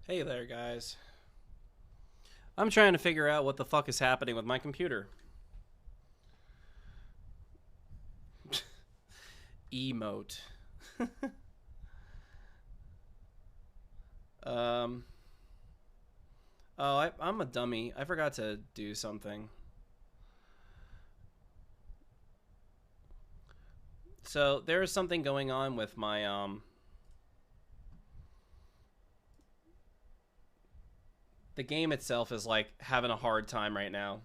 Hey there, guys. I'm trying to figure out what the fuck is happening with my computer. Emote. um. Oh, I'm a dummy. I forgot to do something. So there is something going on with my the game itself is like having a hard time right now.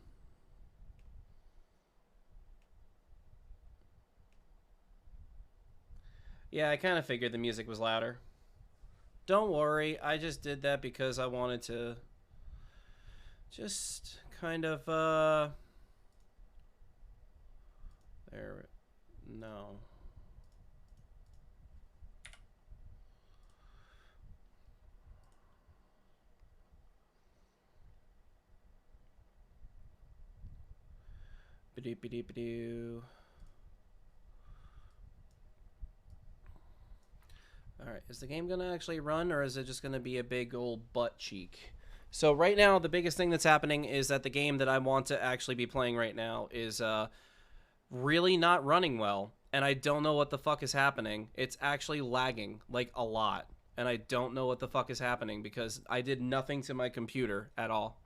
Yeah, I kind of figured the music was louder. Don't worry, I just did that because I wanted to just kind of there. No. Ba-doop-ba-doop-ba-doo. Alright, is the game going to actually run, or is it just going to be a big old butt cheek? So right now, the biggest thing that's happening is that the game that I want to actually be playing right now is really not running well, and I don't know what the fuck is happening. It's actually lagging, like, a lot, and I don't know what the fuck is happening because I did nothing to my computer at all.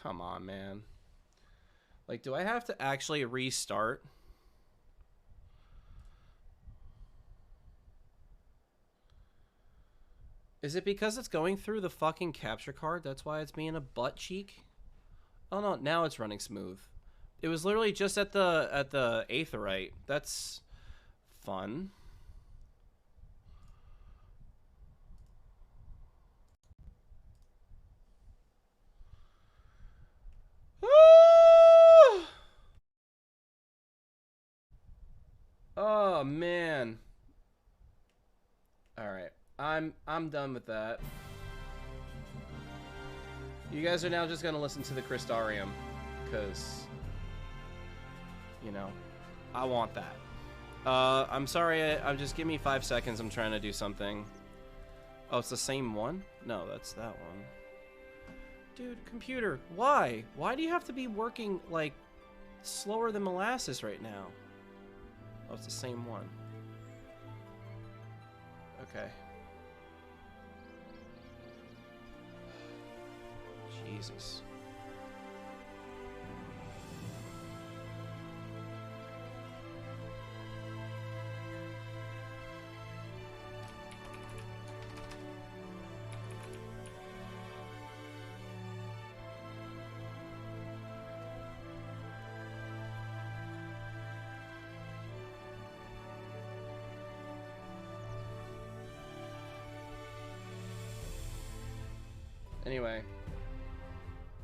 Come on, man. Like, do I have to actually restart? Is it because it's going through the fucking capture card? That's why it's being a butt cheek? Oh no, now it's running smooth. It was literally just at the Aetherite. That's fun. Oh man. Alright. I'm done with that. You guys are now just gonna listen to the Crystarium, because you know, I want that. I'm sorry, I'm just give me 5 seconds, I'm trying to do something. Oh, it's the same one? No, that's that one. Dude, computer, why? Why do you have to be working, like, slower than molasses right now? Oh, it's the same one. Okay. Jesus. Anyway,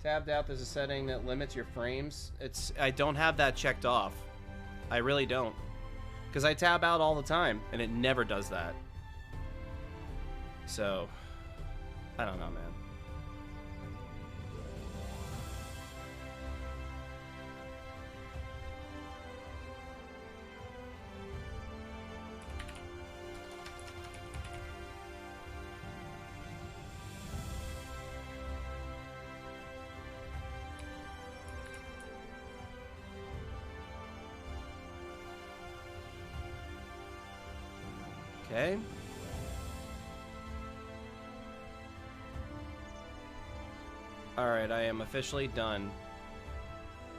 tabbed out, there's a setting that limits your frames. I don't have that checked off. I really don't. Because I tab out all the time, and it never does that. So, I don't know, man. Okay. Alright, I am officially done.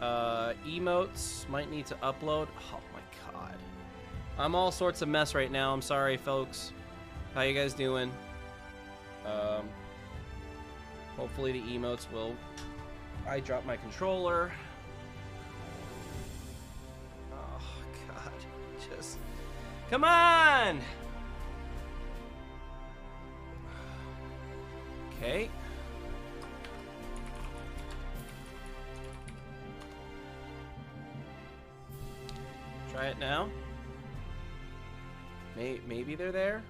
Emotes might need to upload. Oh my god. I'm all sorts of mess right now. I'm sorry, folks. How you guys doing? Hopefully the emotes will... I dropped my controller. Oh god. Just... Come on! Okay. Try it now. Maybe they're there.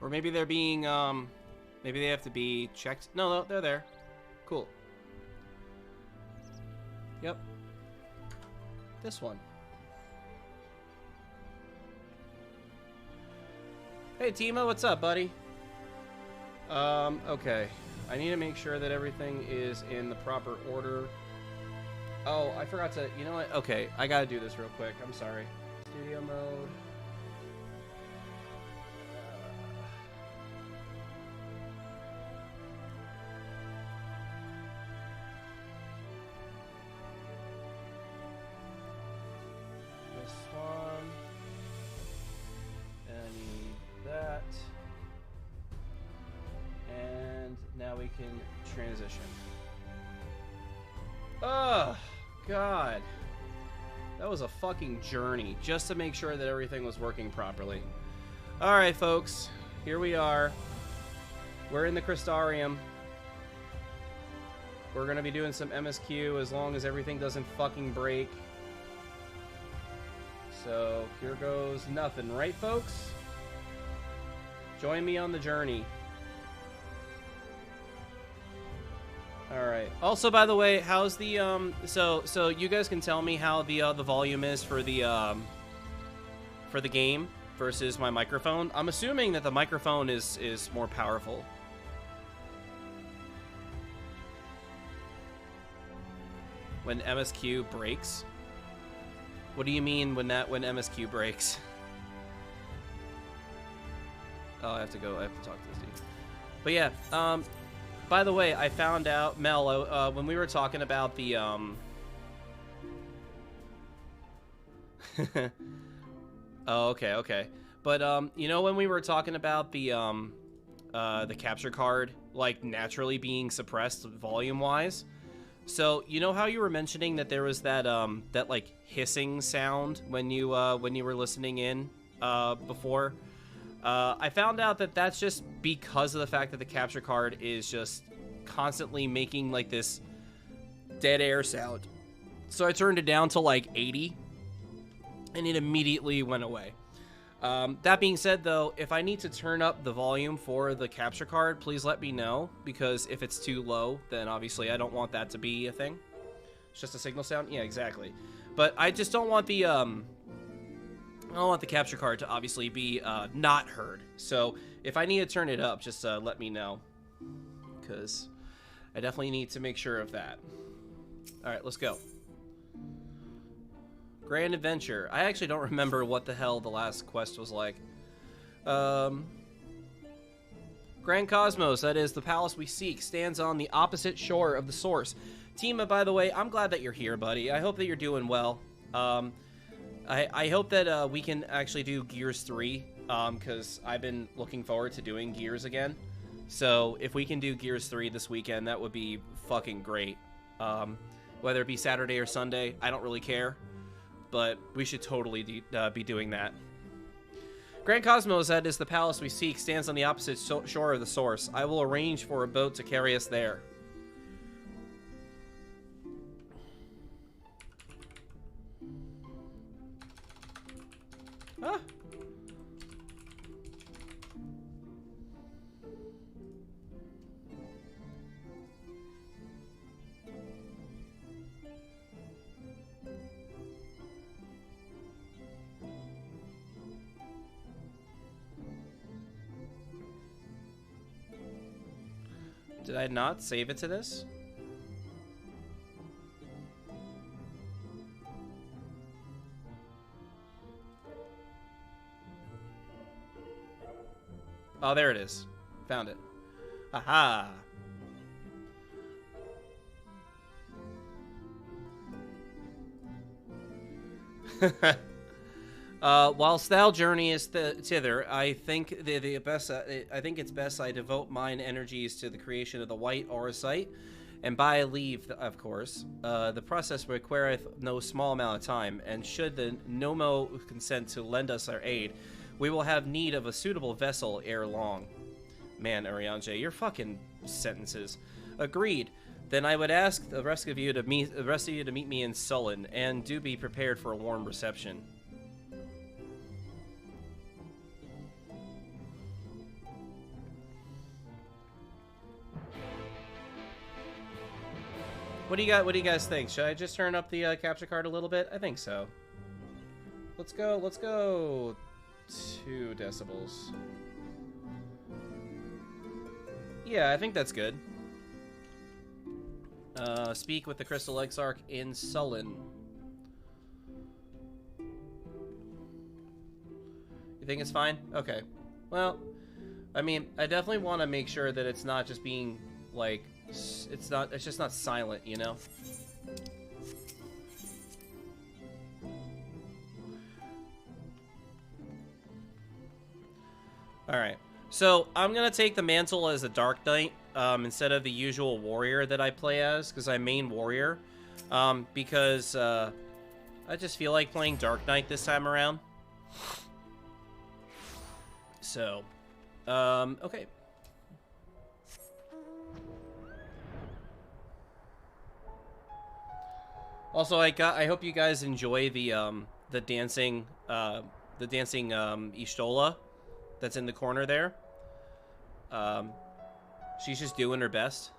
Or maybe they're being, maybe they have to be checked. No, no, they're there. Cool. Yep. This one. Hey, Timo, what's up, buddy? Okay. I need to make sure that everything is in the proper order. Oh, I forgot to... You know what? Okay, I gotta do this real quick. I'm sorry. Studio mode. This one. And I need that. And now we can transition. Ugh, God. That was a fucking journey just to make sure that everything was working properly. Alright, folks. Here we are. We're in the Crystarium. We're gonna be doing some MSQ as long as everything doesn't fucking break. So, here goes nothing, right, folks? Join me on the journey. All right. Also, by the way, how's the so you guys can tell me how the volume is for the game versus my microphone. I'm assuming that the microphone is more powerful. When MSQ breaks? What do you mean when MSQ breaks? Oh, I have to talk to this dude. But yeah, by the way, I found out, Mel, when we were talking about the, oh, okay. But, you know, when we were talking about the capture card, like, naturally being suppressed volume-wise? So, you know how you were mentioning that there was that, like, hissing sound when you were listening in, before? I found out that that's just because of the fact that the capture card is just constantly making like this dead air sound. So I turned it down to like 80 and it immediately went away. That being said though, if I need to turn up the volume for the capture card, please let me know, because if it's too low, then obviously I don't want that to be a thing. It's just a signal sound. Yeah, exactly. But I just don't want the I don't want the capture card to obviously be not heard. So if I need to turn it up, just let me know, because I definitely need to make sure of that. All right, let's go. Grand Adventure. I actually don't remember what the hell the last quest was like. Grand Cosmos, that is, the palace we seek, stands on the opposite shore of the source. Tima, by the way, I'm glad that you're here, buddy. I hope that you're doing well. I hope that we can actually do Gears 3, because I've been looking forward to doing Gears again. So if we can do Gears 3 this weekend, that would be fucking great. Whether it be Saturday or Sunday, I don't really care. But we should totally be doing that. Grand Cosmos, that is the palace we seek, stands on the opposite shore of the source. I will arrange for a boat to carry us there. Ah. Did I not save it to this? Oh, there it is. Found it. Aha! Whilst thou journeyest thither, I think I think it's best I devote mine energies to the creation of the white aura site, and by leave, of course. The process requireth no small amount of time, and should the Nomo consent to lend us our aid, we will have need of a suitable vessel ere long. Man, Arianje, your fucking sentences. Agreed. Then I would ask the rest of you to meet me in Sullen, and do be prepared for a warm reception. What do you got? What do you guys think? Should I just turn up the capture card a little bit? I think so. Let's go 2 decibels. Yeah, I think that's good. Speak with the Crystal Exarch in Sullen. You think it's fine? Okay. Well, I mean, I definitely want to make sure that it's not just being, like, it's just not silent, you know? Alright. So, I'm gonna take the mantle as a Dark Knight, instead of the usual warrior that I play as, because I'm main warrior. Because, I just feel like playing Dark Knight this time around. So, okay. Also, I hope you guys enjoy the dancing Ishtola that's in the corner there. She's just doing her best.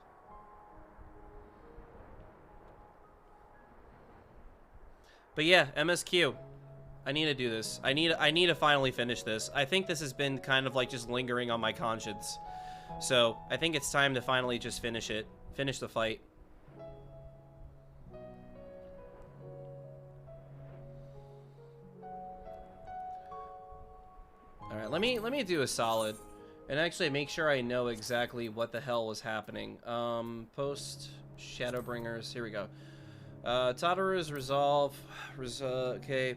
But yeah, MSQ. I need to do this. I need to finally finish this. I think this has been kind of like just lingering on my conscience. So, I think it's time to finally just finish it. Finish the fight. Alright, let me do a solid. And actually make sure I know exactly what the hell was happening. Post Shadowbringers. Here we go. Tadaru's resolve. Okay.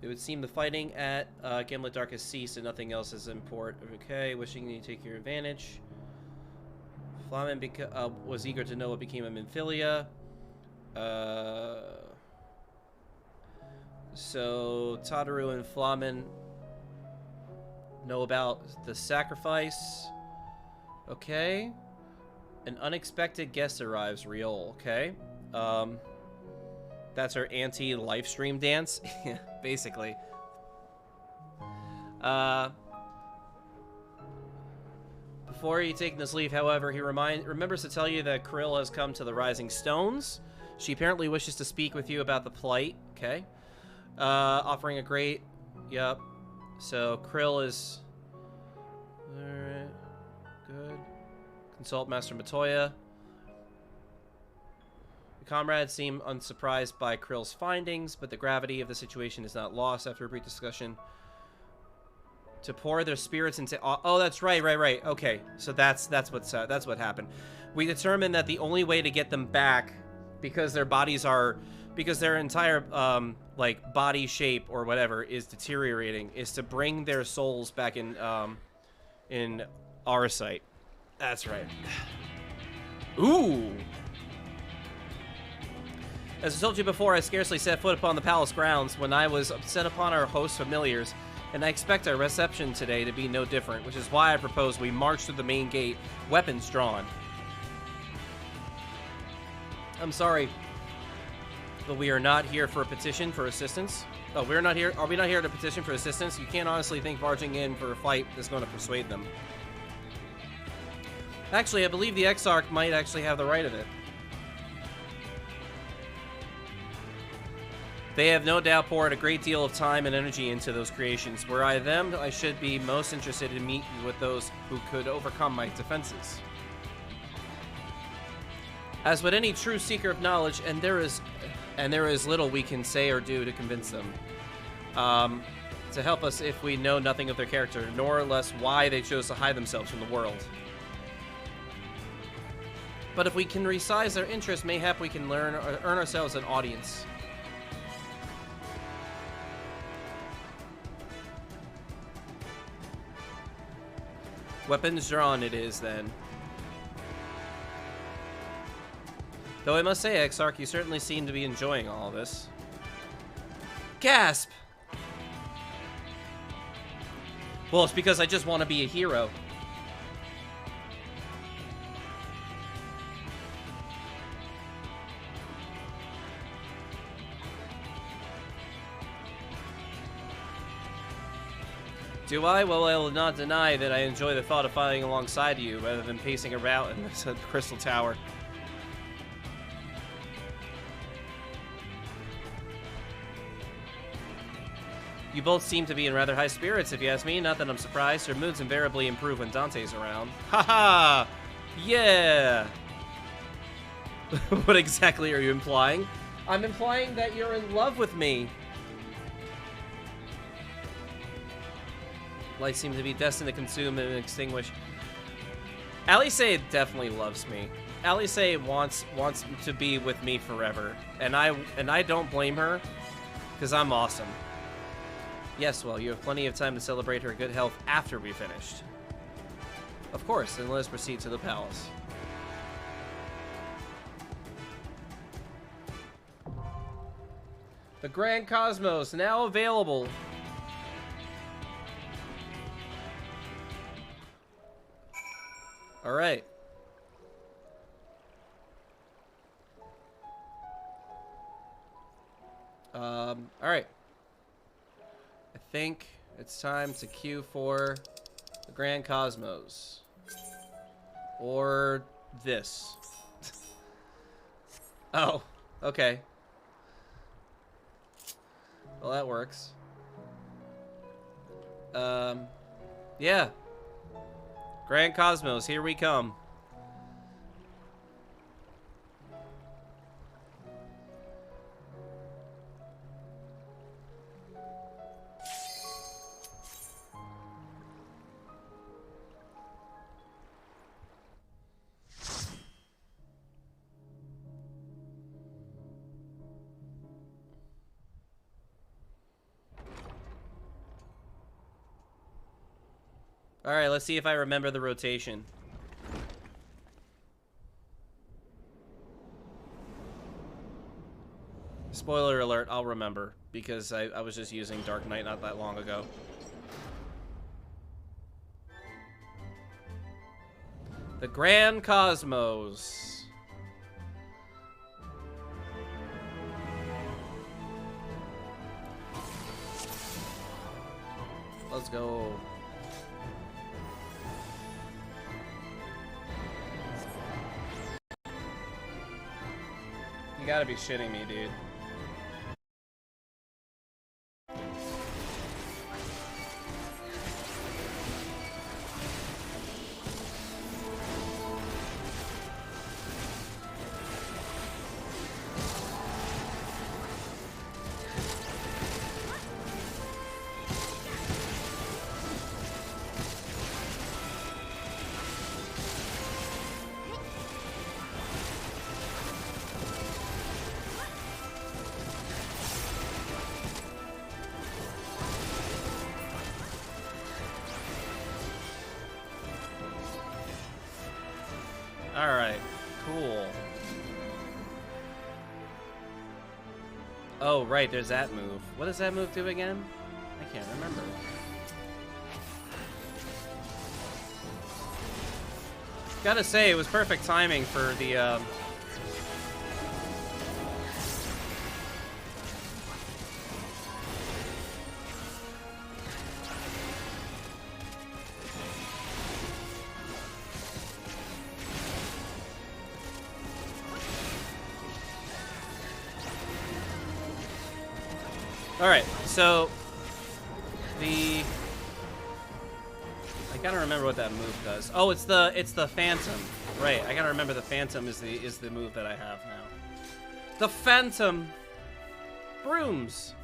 It would seem the fighting at Gimlet Dark has ceased and nothing else is important. Okay, wishing you to take your advantage. Flamen was eager to know what became of Minfilia. So Tadaru and Flamen know about the sacrifice. Okay. An unexpected guest arrives, Riol. Okay. That's her anti-live stream dance. Basically. Before you take this leave, however, he remembers to tell you that Krill has come to the Rising Stones. She apparently wishes to speak with you about the plight. Okay. Offering a great... Yep. So, Krill is... Alright. Good. Consult Master Matoya. The comrades seem unsurprised by Krill's findings, but the gravity of the situation is not lost after a brief discussion. To pour their spirits into... Oh, that's right. Okay, so that's what happened. We determined that the only way to get them back, because their bodies are... Because their entire, like, body shape or whatever is deteriorating, is to bring their souls back in our sight. That's right. Ooh! As I told you before, I scarcely set foot upon the palace grounds when I was set upon our host familiars, and I expect our reception today to be no different, which is why I propose we march through the main gate, weapons drawn. I'm sorry, but we are not here for a petition for assistance. Oh, we're not here. Are we not here to petition for assistance? You can't honestly think barging in for a fight is going to persuade them. Actually, I believe the Exarch might actually have the right of it. They have no doubt poured a great deal of time and energy into those creations. Were I them, I should be most interested in meeting with those who could overcome my defenses. As with any true seeker of knowledge, and there is little we can say or do to convince them. To help us if we know nothing of their character, nor less why they chose to hide themselves from the world. But if we can resize their interest, mayhap we can earn ourselves an audience. Weapons drawn it is, then. Though I must say, Exarch, you certainly seem to be enjoying all of this. Gasp! Well, it's because I just want to be a hero. Do I? Well, I will not deny that I enjoy the thought of fighting alongside you rather than pacing around in the Crystal Tower. You both seem to be in rather high spirits, if you ask me. Not that I'm surprised. Your moods invariably improve when Dante's around. Haha! Yeah! What exactly are you implying? I'm implying that you're in love with me. Lights seem to be destined to consume and extinguish. Alice definitely loves me. Alice wants to be with me forever, and I don't blame her, because I'm awesome. Yes, well, you have plenty of time to celebrate her good health after we finished. Of course, then let us proceed to the palace. The Grand Cosmos, now available. All right. All right. I think it's time to queue for the Grand Cosmos. Or this. Oh, okay. Well, that works. Yeah. Grand Cosmos, here we come. All right, let's see if I remember the rotation. Spoiler alert, I'll remember, because I was just using Dark Knight not that long ago. The Grand Cosmos. Let's go. You gotta be shitting me, dude. Alright, cool. Oh, right, there's that move. What does that move do again? I can't remember. Gotta say, it was perfect timing for the, Alright, so I gotta remember what that move does. Oh, it's the Phantom. Right, I gotta remember the Phantom is the move that I have now. The Phantom Brooms.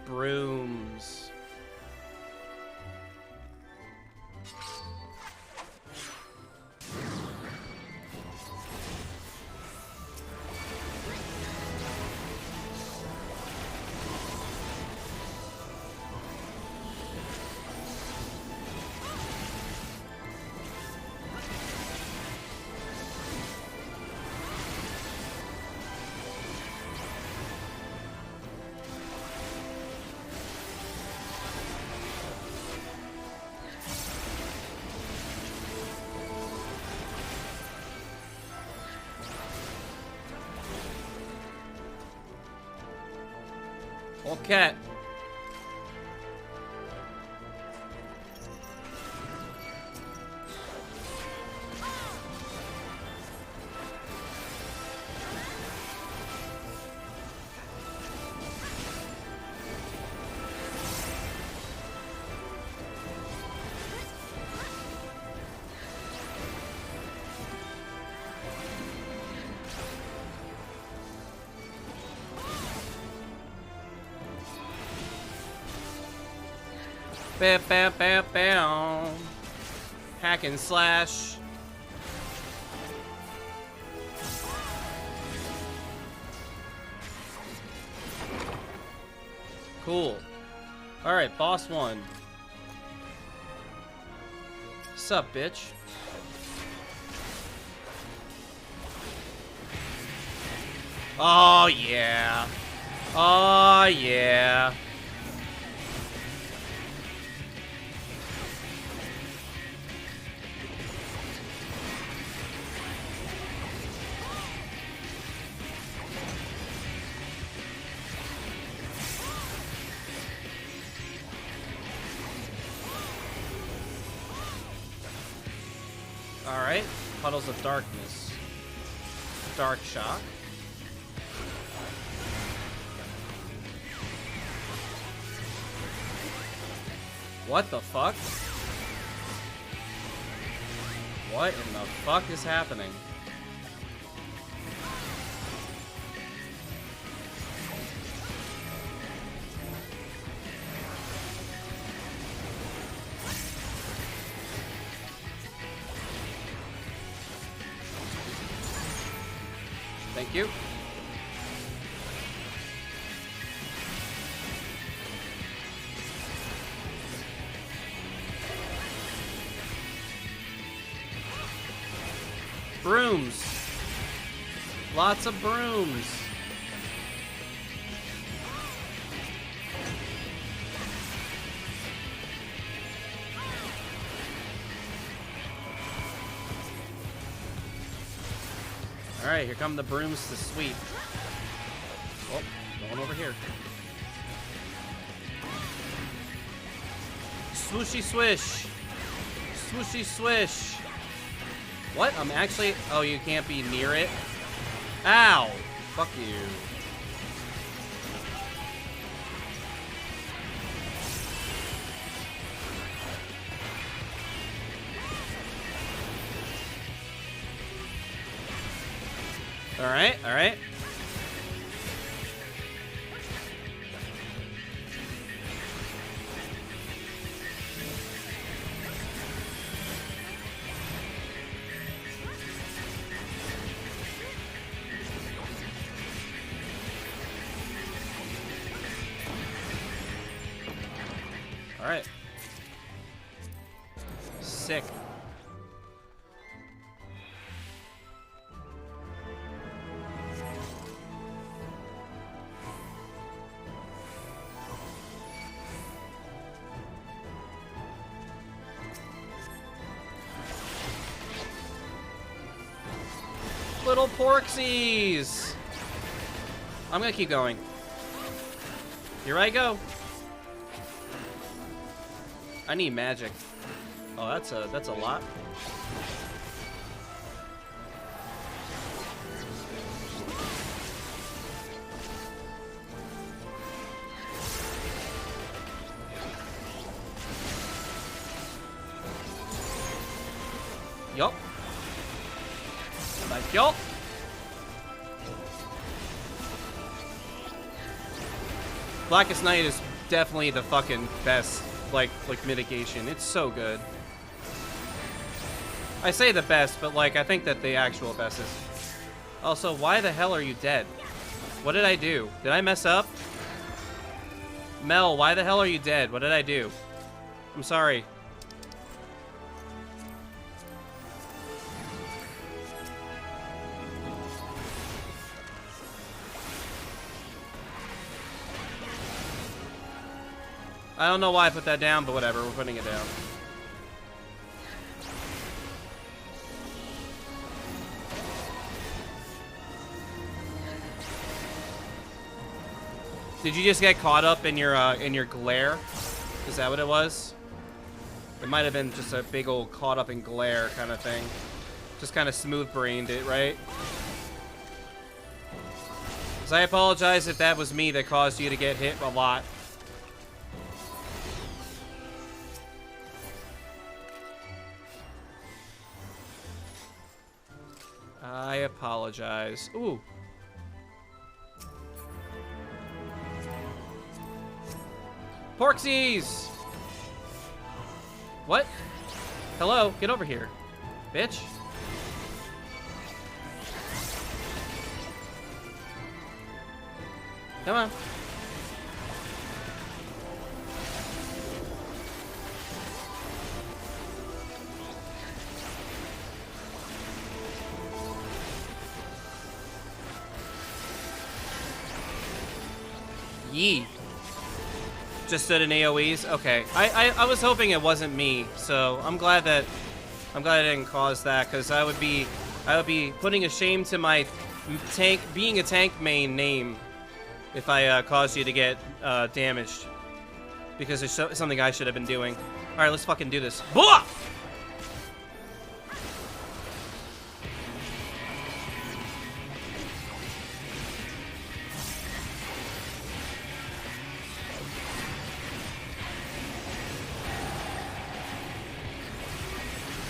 Brooms. Okay. Bam, bam, bam, bam. Hack and slash. Cool. Alright, boss 1. Sup, bitch? Oh, yeah. Oh, yeah. Alright, Puddles of Darkness. Dark Shock. What the fuck? What in the fuck is happening? Thank you. Brooms. Lots of brooms. Alright, here come the brooms to sweep. Oh, going over here. Swooshy swish. Swooshy swish. What? I'm actually... Oh, you can't be near it? Ow! Fuck you. Alright, alright. Alright. Sick. Little porksies! I'm gonna keep going. Here I go. I need magic. Oh, that's a lot. Yup. Thank you. Blackest Night is definitely the fucking best, like mitigation. It's so good. I say the best, but like I think that the actual best is. Also, why the hell are you dead? What did I do? Did I mess up? Mel, why the hell are you dead? What did I do? I'm sorry. I don't know why I put that down, but whatever, we're putting it down. Did you just get caught up in your glare? Is that what it was? It might have been just a big old caught up in glare kind of thing. Just kind of smooth-brained it, right? So I apologize if that was me that caused you to get hit a lot. I apologize. Ooh. Porksies! What? Hello, get over here, bitch. Come on. Yee. Just stood in AoEs? Okay. I was hoping it wasn't me, so I'm glad I didn't cause that, because I would be putting a shame to my being a tank main name if I caused you to get damaged. Because there's something I should have been doing. Alright, let's fucking do this. Blah!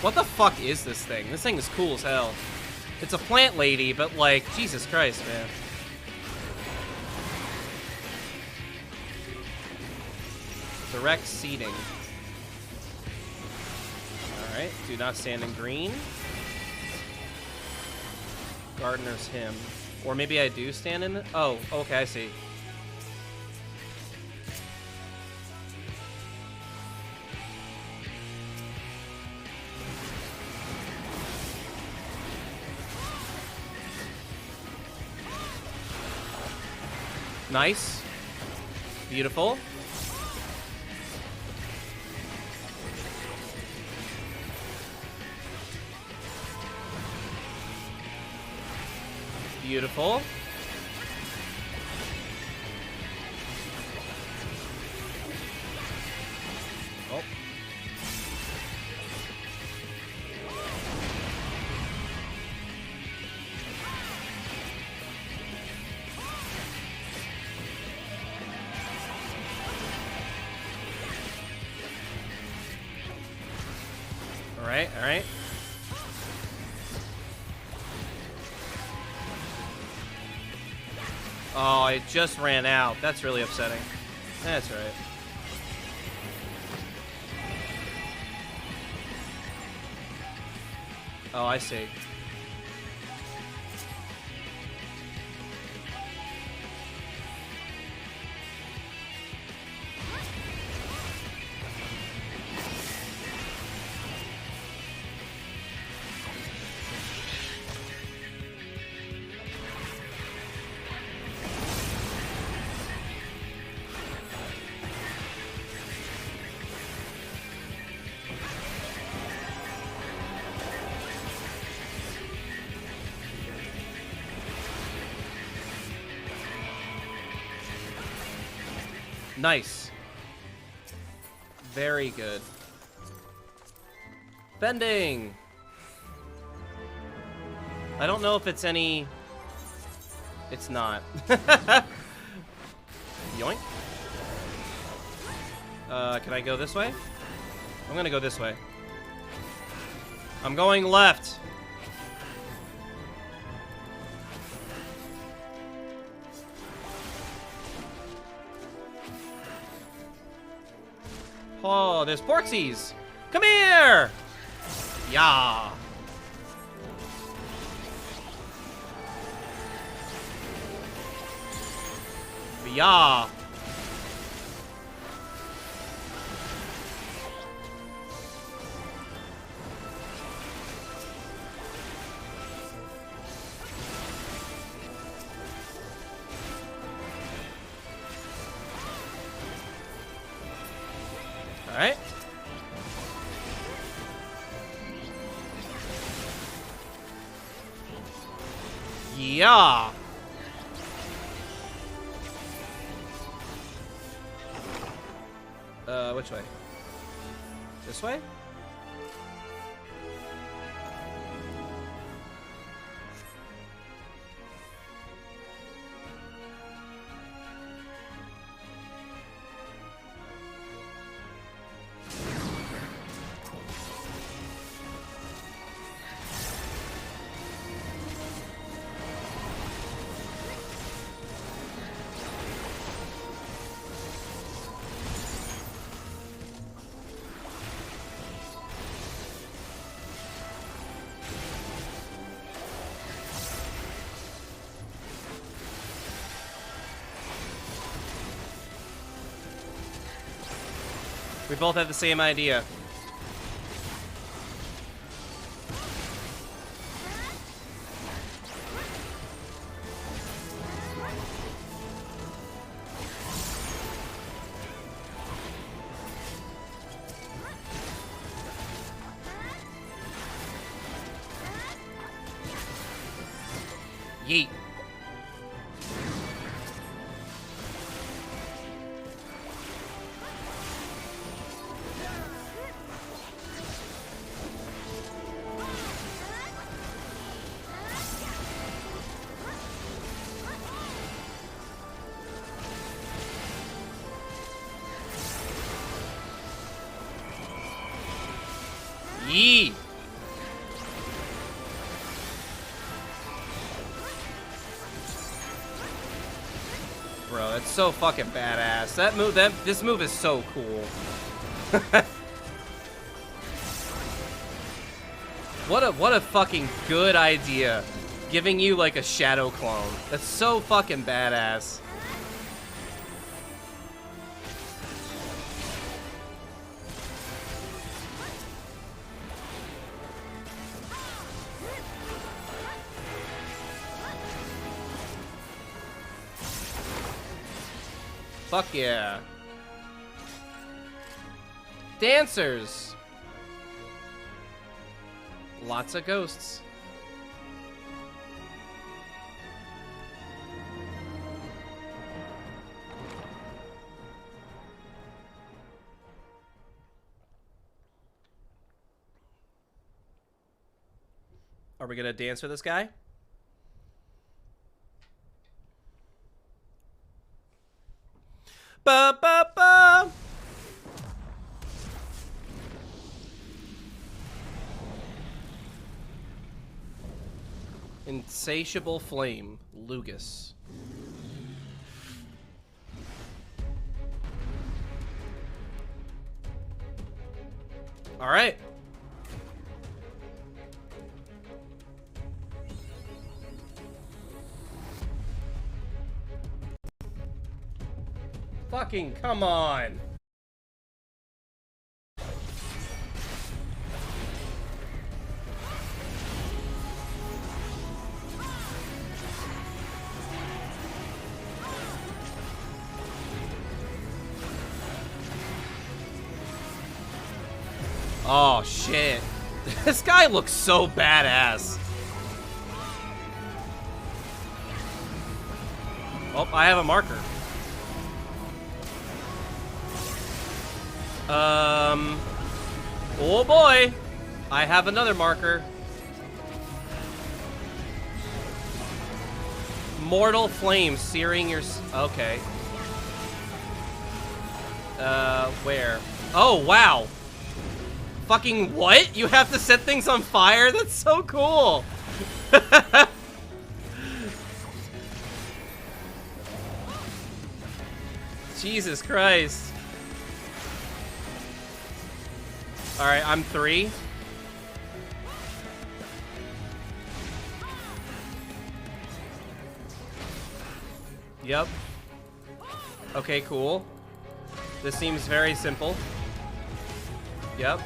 What the fuck is this thing? This thing is cool as hell. It's a plant lady, but like, Jesus Christ, man. Direct seating. Alright, do not stand in green. Gardener's hymn. Or maybe I do stand in the... Oh, okay, I see. Nice. Beautiful. Beautiful. Oh. All right. Oh, it just ran out. That's really upsetting. That's right. Oh, I see. Nice. Very good. Bending! I don't know if it's any... It's not. Yoink. Can I go this way? I'm gonna go this way. I'm going left. Oh, there's Porksies! Come here! Yeah. Yeah. All right. Yeah. Which way? This way? We both have the same idea. Yeet. Yeet. Bro, that's so fucking badass. That move, this move is so cool. What a fucking good idea. Giving you like a shadow clone. That's so fucking badass. Fuck yeah. Dancers. Lots of ghosts. Are we gonna dance for this guy? Ba ba ba. Insatiable flame, Lugus. All right. Fucking come on. Oh shit. This guy looks so badass. Oh, I have a marker. Oh boy. I have another marker. Mortal flame searing your... Okay. Where? Oh, wow. Fucking what? You have to set things on fire? That's so cool. Jesus Christ. Alright, I'm 3. Yep. Okay, cool. This seems very simple. Yep.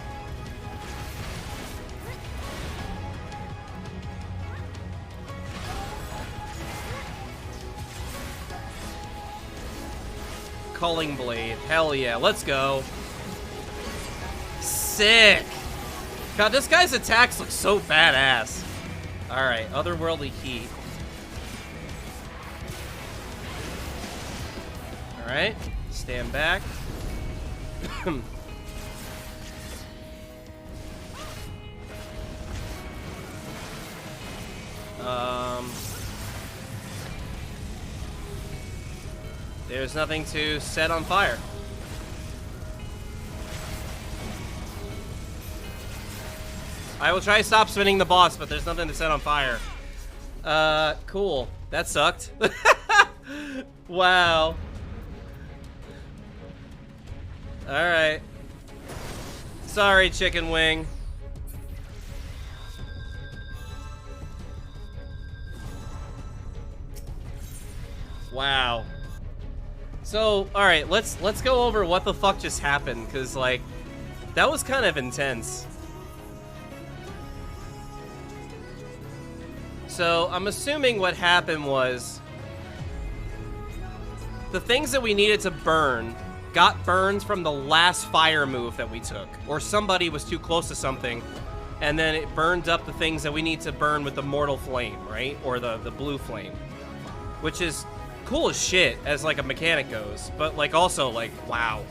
Culling Blade. Hell yeah, let's go. Sick. God, this guy's attacks look so badass. Alright, Otherworldly Heat. Alright, stand back. There's nothing to set on fire. I will try to stop spinning the boss, but there's nothing to set on fire. Cool. That sucked. Wow. Alright. Sorry, chicken wing. Wow. So, all right, let's go over what the fuck just happened, because like that was kind of intense. So I'm assuming what happened was the things that we needed to burn got burns from the last fire move that we took, or somebody was too close to something, and then it burned up the things that we need to burn with the mortal flame, right? Or the blue flame, which is cool as shit as like a mechanic goes, but like also like, wow.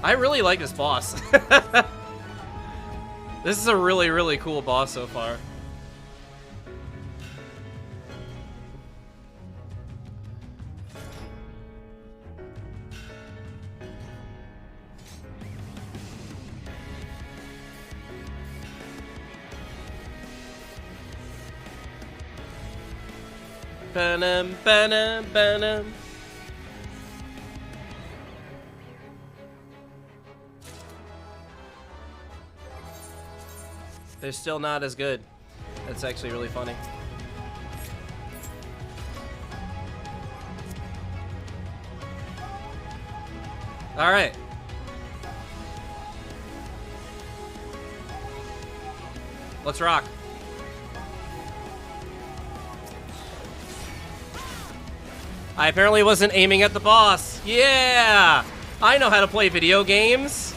I really like this boss. This is a really, really cool boss so far. Ba-dum, ba-dum, ba-dum. They're still not as good. That's actually really funny. All right. Let's rock. I apparently wasn't aiming at the boss. Yeah! I know how to play video games.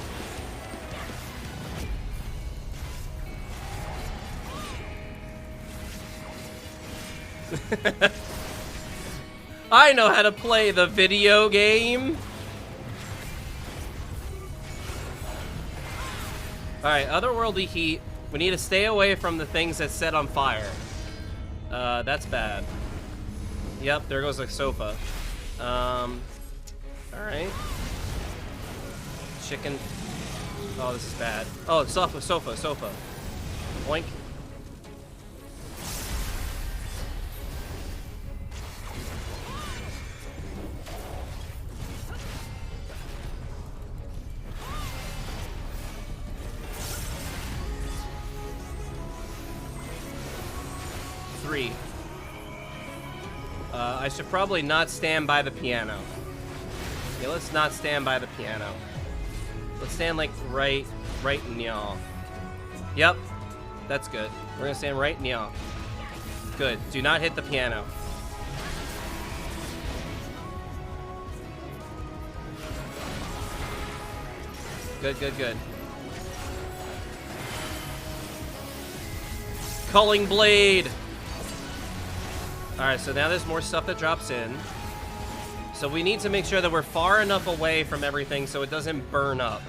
I know how to play the video game. Alright, otherworldly heat. We need to stay away from the things that set on fire. That's bad. Yep, there goes the sofa. Alright. Chicken. Oh, this is bad. Oh, sofa. Oink. Three. I should probably not stand by the piano. Yeah, let's not stand by the piano. Let's stand like right in y'all. Yep, that's good. We're gonna stand right in y'all. Good. Do not hit the piano. Good. Culling blade. Alright, so now there's more stuff that drops in. So we need to make sure that we're far enough away from everything so it doesn't burn up.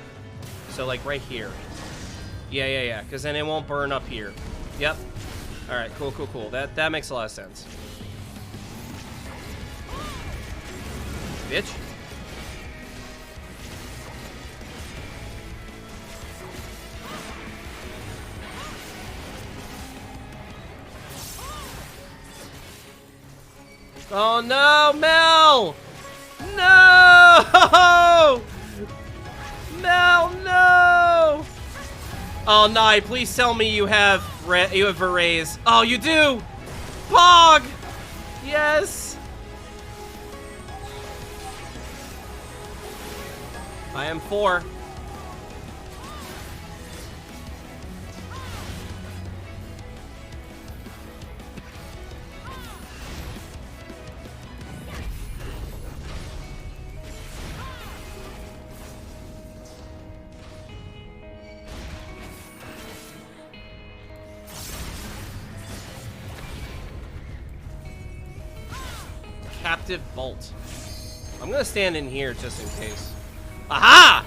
So like right here. Yeah, because then it won't burn up here. Yep. Alright, cool. That makes a lot of sense. Bitch. Oh no, Mel! No! Mel, no! Oh, Nye, please tell me you have berets. Oh, you do! Pog! Yes! I am 4. Captive bolt. I'm gonna stand in here just in case. Aha!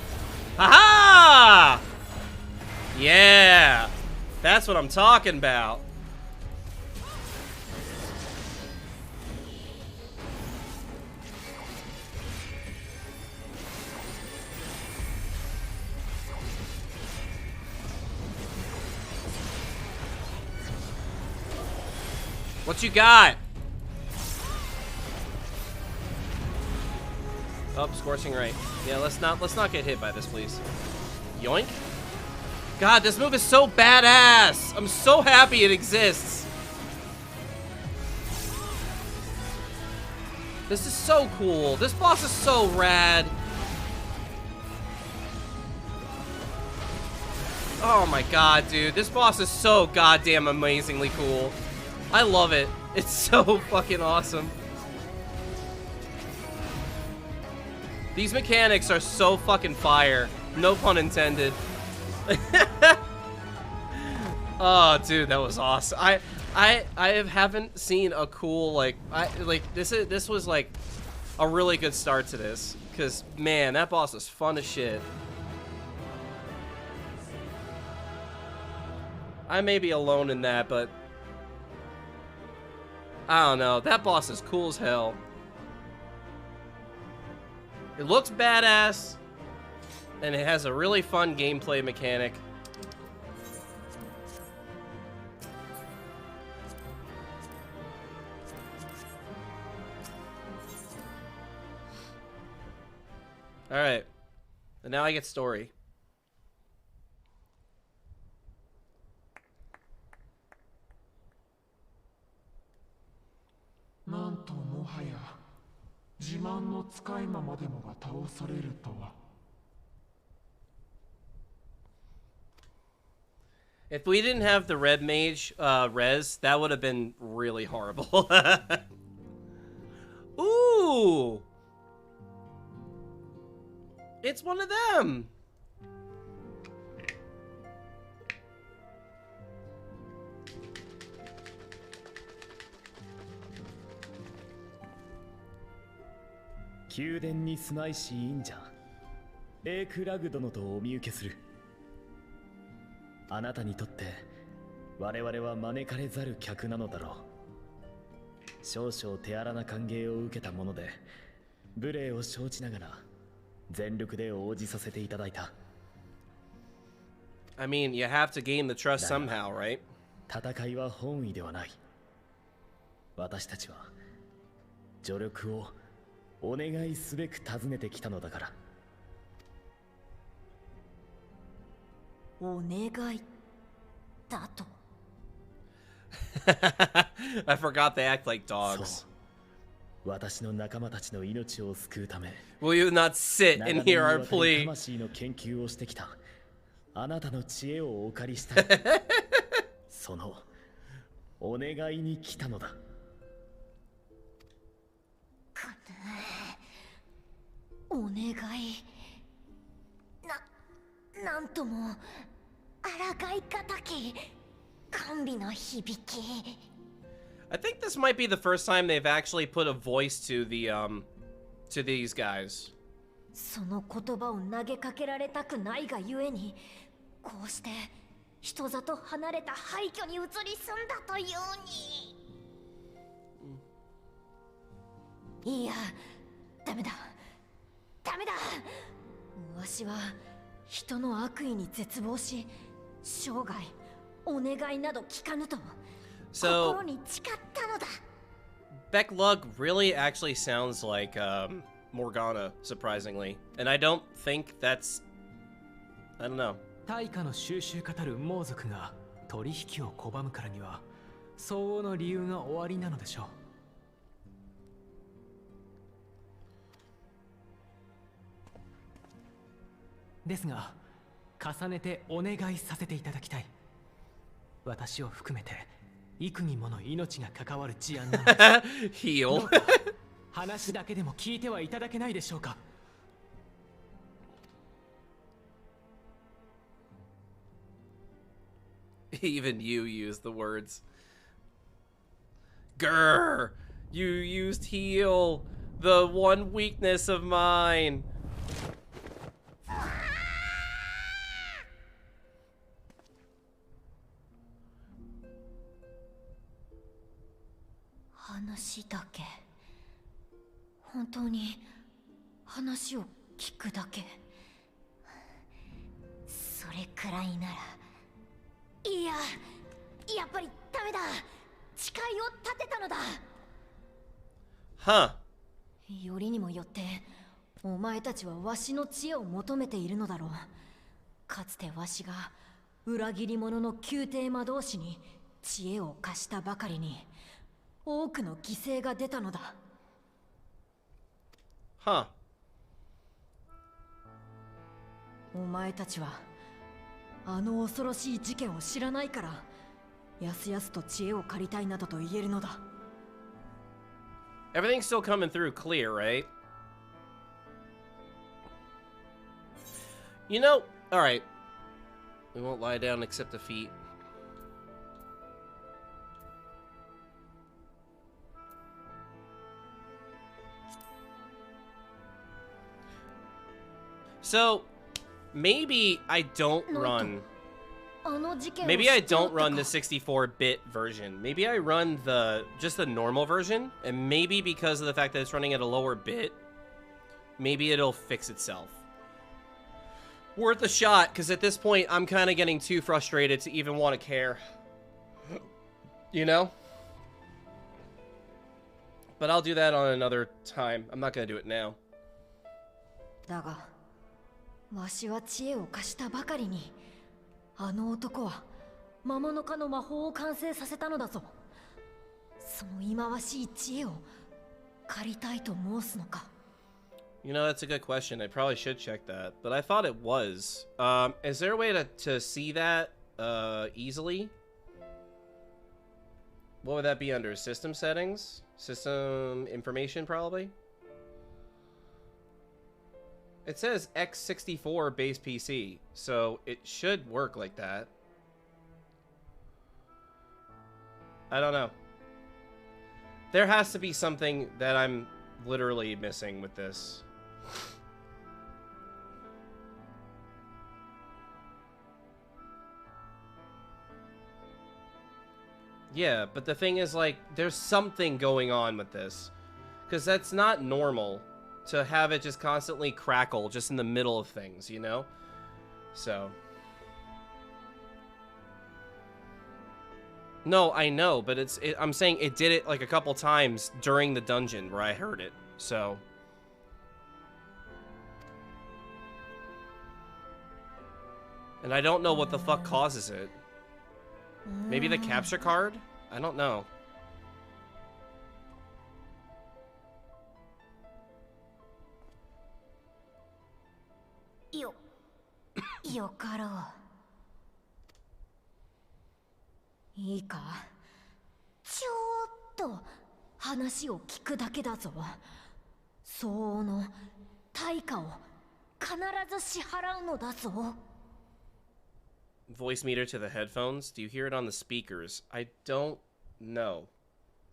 Aha! Yeah! That's what I'm talking about. What you got? Oh, scorching right. Yeah, let's not get hit by this, please. Yoink. God, this move is so badass. I'm so happy it exists. This is so cool. This boss is so rad. Oh my god, dude. This boss is so goddamn amazingly cool. I love it. It's so fucking awesome. These mechanics are so fucking fire. No pun intended. Oh, dude, that was awesome. I haven't seen a cool, like, this was like a really good start to this, because man, that boss is fun as shit. I may be alone in that, but I don't know, that boss is cool as hell. It looks badass, and it has a really fun gameplay mechanic. Alright. And now I get story. If we didn't have the red mage res, that would have been really horrible. Ooh! It's one of them! I mean, you have to gain the trust somehow, right? I forgot they act like dogs. Will you not sit and hear our plea? I think this might be the first time they've actually put a voice to the to these guys. その言葉を投げかけられたくないがゆえに、こうして人里離れた廃墟に移り住んだというに。いや、ダメだ。ダメだ。わしは人の悪意に絶望し、生涯お願いなど聞かぬと。So, Becklug really actually sounds like Morgana, surprisingly. And I don't think that's... I don't know. 対価の収集語る猛族が取引を拒むからには相応の理由が終わりなのでしょう。ですが、重ねてお願いさせていただきたい。私を含めて幾人もの命が関わる事案なのです。Heal. 話だけでも聞いてはいただけないでしょうか。Even you use the words. Grr! You used heal, the one weakness of mine. Hanashiだけ。本当に話を聞くだけ。それくらいなら。いや、やっぱりダメだ。誓いを立てたのだ。Huh. よりにもよって、お前たちはわしの知恵を求めているのだろう。かつてわしが裏切り者の宮廷魔導士に知恵を貸したばかりに、多くの犠牲が出たのだ。Huh. お前たちはあの恐ろしい事件を知らないからやすやすと知恵を借りたいなどと言えるのだ。 Everything's still coming through clear, right? You know, alright. We won't lie down except the feet. So, maybe I don't run... Maybe I don't run the 64-bit version. Maybe I run just the normal version, and maybe because of the fact that it's running at a lower bit, maybe it'll fix itself. Worth a shot, because at this point, I'm kind of getting too frustrated to even want to care. You know? But I'll do that on another time. I'm not going to do it now. だが、わしは知恵を貸したばかりに、あの男は魔物化の魔法を完成させたのだぞ。その忌まわしい知恵を借りたいと申すのか。 You know, that's a good question. I probably should check that, but I thought it was. Is there a way to see that easily? What would that be under? System settings? System information, probably? It says X64 base PC, so it should work like that. I don't know. There has to be something that I'm literally missing with this. Yeah, but the thing is, like, there's something going on with this. Because that's not normal to have it just constantly crackle just in the middle of things, you know? So. No, I know, but I'm saying it did it like a couple times during the dungeon where I heard it, so. And I don't know what the fuck causes it. Maybe the capture card? I don't know.よかろう。いいか、ちょっと話を聞くだけだぞ。相応の対価を必ず支払うのだぞ。 Voice meter to the headphones? Do you hear it on the speakers? I don't know.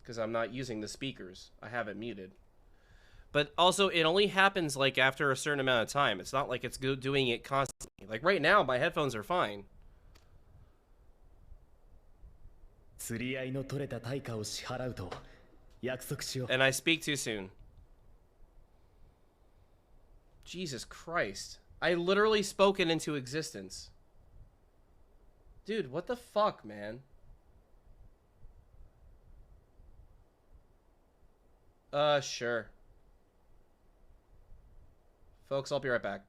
Because I'm not using the speakers. I have it muted. But also, it only happens, like, after a certain amount of time. It's not like it's doing it constantly. Like, right now, my headphones are fine. And I speak too soon. Jesus Christ. I literally spoke it into existence. Dude, what the fuck, man? Sure. Folks, I'll be right back.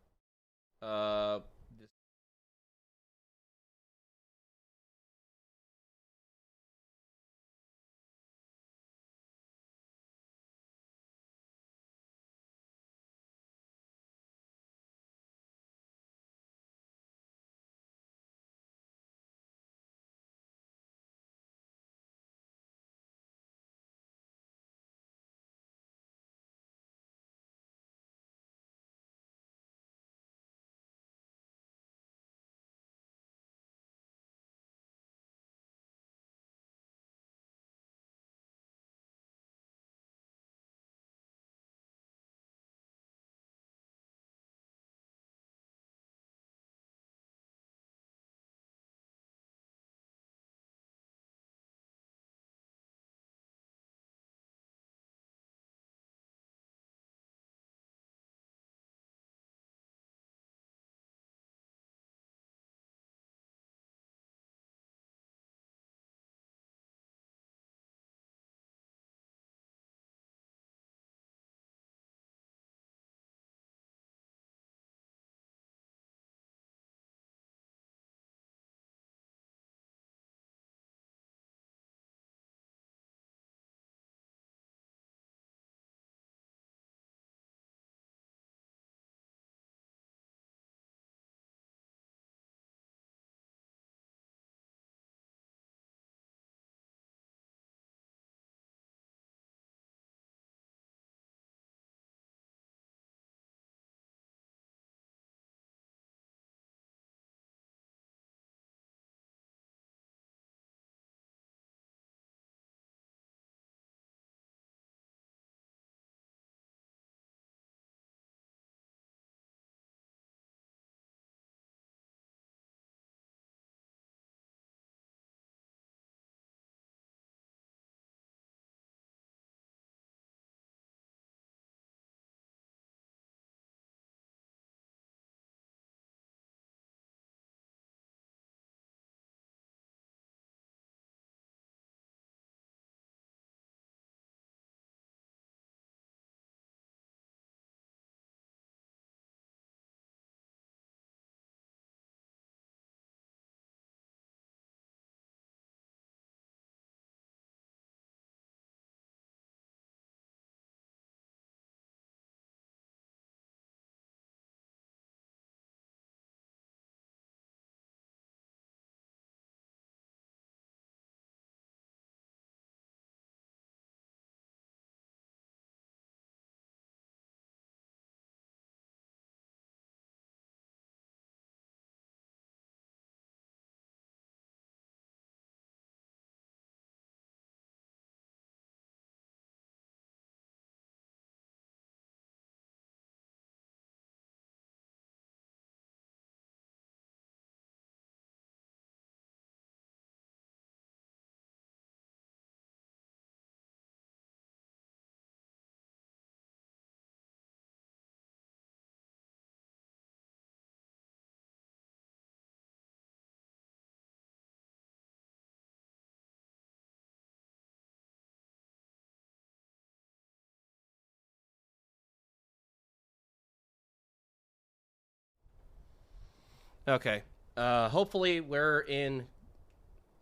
Okay. Hopefully we're in.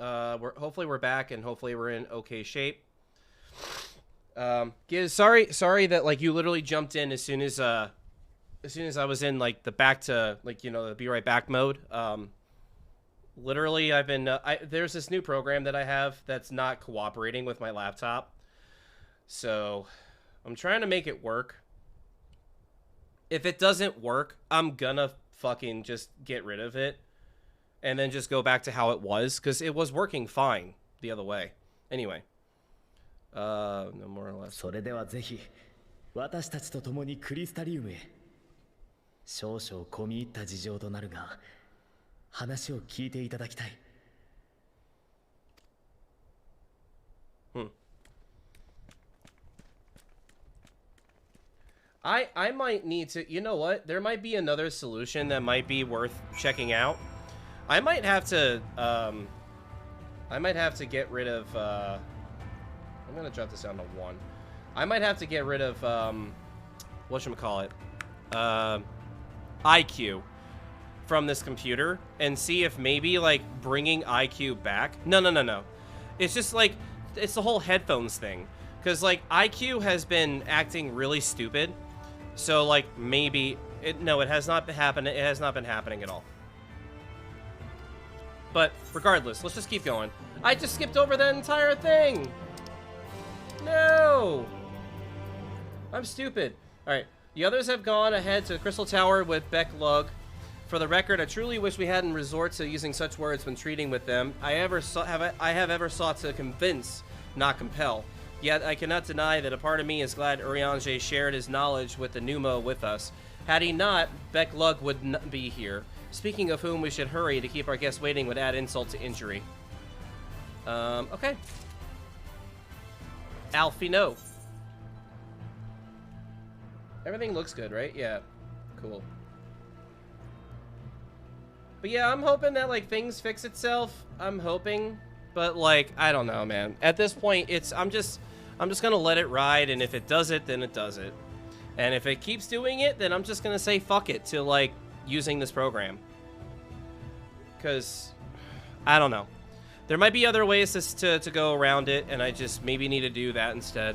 Hopefully we're back, and hopefully we're in okay shape. Giz, sorry that like you literally jumped in as soon as I was in like the back to like the be right back mode. Literally I've been there's this new program that I have that's not cooperating with my laptop, so I'm trying to make it work. If it doesn't work, I'm gonna fucking just get rid of it and then just go back to how it was, because it was working fine the other way. Anyway, no more or less. それではぜひ私たちと共にクリスタリウムへ。少々込み入った事情となるが、話を聞いていただきたい。I might need to, you know what? There might be another solution that might be worth checking out. I might have to get rid of, I'm gonna drop this down to 1. I might have to get rid of, whatchamacallit, IQ from this computer and see if maybe, like, bringing IQ back. No. It's just, like, it's the whole headphones thing. Because, like, IQ has been acting really stupid. So, like, maybe... No, it has not been happening. It has not been happening at all. But, regardless, let's just keep going. I just skipped over that entire thing! No! I'm stupid. Alright, the others have gone ahead to Crystal Tower with Beck Lug. For the record, I truly wish we hadn't resort to using such words when treating with them. I have ever sought to convince, not compel. Yet I cannot deny that a part of me is glad Urianger shared his knowledge with the Pneumo with us. Had he not, Beck Lug would not be here. Speaking of whom we should hurry to keep our guests waiting would add insult to injury. Okay. Alfie, no. Everything looks good, right? Yeah. Cool. But yeah, I'm hoping that, like, things fix itself. I'm hoping. But, like, I don't know, man. At this point, I'm just gonna let it ride, and if it does it, then it does it. And if it keeps doing it, then I'm just gonna say fuck it to, like, using this program. Because, I don't know. There might be other ways to go around it, and I just maybe need to do that instead.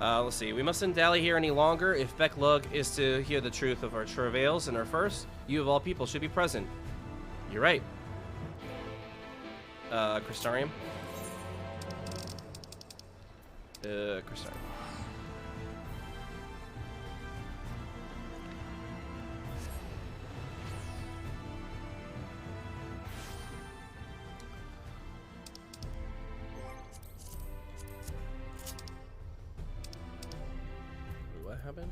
Let's see. We mustn't dally here any longer. If Beck Lug is to hear the truth of our travails and our first, you of all people should be present. You're right. Crystarium. Crystarium. What happened?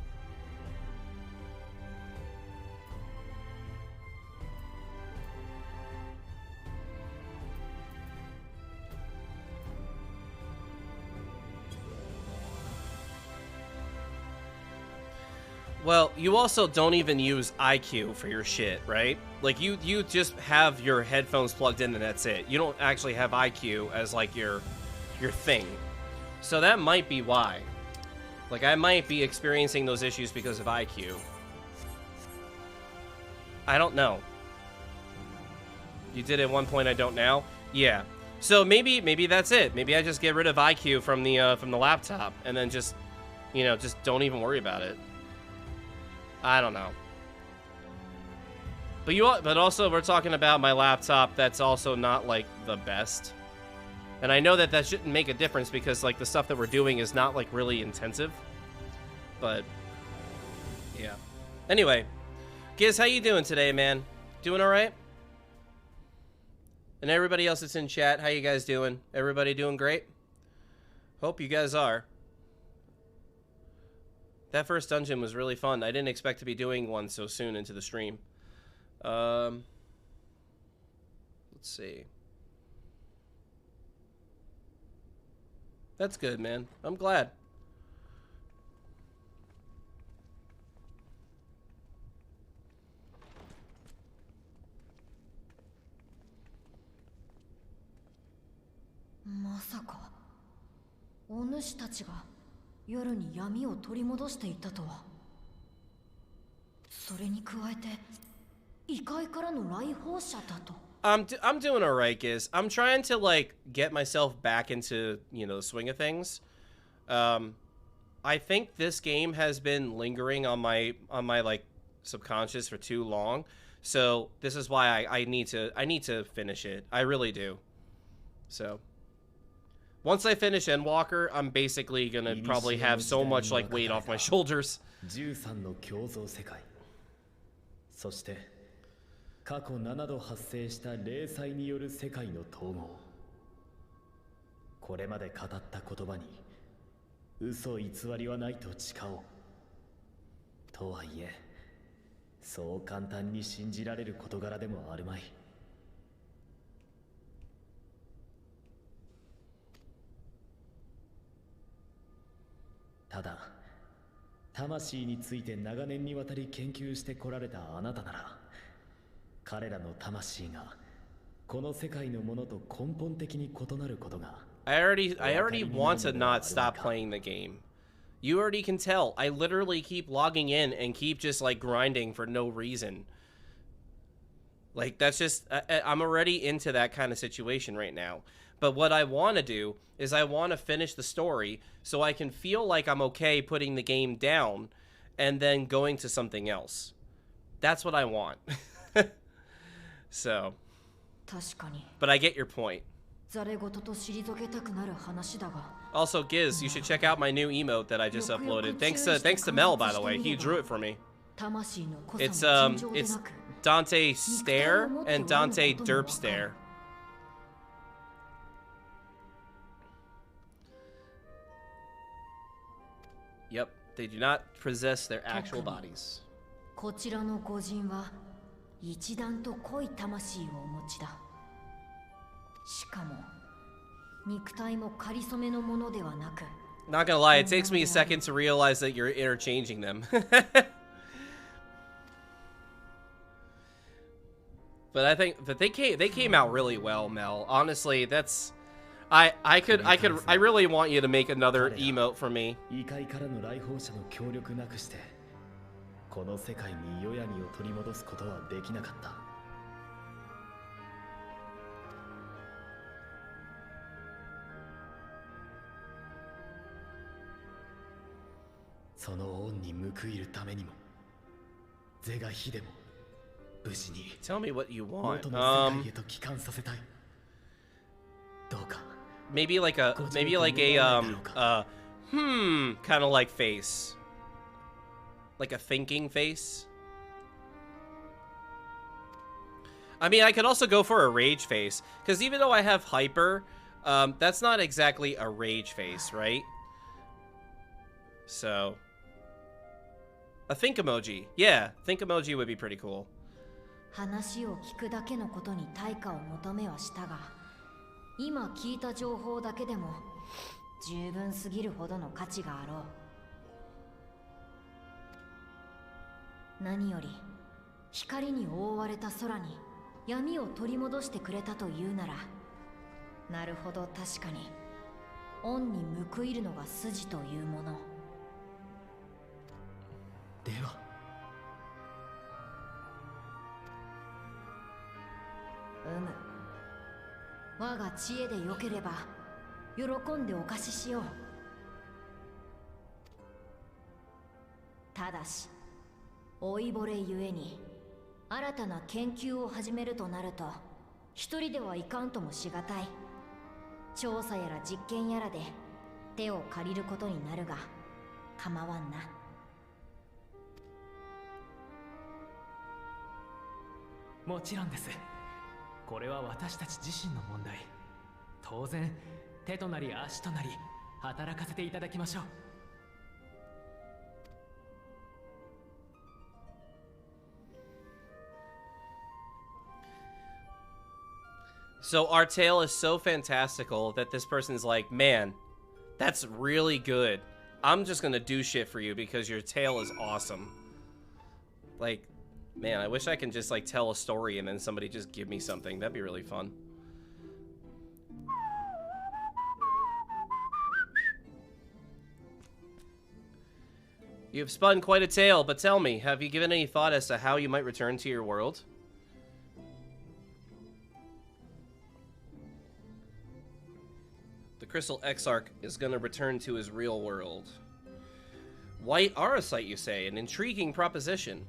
Well, you also don't even use IQ for your shit, right? Like, you just have your headphones plugged in and that's it. You don't actually have IQ as, like, your thing. So that might be why. Like, I might be experiencing those issues because of IQ. I don't know. You did at one point, I don't now? Yeah. So maybe that's it. Maybe I just get rid of IQ from the laptop and then just, just don't even worry about it. I don't know. But also we're talking about my laptop that's also not, like, the best. And I know that shouldn't make a difference because, like, the stuff that we're doing is not, like, really intensive. But yeah. Anyway, Giz, how you doing today, man? Doing all right? And everybody else that's in chat, how you guys doing? Everybody doing great? Hope you guys are. That first dungeon was really fun. I didn't expect to be doing one so soon into the stream. Let's see. That's good, man. I'm glad. Masaka. お主たちが夜に闇を取り戻していったとは。それに加えて異界からの来訪者だと。I'm doing alright, Giz. I'm trying to like get myself back into, you know, the swing of things. I think this game has been lingering on my like subconscious for too long. So this is why I need to finish it. I really do. So once I finish Endwalker, I'm basically gonna probably have so much like weight off my shoulders. 13の共造世界。そして過去7度発生した霊災による世界の統合。これまで語った言葉に嘘偽りはないと誓おう。とはいえ、そう簡単に信じられる事柄でもあるまい。ただ、魂について長年にわたり研究してこられたあなたなら、彼らの魂がこの世界のものと根本的に異なることが。I already want to not stop playing the game. You already can tell. I literally keep logging in and keep just like grinding for no reason. Like that's just I'm already into that kind of situation right now. But what I want to do is I want to finish the story so I can feel like I'm okay putting the game down and then going to something else. That's what I want. So. But I get your point. Also, Giz, you should check out my new emote that I just uploaded. Thanks to Mel, by the way. He drew it for me. It's Dante Stare and Dante Derp Stare. Yep, they do not possess their actual bodies. こちらの御人は一段と濃い魂をお持ちだ。しかも肉体もかりそめのものではなく。Not gonna lie, it takes me a second to realize that you're interchanging them. But I think that they came out really well, Mel. Honestly, that's I really want you to make another emote for me. 異界からの来訪者の協力なくしてこの世界に世闇を取り戻すことはできなかった。その恩に報いるためにも是が非でも無事に Tell me what you want. 元の世界へと帰還させたい。どうか maybe like a kind of like face. Like a thinking face. I mean, I could also go for a rage face, because even though I have hyper, that's not exactly a rage face, right? So a think emoji. Yeah, think emoji would be pretty cool. 話を聞くだけのことに対価を求めはしたが、今聞いた情報だけでも十分すぎるほどの価値があろう。何より光に覆われた空に闇を取り戻してくれたというなら、なるほど確かに恩に報いるのが筋というもの。では我が知恵でよければ喜んでお貸ししよう。ただし老いぼれゆえに新たな研究を始めるとなると一人ではいかんともしがたい。調査やら実験やらで手を借りることになるが構わんな。もちろんです。これは私たち自身の問題。当然手となり足となり働かせていただきましょう。So our tale is so fantastical that this person's like, man, that's really good. I'm just gonna do shit for you because your tale is awesome. Like, man, I wish I can just like tell a story and then somebody just give me something. That'd be really fun. You have spun quite a tale, but tell me, have you given any thought as to how you might return to your world? The Crystal Exarch is going to return to his real world. White Aurosite, you say? An intriguing proposition,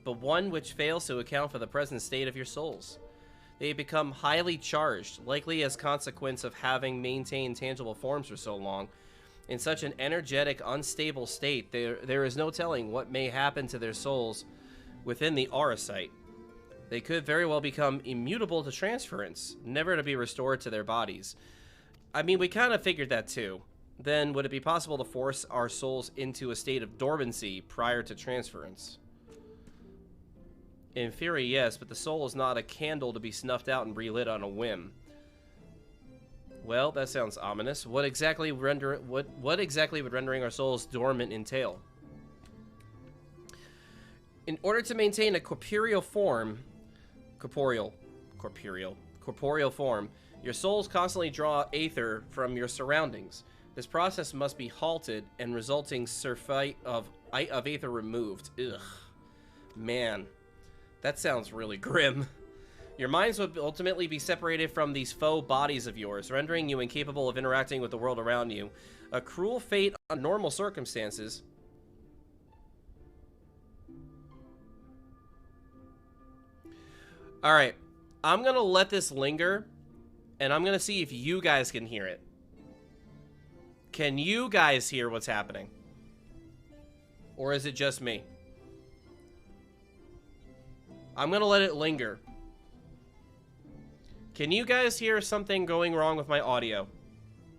but one which fails to account for the present state of your souls. They become highly charged, likely as consequence of having maintained tangible forms for so long. In such an energetic, unstable state, there is no telling what may happen to their souls within the Aurosite. They could very well become immutable to transference, never to be restored to their bodies. I mean, we kind of figured that too. Then, would it be possible to force our souls into a state of dormancy prior to transference? In theory, yes, but the soul is not a candle to be snuffed out and relit on a whim. Well, that sounds ominous. What exactly would rendering our souls dormant entail? In order to maintain a corporeal form, your souls constantly draw aether from your surroundings. This process must be halted and resulting surfeit of aether removed. Ugh. Man, that sounds really grim. Your minds would ultimately be separated from these faux bodies of yours, rendering you incapable of interacting with the world around you. A cruel fate under normal circumstances. Alright, I'm gonna let this linger, and I'm gonna see if you guys can hear it. Can you guys hear what's happening? Or is it just me? I'm gonna let it linger. Can you guys hear something going wrong with my audio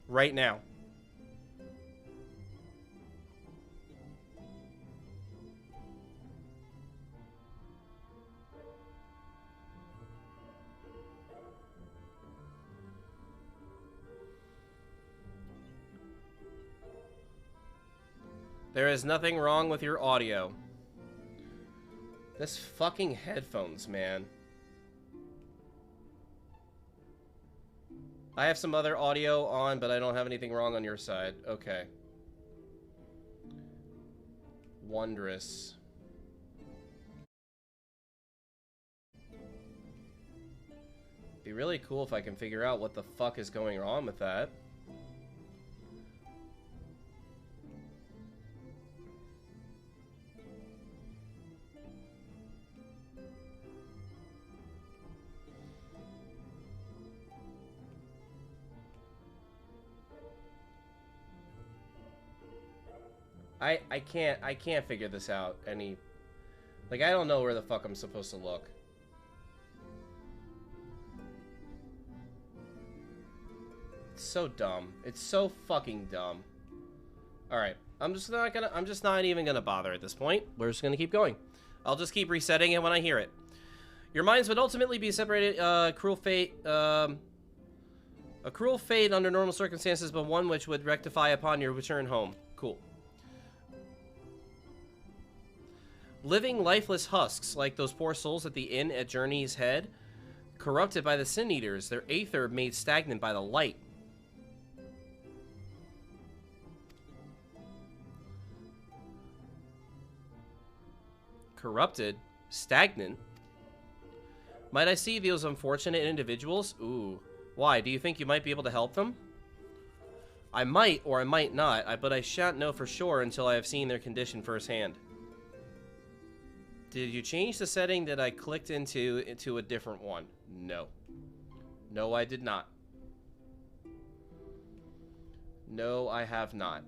right now? There is nothing wrong with your audio. This fucking headphones, man. I have some other audio on, but I don't have anything wrong on your side. Okay. Wondrous. Be really cool if I can figure out what the fuck is going on with that. I can't figure this out any... Like, I don't know where the fuck I'm supposed to look. It's so dumb. It's so fucking dumb. Alright. I'm just not even gonna bother at this point. We're just gonna keep going. I'll just keep resetting it when I hear it. Your minds would ultimately be separated, a cruel fate under normal circumstances, but one which would rectify upon your return home. Cool. Living lifeless husks, like those poor souls at the inn at Journey's Head, corrupted by the Sin Eaters, their aether made stagnant by the light. Corrupted? Stagnant? Might I see those unfortunate individuals? Ooh. Why? Do you think you might be able to help them? I might, or I might not, but I shan't know for sure until I have seen their condition firsthand. Did you change the setting that I clicked into a different one? No. No, I did not. No, I have not.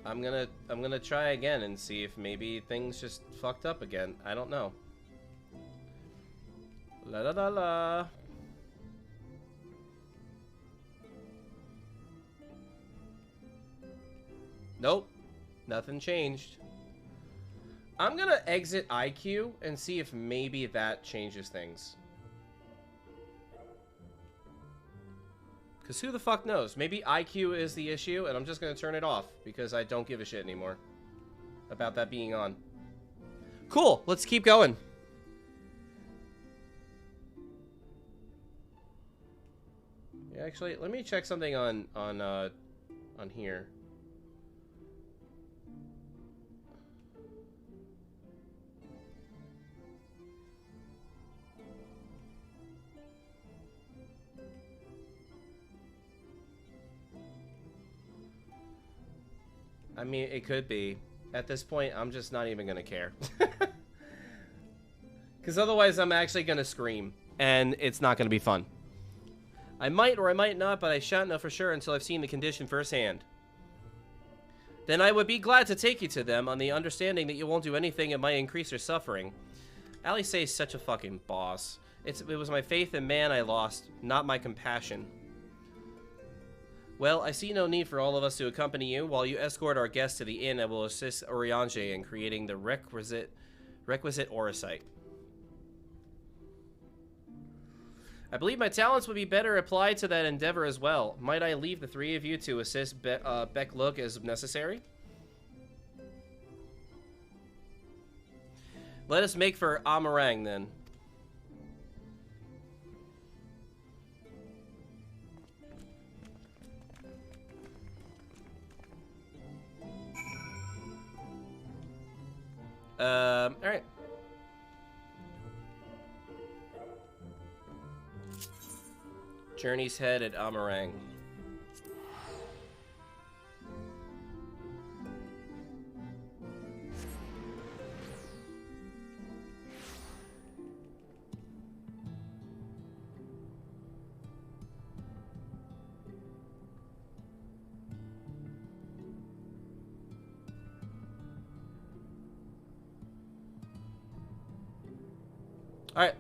I'm gonna try again and see if maybe things just fucked up again. I don't know. La la la la. Nope. Nothing changed. I'm gonna exit IQ and see if maybe that changes things. Because who the fuck knows? Maybe IQ is the issue and I'm just gonna turn it off because I don't give a shit anymore about that being on. Cool. Let's keep going. Yeah, actually, let me check something on here. I mean, it could be. At this point, I'm just not even gonna care. Because otherwise, I'm actually gonna scream, and it's not gonna be fun. I might or I might not, but I shan't know for sure until I've seen the condition firsthand. Then I would be glad to take you to them on the understanding that you won't do anything that might increase your suffering. Alice is such a fucking boss. It was my faith in man I lost, not my compassion. Well, I see no need for all of us to accompany you. While you escort our guests to the inn, I will assist Oriange in creating the requisite Orosite. I believe my talents would be better applied to that endeavor as well. Might I leave the three of you to assist Beck-Look as necessary? Let us make for Amarang, then. Alright. Journey's head at Amarang. Alright.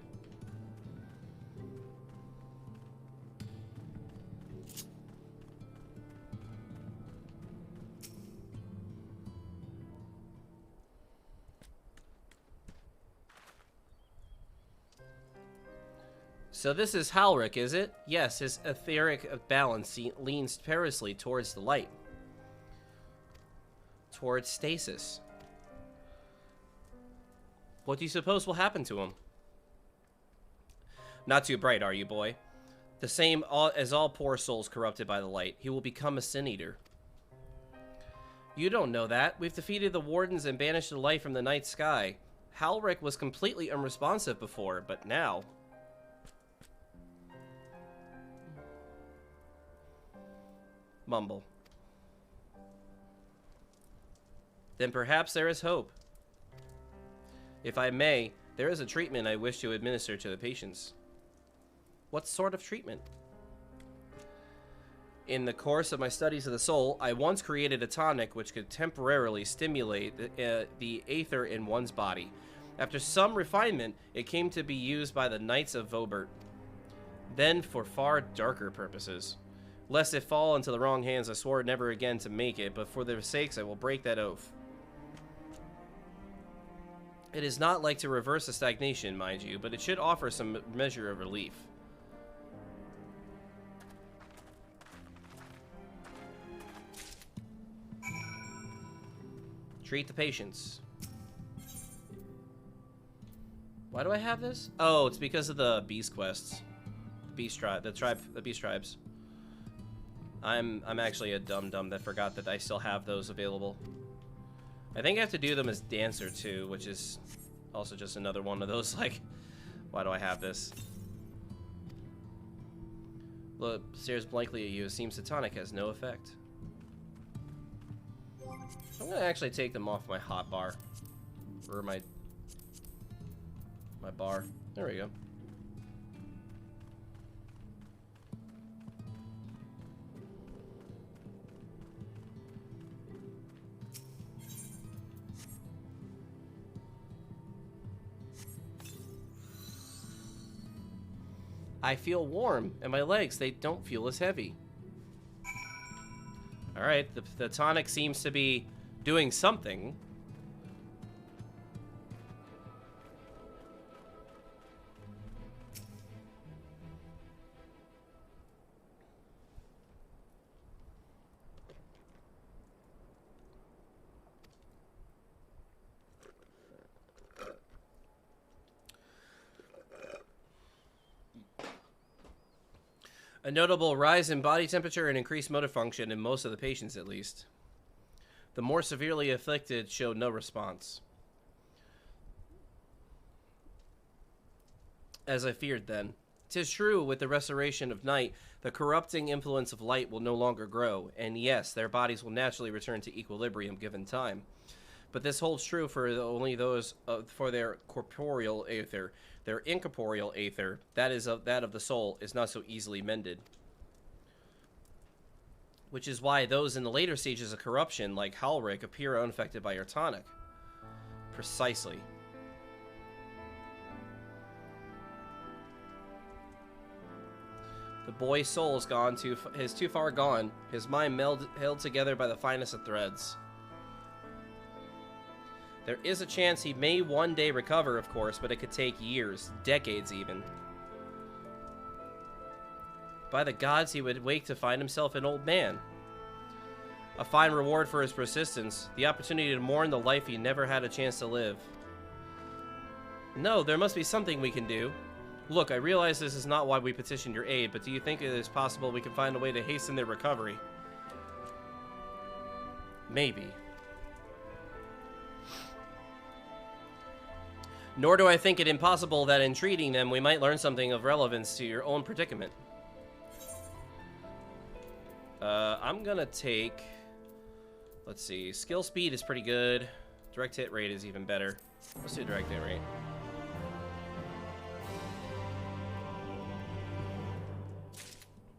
So this is Halric, is it? Yes, his etheric balance leans perilously towards the light. Towards stasis. What do you suppose will happen to him? Not too bright, are you, boy? The same as all poor souls corrupted by the light. He will become a sin-eater. You don't know that. We've defeated the wardens and banished the light from the night sky. Halric was completely unresponsive before, but now... Mumble. Then perhaps there is hope. If I may, there is a treatment I wish to administer to the patients. What sort of treatment? In the course of my studies of the soul, I once created a tonic which could temporarily stimulate the aether in one's body. After some refinement, it came to be used by the Knights of Vobert. Then for far darker purposes. Lest it fall into the wrong hands, I swore never again to make it, but for their sakes I will break that oath. It is not like to reverse a stagnation, mind you, but it should offer some measure of relief. Treat the patients. Why do I have this? Oh, it's because of the beast quests. The beast tribes. I'm actually a dum-dum that forgot that I still have those available. I think I have to do them as Dancer too, which is also just another one of those, like, why do I have this? Look, stares blankly at you. It seems the tonic has no effect. I'm gonna actually take them off my hot bar. Or my bar. There we go. I feel warm, and my legs, they don't feel as heavy. Alright, the tonic seems to be doing something. A notable rise in body temperature and increased motor function in most of the patients, at least. The more severely afflicted showed no response. As I feared then, 'Tis true, with the restoration of night, the corrupting influence of light will no longer grow, and yes, their bodies will naturally return to equilibrium given time. But this holds true for only those for their corporeal aether. Their incorporeal aether, that is that of the soul, is not so easily mended. Which is why those in the later stages of corruption, like Halric, appear unaffected by your tonic. Precisely. The boy's soul is too far gone, his mind held together by the finest of threads. There is a chance he may one day recover, of course, but it could take years, decades even. By the gods, he would wake to find himself an old man. A fine reward for his persistence, the opportunity to mourn the life he never had a chance to live. No, there must be something we can do. Look, I realize this is not why we petitioned your aid, but do you think it is possible we can find a way to hasten their recovery? Maybe. Nor do I think it impossible that in treating them, we might learn something of relevance to your own predicament. I'm gonna take... Let's see. Skill speed is pretty good. Direct hit rate is even better. Let's do direct hit rate.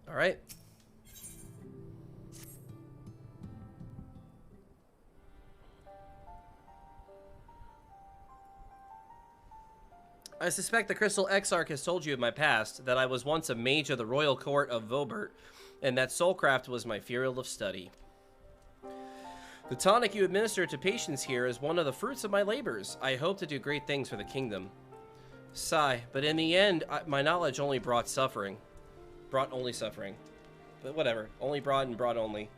Alright. I suspect the Crystal Exarch has told you of my past, that I was once a mage of the royal court of Vobert, and that soulcraft was my field of study. The tonic you administer to patients here is one of the fruits of my labors. I hope to do great things for the kingdom. Sigh, but in the end, my knowledge only brought suffering. Brought only suffering. But whatever. Only brought and brought only.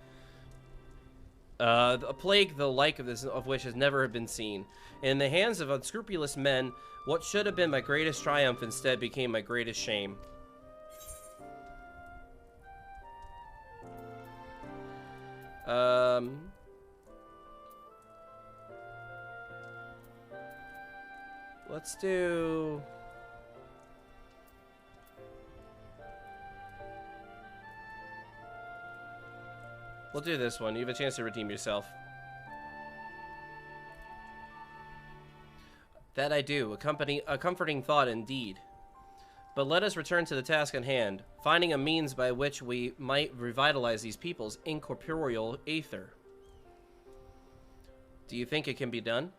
A plague the like of which has never been seen. In the hands of unscrupulous men, what should have been my greatest triumph instead became my greatest shame. Let's do... We'll do this one. You have a chance to redeem yourself. That I do. A comforting thought indeed. But let us return to the task at hand, finding a means by which we might revitalize these people's incorporeal aether. Do you think it can be done?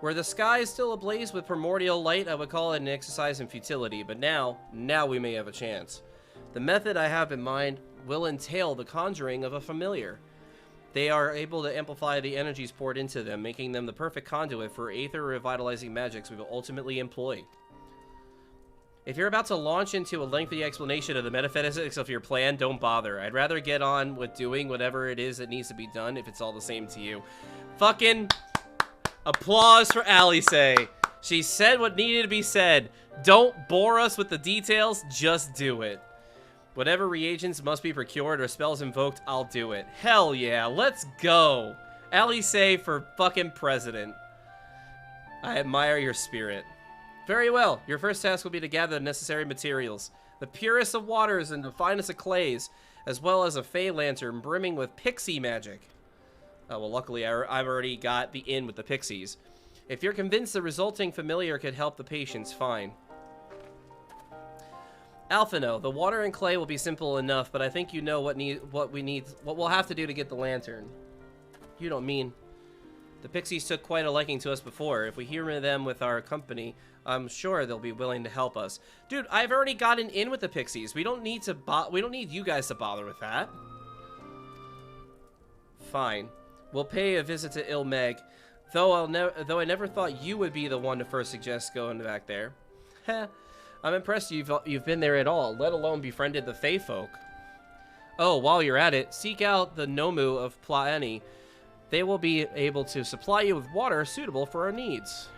Were the sky is still ablaze with primordial light, I would call it an exercise in futility, but now we may have a chance. The method I have in mind will entail the conjuring of a familiar. They are able to amplify the energies poured into them, making them the perfect conduit for aether revitalizing magics we will ultimately employ. If you're about to launch into a lengthy explanation of the metaphysics of your plan, don't bother. I'd rather get on with doing whatever it is that needs to be done if it's all the same to you. Fucking applause for Alice. She said what needed to be said. Don't bore us with the details, just do it. Whatever reagents must be procured or spells invoked, I'll do it. Hell yeah, let's go. Alice for fucking president. I admire your spirit. Very well, your first task will be to gather the necessary materials. The purest of waters and the finest of clays, as well as a fey lantern brimming with pixie magic. Oh, well, luckily I've already got the in with the pixies. If you're convinced the resulting familiar could help the patients, fine. Alphino, the water and clay will be simple enough, but I think you know what we'll have to do to get the lantern. You don't mean... The pixies took quite a liking to us before. If we humor them with our company, I'm sure they'll be willing to help us. Dude, I've already gotten in with the pixies. We don't need you guys to bother with that. Fine. We'll pay a visit to Ilmeg, though I never thought you would be the one to first suggest going back there. Heh. I'm impressed you've been there at all, let alone befriended the Fey folk. Oh, while you're at it, seek out the Nomu of Plaeni. They will be able to supply you with water suitable for our needs.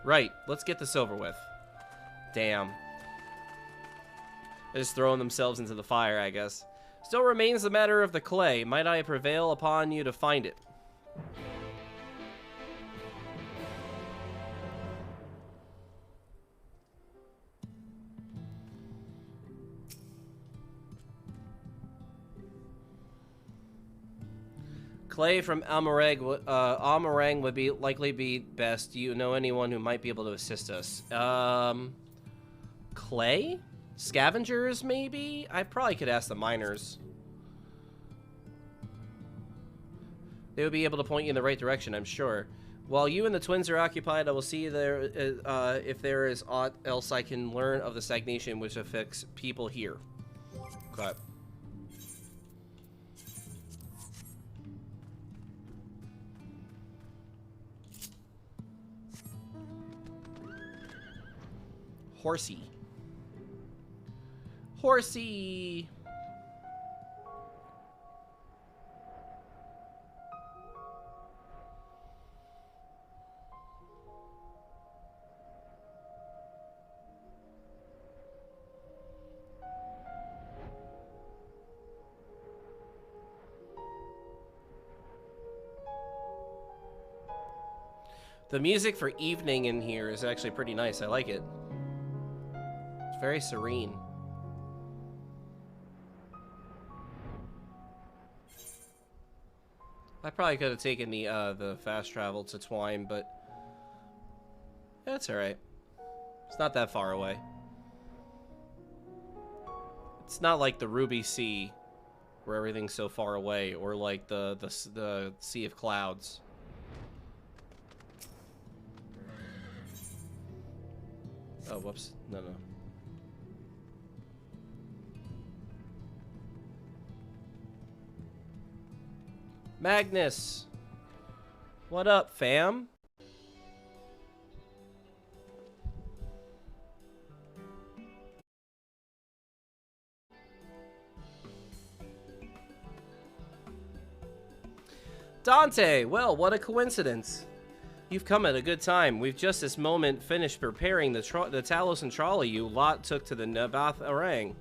Right, let's get this over with. Damn. They're just throwing themselves into the fire, I guess. Still remains the matter of the clay. Might I prevail upon you to find it? Clay from Amarang would likely be best. Do you know anyone who might be able to assist us? Clay? Scavengers, maybe? I probably could ask the miners. They would be able to point you in the right direction, I'm sure. While you and the twins are occupied, I will see there if there is aught else I can learn of the stagnation which affects people here. Okay. Horsey. Horsey! The music for evening in here is actually pretty nice. I like it. It's very serene. I probably could have taken the fast travel to Twine, but that's all right. It's not that far away. It's not like the Ruby Sea, where everything's so far away, or like the Sea of Clouds. Oh, whoops. No. Magnus! What up, fam? Dante! Well, what a coincidence. You've come at a good time. We've just this moment finished preparing the Talos and trolley you lot took to the Nabath-Arang.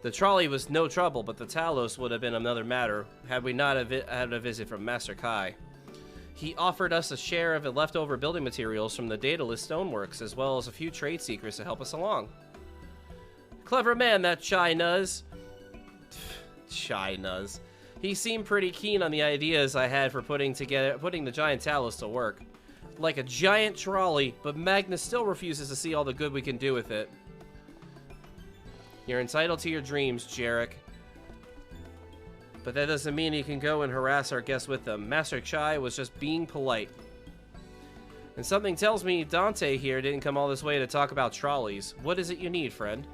The trolley was no trouble, but the Talos would have been another matter had we not had a visit from Master Kai. He offered us a share of the leftover building materials from the Daedalus Stoneworks, as well as a few trade secrets to help us along. Clever man, that Shy Nuz. Shy Nuz. He seemed pretty keen on the ideas I had for putting the giant Talos to work. Like a giant trolley, but Magnus still refuses to see all the good we can do with it. You're entitled to your dreams, Jarek. But that doesn't mean you can go and harass our guests with them. Master Chai was just being polite. And something tells me Dante here didn't come all this way to talk about trolleys. What is it you need, friend?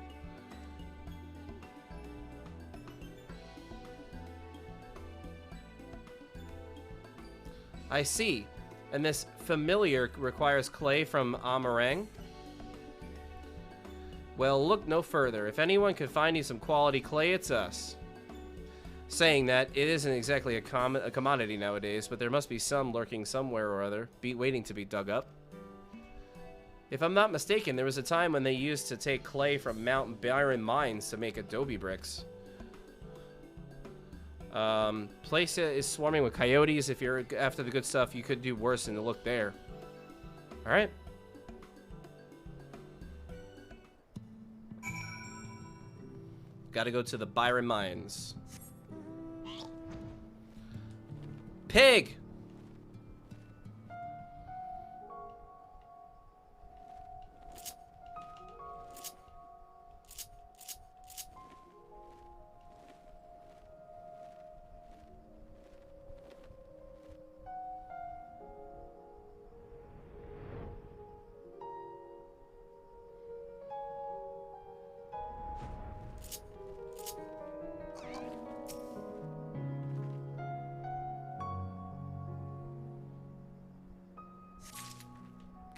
I see. And this familiar requires clay from Amarang? Well, look no further. If anyone could find you some quality clay, it's us. Saying that, it isn't exactly a commodity nowadays, but there must be some lurking somewhere or other, waiting to be dug up. If I'm not mistaken, there was a time when they used to take clay from Mount Byron mines to make adobe bricks. Place is swarming with coyotes. If you're after the good stuff, you could do worse than to look there. Alright. Gotta go to the Byron mines. Pig!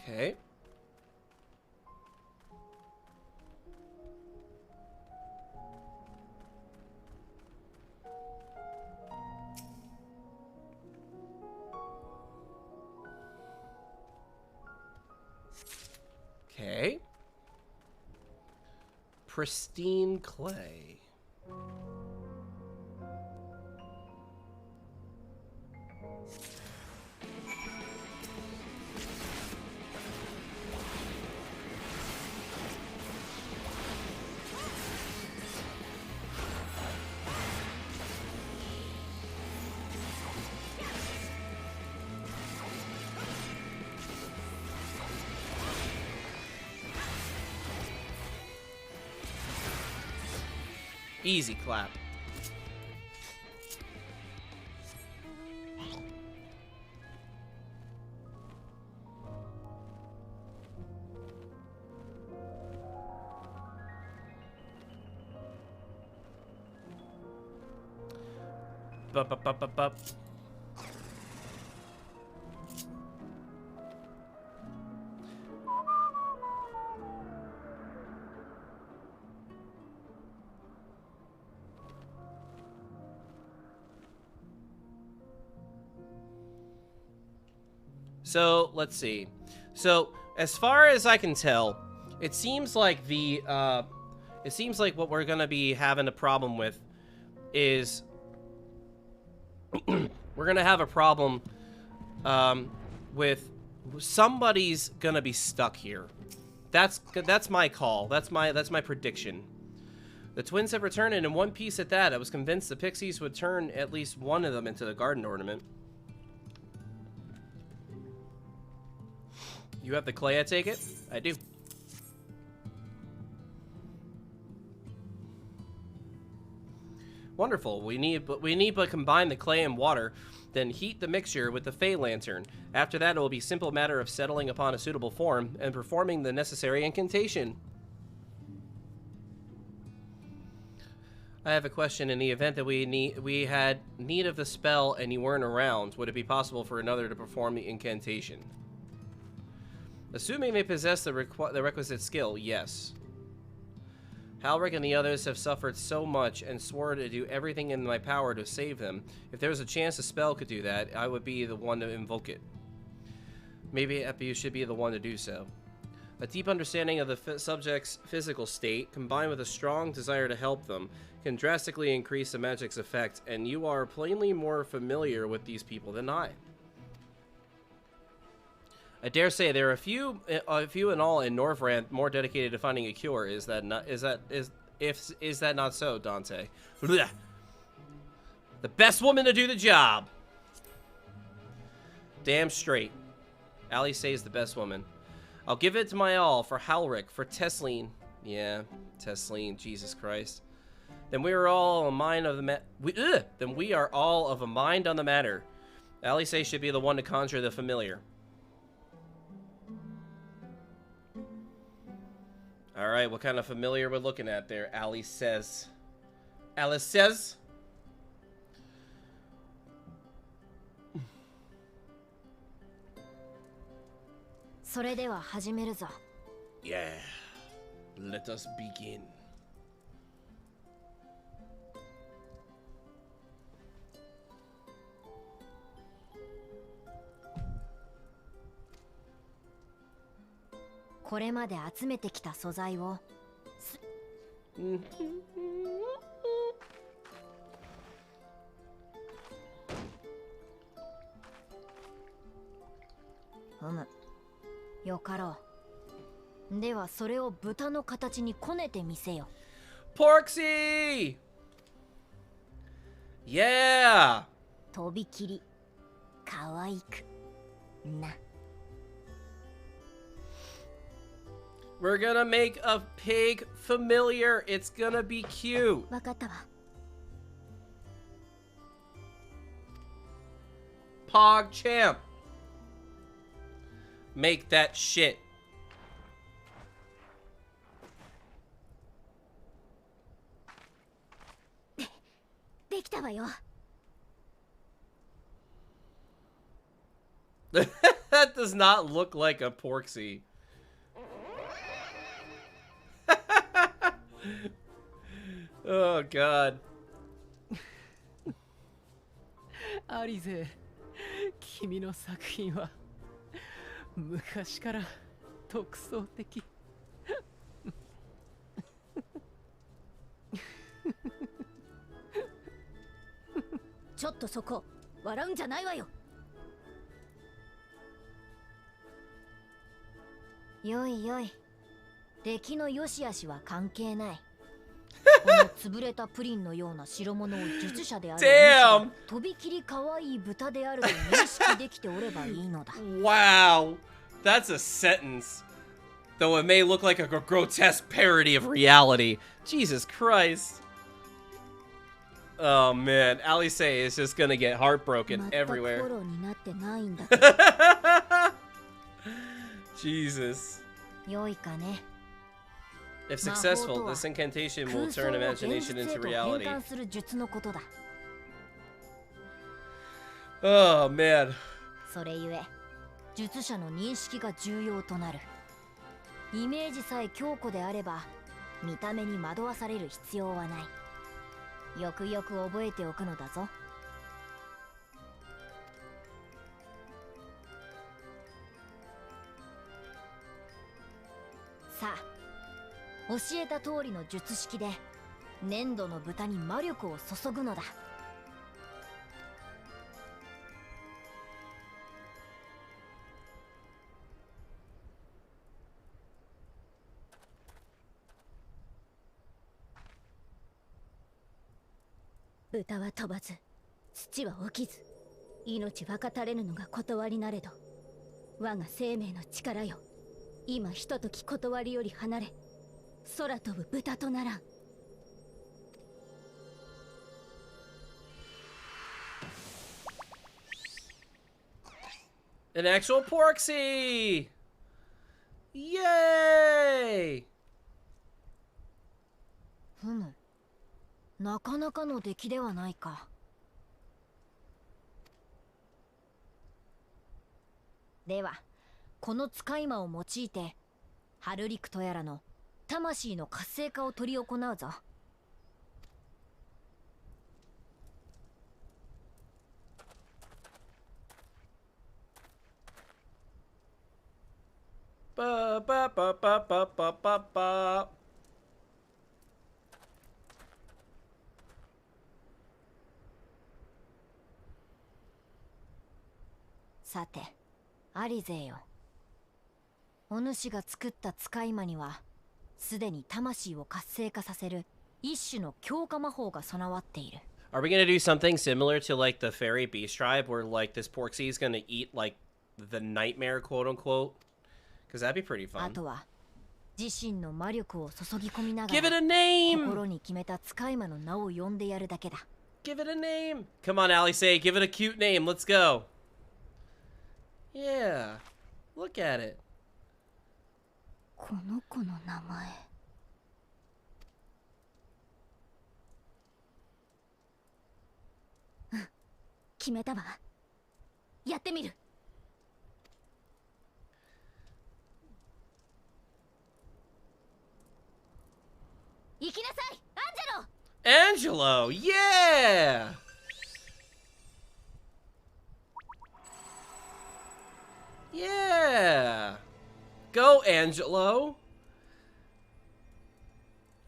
Okay. Okay. Pristine clay. Easy clap. Bup. So let's see. So as far as I can tell, it seems like what we're gonna be having a problem with is we're gonna have a problem with somebody's gonna be stuck here. That's my call. That's my prediction. The twins have returned, and in one piece at that. I was convinced the pixies would turn at least one of them into the garden ornament. You have the clay, I take it? I do. Wonderful. We need but combine the clay and water, then heat the mixture with the Fey Lantern. After that, it will be a simple matter of settling upon a suitable form and performing the necessary incantation. I have a question. In the event that we had need of the spell and you weren't around, would it be possible for another to perform the incantation? Assuming they possess the requisite skill, yes. Halric and the others have suffered so much and swore to do everything in my power to save them. If there was a chance a spell could do that, I would be the one to invoke it. Maybe you should be the one to do so. A deep understanding of the subject's physical state, combined with a strong desire to help them, can drastically increase the magic's effect, and you are plainly more familiar with these people than I. I dare say there are a few in all in Norvrand more dedicated to finding a cure. Is that not so, Dante? Blech. The best woman to do the job. Damn straight. Ali says the best woman. I'll give it to my all for Halric, for Tesleen. Yeah, Tesleen. Jesus Christ. Then we are all a mind of the Then we are all of a mind on the matter. Ali says should be the one to conjure the familiar. All right, what kind of familiar we're looking at there? Alice says. Alice says. Yeah, let us begin. Porksy! Yeah! We're gonna make a pig familiar. It's gonna be cute. Pog champ. Make that shit. That does not look like a Porksy. Oh god. アリゼ、君の作品は昔から独創的。ちょっとそこ、笑うんじゃないわよ。よいよい。出来の良し悪しは関係ない。この潰れたプリンのような代物を術者であるとびきり可愛い豚であると認識できておればいいのだ。Wow, that's a sentence. Though it may look like a grotesque parody of reality. Jesus Christ. Oh man, Alice is just gonna get heartbroken everywhere. Jesus. If successful, this incantation will turn imagination into reality. Oh man. それゆえ、術者の認識が重要となる。イメージさえ強固であれば、見た目に惑わされる必要はない。よくよく覚えておくのだぞ。さあ、教えた通りの術式で粘土の豚に魔力を注ぐのだ。豚は飛ばず、土は起きず、命はかたれぬのが断りなれど、我が生命の力よ、今ひととき断りより離れ、空飛ぶ豚とならん。An actual Porksy! Yay! ふむ、なかなかの出来ではないか。では、この使い魔を用いて、ハルリクとやらの魂の活性化を執り行うぞ。Ba ba ba ba ba ba ba ba. さて、アリゼよ。お主が作った使い魔には、すでに魂を活性化させる一種の強化魔法が備わっている。Are we gonna do something similar to like the fairy beast tribe, where like this Porksy is gonna eat like the nightmare, quote unquote? Because that'd be pretty fun. あとは、自身の魔力を注ぎ込みなが Give it ら、 a name! 心に決めた使い魔の名を呼んでやるだけだ。Give it a name! Come on, Alice, give it a cute name. Let's go. Yeah. Look at it. この子の名前。うん、決めたわ。やってみる。行きなさい、アンジェロ。 Angelo! Yeah! Yeah! Go, Angelo!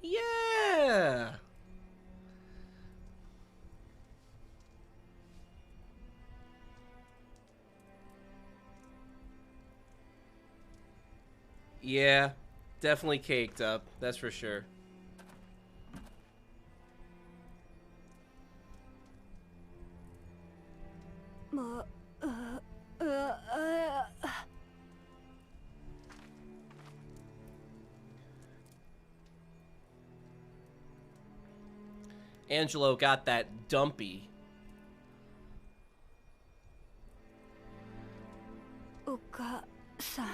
Yeah! Yeah, definitely caked up, that's for sure. Angelo got that dumpy. お母さん、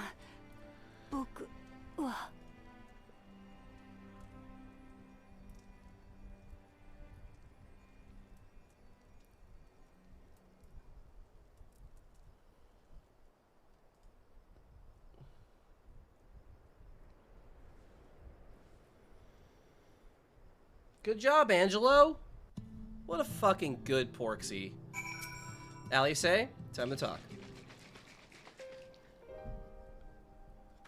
僕は。Good job, Angelo. What a fucking good Porksy. Alice, time to talk.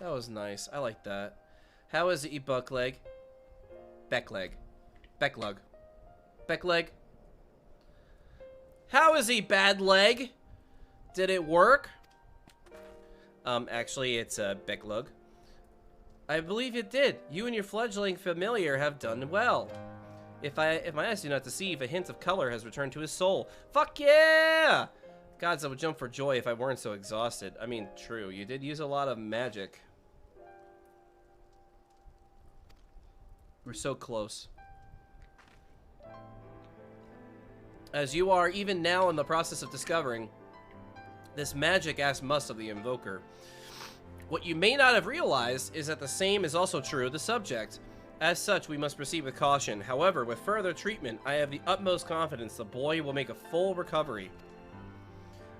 That was nice. I like that. How is it, Buckleg? Beckleg. Becklug. Beckleg. How is he, bad leg? Did it work? Actually, it's Becklug. I believe it did. You and your fledgling familiar have done well. If my eyes do not deceive, a hint of color has returned to his soul. Fuck yeah! Gods, I would jump for joy if I weren't so exhausted. I mean, true. You did use a lot of magic. We're so close. as you are even now in the process of discovering this magic as must of the Invoker. What you may not have realized is that the same is also true of the subject. As such, we must proceed with caution. However, with further treatment, I have the utmost confidence the boy will make a full recovery.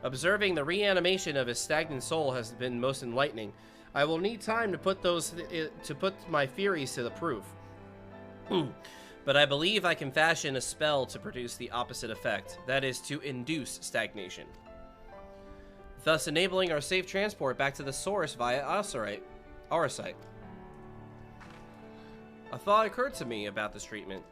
Observing the reanimation of his stagnant soul has been most enlightening. I will need time to put my theories to the proof. But I believe I can fashion a spell to produce the opposite effect, that is, to induce stagnation, thus enabling our safe transport back to the source via Aurosite. A thought occurred to me about this treatment.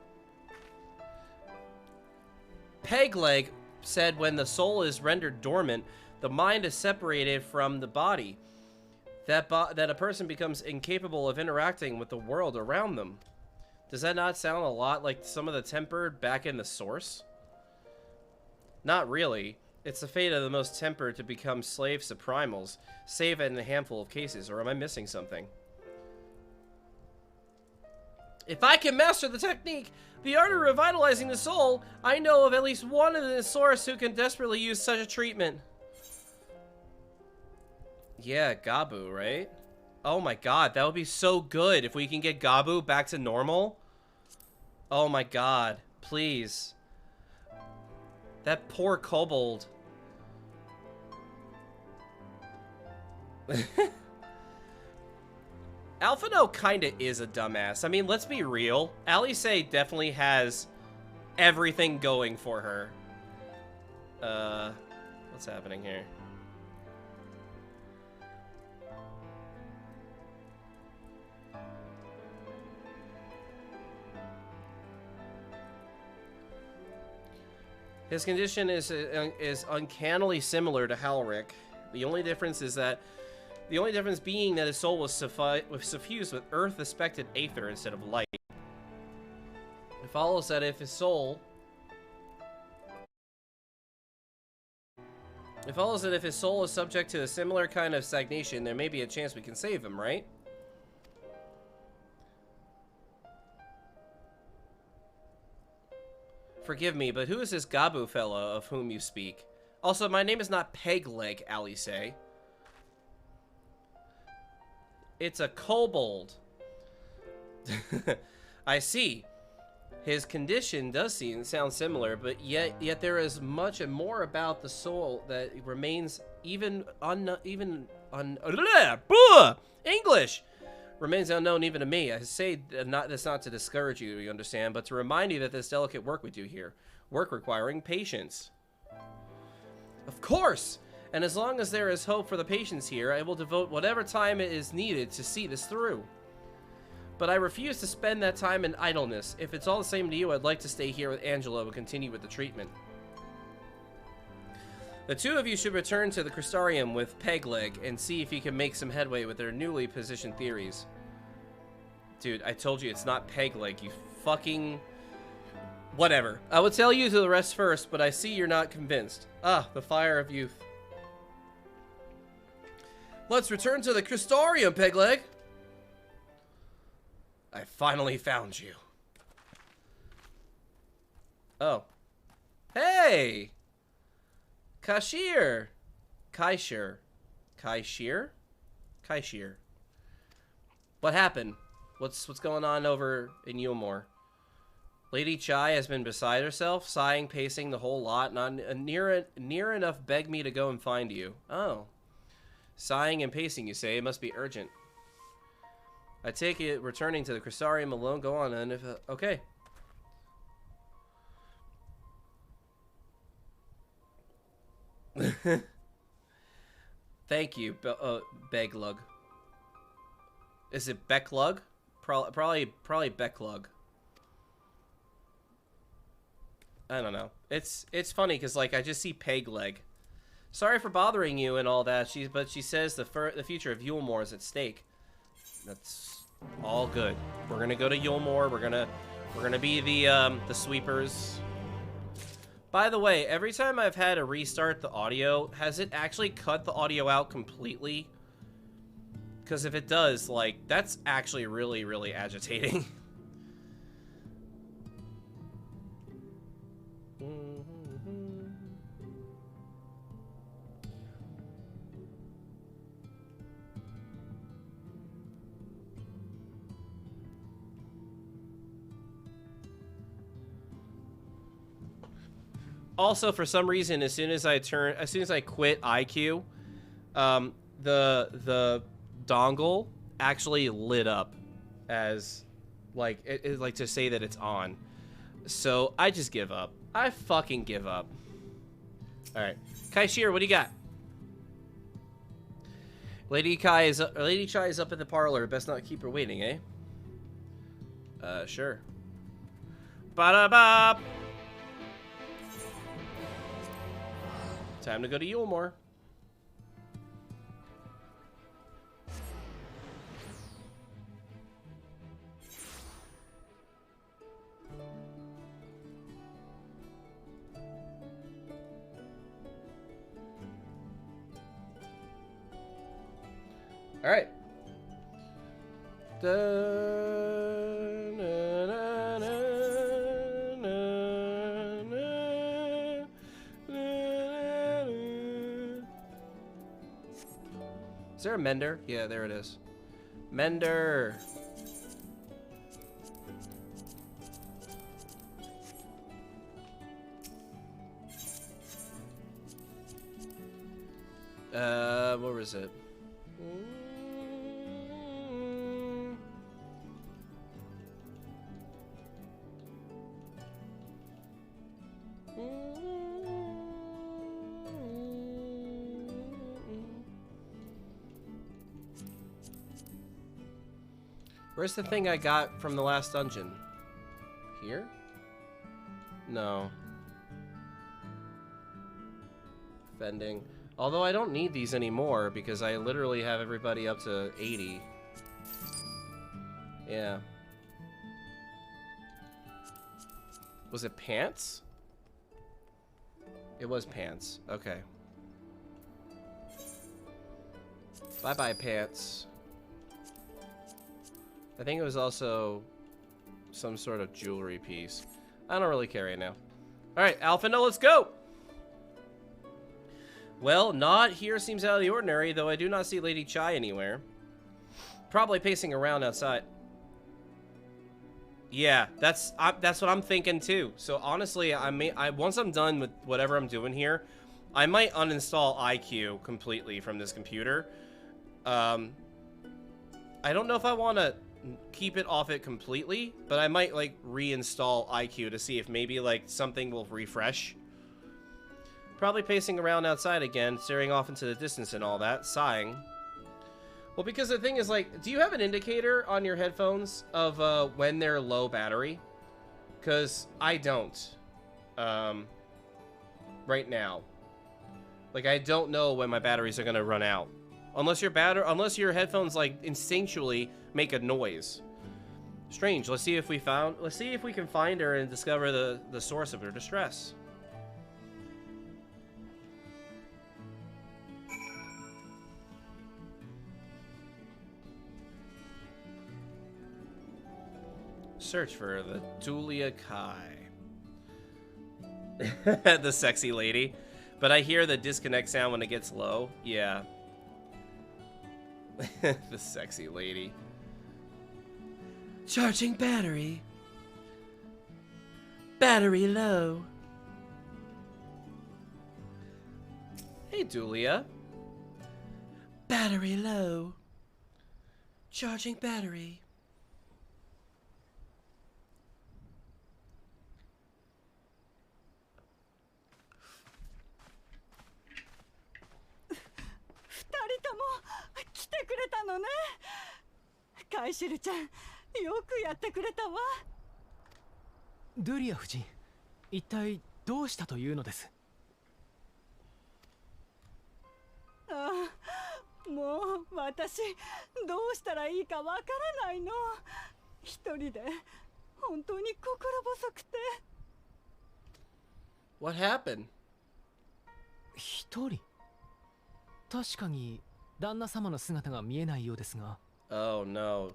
Pegleg said when the soul is rendered dormant, the mind is separated from the body, that a person becomes incapable of interacting with the world around them. Does that not sound a lot like some of the tempered back in the source? Not really. It's the fate of the most tempered to become slaves to primals, save in a handful of cases, or am I missing something? If I can master the technique, the art of revitalizing the soul, I know of at least one in the source who can desperately use such a treatment. Yeah, Gabu, right? Oh my god, that would be so good if we can get Gabu back to normal. Oh my god, please. That poor kobold. Alphino kinda is a dumbass. I mean, let's be real. Alice definitely has everything going for her. What's happening here? His condition is uncannily similar to Halric. The only difference being that his soul was suffused with earth-aspected aether instead of light. It follows that if his soul is subject to a similar kind of stagnation, there may be a chance we can save him, right? Forgive me, but who is this Gabu fellow of whom you speak? Also, my name is not Pegleg, Alice. It's a kobold. I see. His condition does sound similar, but yet there is much and more about the soul that remains English remains unknown even to me. I say that's not to discourage you, you understand, but to remind you that this delicate work we do here, work requiring patience. Of course! And as long as there is hope for the patients here, I will devote whatever time it is needed to see this through. But I refuse to spend that time in idleness. If it's all the same to you, I'd like to stay here with Angelo and continue with the treatment. The two of you should return to the Crystarium with Pegleg and see if you can make some headway with their newly positioned theories. Dude, I told you it's not Pegleg, you fucking... Whatever. I would tell you to the rest first, but I see you're not convinced. Ah, the fire of youth. Let's return to the Crystarium, Pegleg. I finally found you. Oh. Hey! Kaishir. What happened? What's going on over in Yulmore? Lady Chai has been beside herself, sighing, pacing the whole lot. Not near enough begged me to go and find you. Oh. Sighing and pacing, you say? It must be urgent. I take it returning to the Crystarium alone. Go on, and if okay. Thank you, Beglug. Is it Becklug? Probably Becklug. I don't know. It's funny because like I just see Pegleg. Sorry for bothering you and all that. But she says the future of Yulmore is at stake. That's all good. We're gonna go to Yulmore. We're gonna be the sweepers. By the way, every time I've had to restart the audio, has it actually cut the audio out completely? Because if it does, like, that's actually really, really agitating. Also, for some reason, as soon as I quit IQ, the dongle actually lit up as like like to say that it's on. So I just give up. I fucking give up. All right, Kaishir, what do you got? Lady Chai is up in the parlor. Best not keep her waiting, eh? Sure. Ba-da-ba! Time to go to Yulmore. All right. Is there a mender? Yeah, there it is. Mender. Where was it? Where's the thing I got from the last dungeon? Here? No. Fending. Although I don't need these anymore because I literally have everybody up to 80. Yeah. Was it pants? It was pants. Okay. Bye-bye, pants. I think it was also some sort of jewelry piece. I don't really care right now. Alright, Alphino, let's go! Well, not here seems out of the ordinary, though I do not see Lady Chai anywhere. Probably pacing around outside. Yeah, that's what I'm thinking too. So honestly, once I'm done with whatever I'm doing here, I might uninstall IQ completely from this computer. I don't know if I want to keep it off it completely, but I might like reinstall IQ to see if maybe like something will refresh. Probably pacing around outside again, staring off into the distance and all that, sighing. Well, because the thing is, like, do you have an indicator on your headphones of when they're low battery? Because I don't. Right now. Like, I don't know when my batteries are going to run out. Unless your headphones, like, instinctually make a noise. Strange. Let's see if we can find her and discover the source of her distress. Search for the Julia Kai. The sexy lady. But I hear the disconnect sound when it gets low. Yeah. The sexy lady. Charging battery. Battery low. Hey, Julia. Battery low. Charging battery.ドゥリア夫人、一体どうしたというのです？ああ、もう私どうしたらいいかわからないの。一人で本当に心細くて。What happened? 一人？確かに旦那様の姿が見えないようですが。Oh no.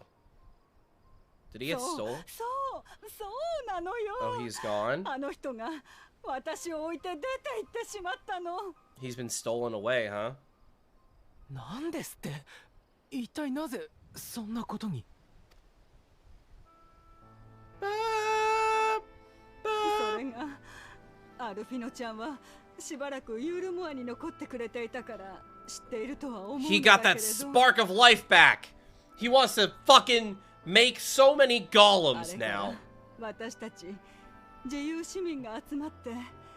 Did he get stole? そうなのよ。Oh, he's gone? あの人が私を置いて出て行ってしまったの。He's been stolen away, huh? なんですって？一体なぜそんなことに？それがアルフィノちゃんはしばらくユールモアに残ってくれていたから知っているとは思うんだけ He れど。 got that spark of life back. He wants to fucking make so many golems now. 私たち自由市民が集まって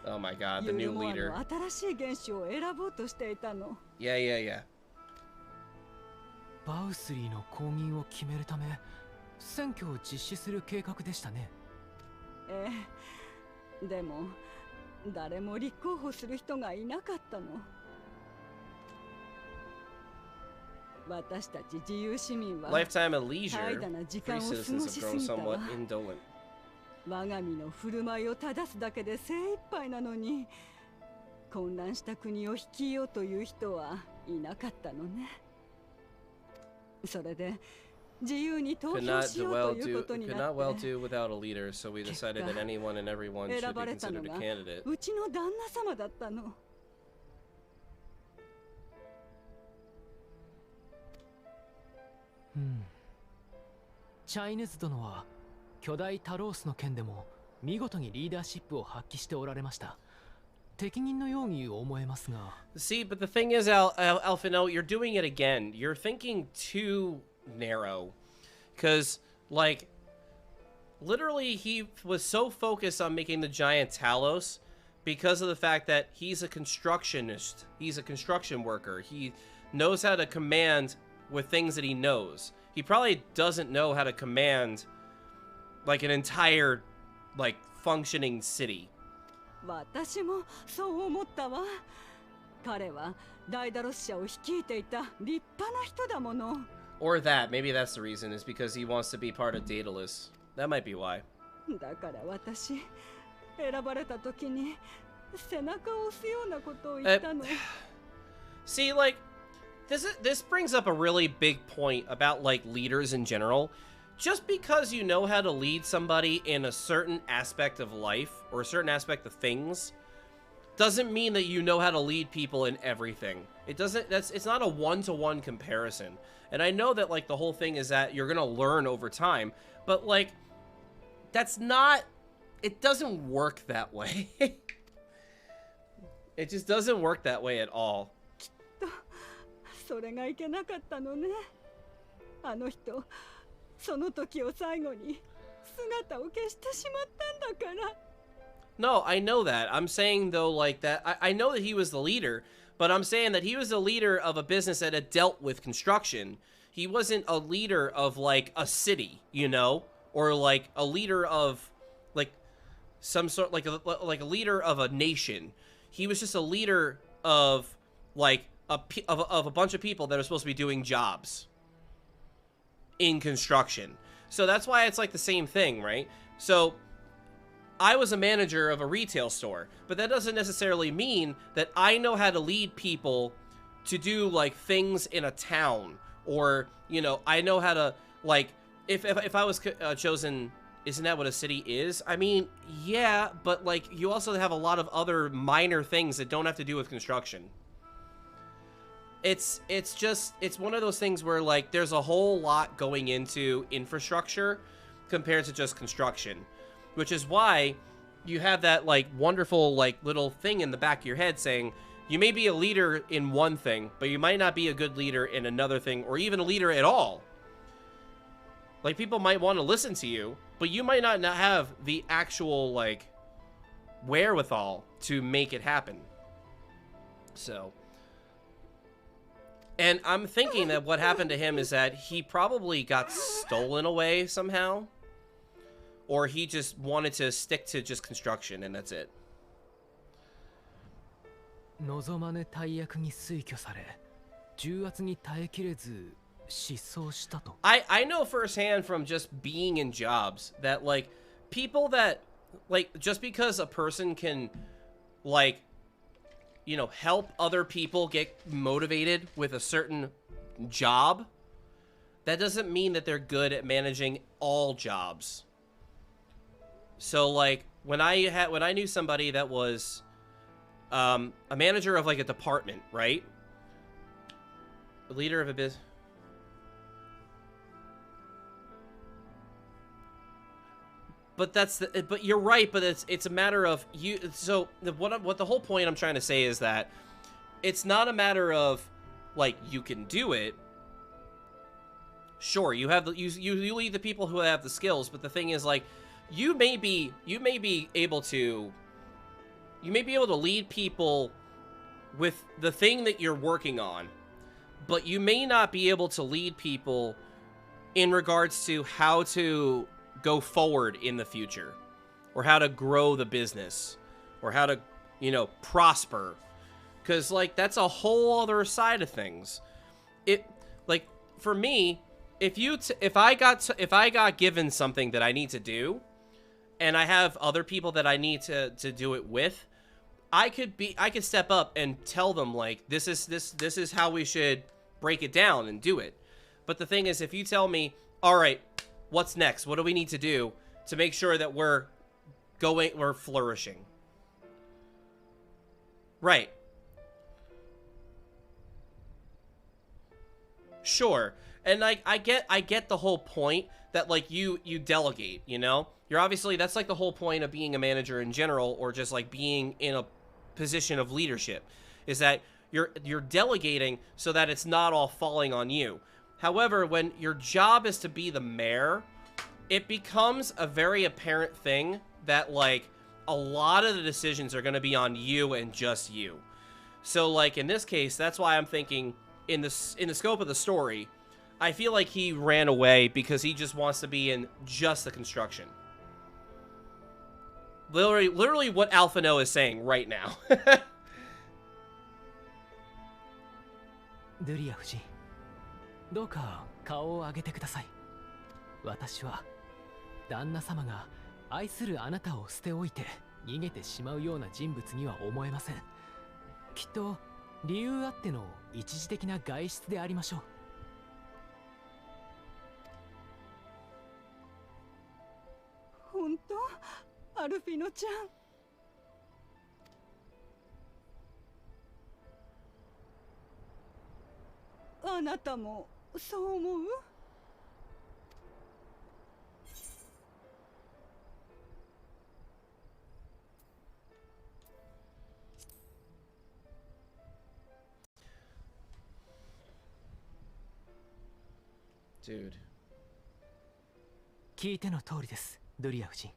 Oh my god, the ユー new ルモア leader. の新しい元首を選ぼうとしていたの。 Yeah, yeah, yeah. バウスリーの後任を決めるため選挙を実施する計画でしたね。ええ、でも誰も立候補する人がいなかったの。私たち自由市民は Lifetime of leisure. 怠惰な時 Free 間を過ご citizens し have す grown ぎたわ。 somewhat indolent. 我が身の振る舞いを正すだけで精一杯なのに、混乱した国を率いようという人はいなかったのね。それで自由に投 Could 票 not しよう well という do ことに could な not well って do without a leader, so we decided that anyone and everyone should 選 be ばれたの considered が a candidate. うちの旦那様だったの。チャイヌズ殿は巨大タロースの件でも見事にリーダーシップを発揮しておられました。適任のように思えますが。 See, but the thing is, Alphino, you're doing it again. You're thinking too narrow. Because, like, literally he was so focused on making the giant Talos because of the fact that he's a constructionist. He's a construction worker. He knows how to command with things that he knows. He probably doesn't know how to command, like, an entire, like, functioning city. 私もそう思ったわ。彼はダイダロス社を率いていた立派な人だもの。 Or that. Maybe that's the reason, is because he wants to be part of Daedalus. That might be why. だから私、選ばれた時に背中を押すようなことを言ったの。 See, like, this brings up a really big point about, like, leaders in general. Just because you know how to lead somebody in a certain aspect of life or a certain aspect of things doesn't mean that you know how to lead people in everything. It's not a one-to-one comparison. And I know that, like, the whole thing is that you're gonna learn over time, but, like, it doesn't work that way. It just doesn't work that way at all. それがいけなかったのね。あの人、その時を最後に姿を消してしまったんだから。 No, I know that. I'm saying, though, like, that I know that he was the leader, but I'm saying that he was the leader of a business that had dealt with construction. He wasn't a leader of, like, a city, you know? Or, like, a leader of, like, some sort, like a leader of a nation. He was just a leader of, like, of a bunch of people that are supposed to be doing jobs in construction. So that's why it's like the same thing, right? So I was a manager of a retail store, but that doesn't necessarily mean that I know how to lead people to do, like, things in a town, or, you know, I know how to, like, if I was chosen, isn't that what a city is? I mean, yeah, but, like, you also have a lot of other minor things that don't have to do with construction. It's one of those things where, like, there's a whole lot going into infrastructure compared to just construction, which is why you have that, like, wonderful, like, little thing in the back of your head saying you may be a leader in one thing, but you might not be a good leader in another thing, or even a leader at all. Like, people might want to listen to you, but you might not have the actual, like, wherewithal to make it happen. So, and I'm thinking that what happened to him is that he probably got stolen away somehow, or he just wanted to stick to just construction, and that's it. 望まぬ大役に推挙され、重圧に耐えきれず失踪したと。I know firsthand from just being in jobs that, like, people that, like, just because a person can, like, you know, help other people get motivated with a certain job, that doesn't mean that they're good at managing all jobs. So, like, when I knew somebody that was a manager of, like, a department, right? The leader of a business. but but you're right, but it's a matter of you. So what the whole point I'm trying to say is that it's not a matter of like you can do it. Sure, you have you lead the people who have the skills, but the thing is like you may be able to lead people with the thing that you're working on, but you may not be able to lead people in regards to how to go forward in the future, or how to grow the business, or how to, you know, prosper. Because, like, that's a whole other side of things. It, like, for me, if I got given something that I need to do, and I have other people that I need to do it with, I could step up and tell them, like, this is how we should break it down and do it. But the thing is, if you tell me, all right, what's next? What do we need to do to make sure that we're flourishing? Right. Sure. And like I get the whole point that like you delegate, you know? You're obviously, that's like the whole point of being a manager in general, or just like being in a position of leadership, is that you're delegating so that it's not all falling on you. However, when your job is to be the mayor, it becomes a very apparent thing that like a lot of the decisions are going to be on you and just you. So like in this case, that's why I'm thinking in the scope of the story, I feel like he ran away because he just wants to be in just the construction. Literally what Alphino is saying right now. ドゥリア夫人、どうか顔を上げてください。私は旦那様が愛するあなたを捨ておいて逃げてしまうような人物には思えません。きっと理由あっての一時的な外出でありましょう。本当？アルフィノちゃん。あなたもそう思う？Dude. 聞いての通りです、ドゥリア夫人。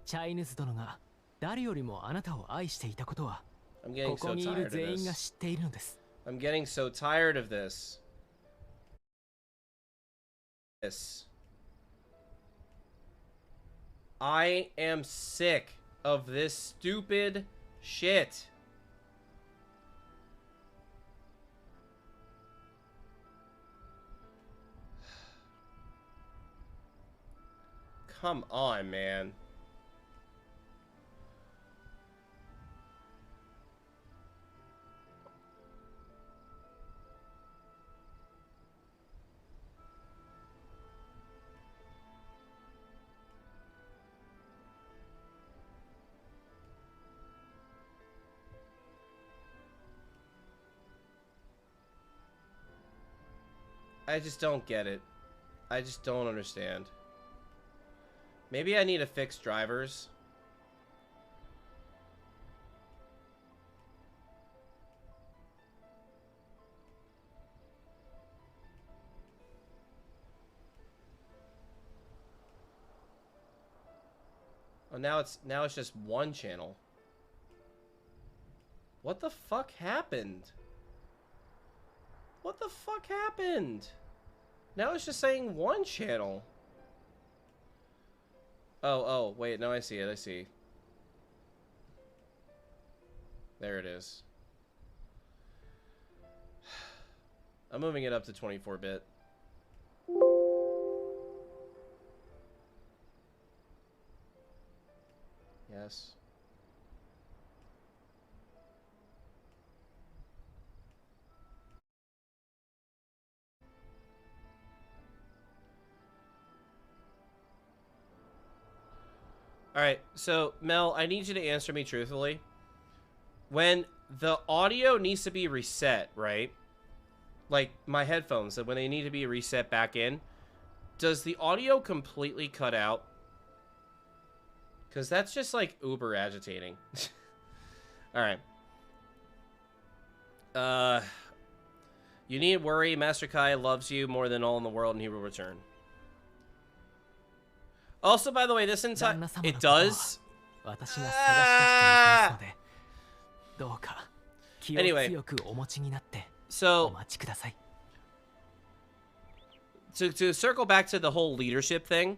チャイヌズ殿が誰よりもあなたを愛していたことは、ここにいる全員が知っているのです。I'm getting so tired of this. I am sick of this stupid shit. Come on, man. I just don't get it. I just don't understand. Maybe I need to fix drivers. Oh, now it's just one channel. What the fuck happened? What the fuck happened? Now it's just saying one channel. Oh, wait, no, I see it, I see. There it is. I'm moving it up to 24-bit. Yes. Alright, so, Mel, I need you to answer me truthfully. When the audio needs to be reset, right? Like, my headphones, when they need to be reset back in, does the audio completely cut out? Because that's just, like, uber agitating. Alright. You need worry. Master Kai loves you more than all in the world, and he will return. Also, by the way, this entire... It does... Anyway. So... To circle back to the whole leadership thing,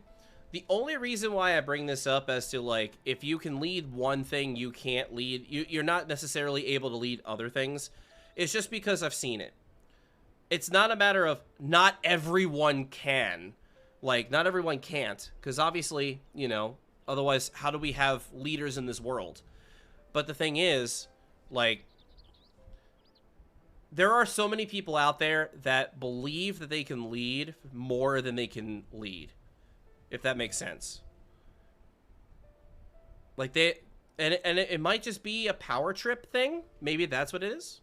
the only reason why I bring this up as to, like, if you can lead one thing, you can't lead... You're not necessarily able to lead other things. It's just because I've seen it. It's not a matter of not everyone can. Like, not everyone can't. Because obviously, you know, otherwise, how do we have leaders in this world? But the thing is, like, there are so many people out there that believe that they can lead more than they can lead. If that makes sense. Like, they... And it might just be a power trip thing. Maybe that's what it is.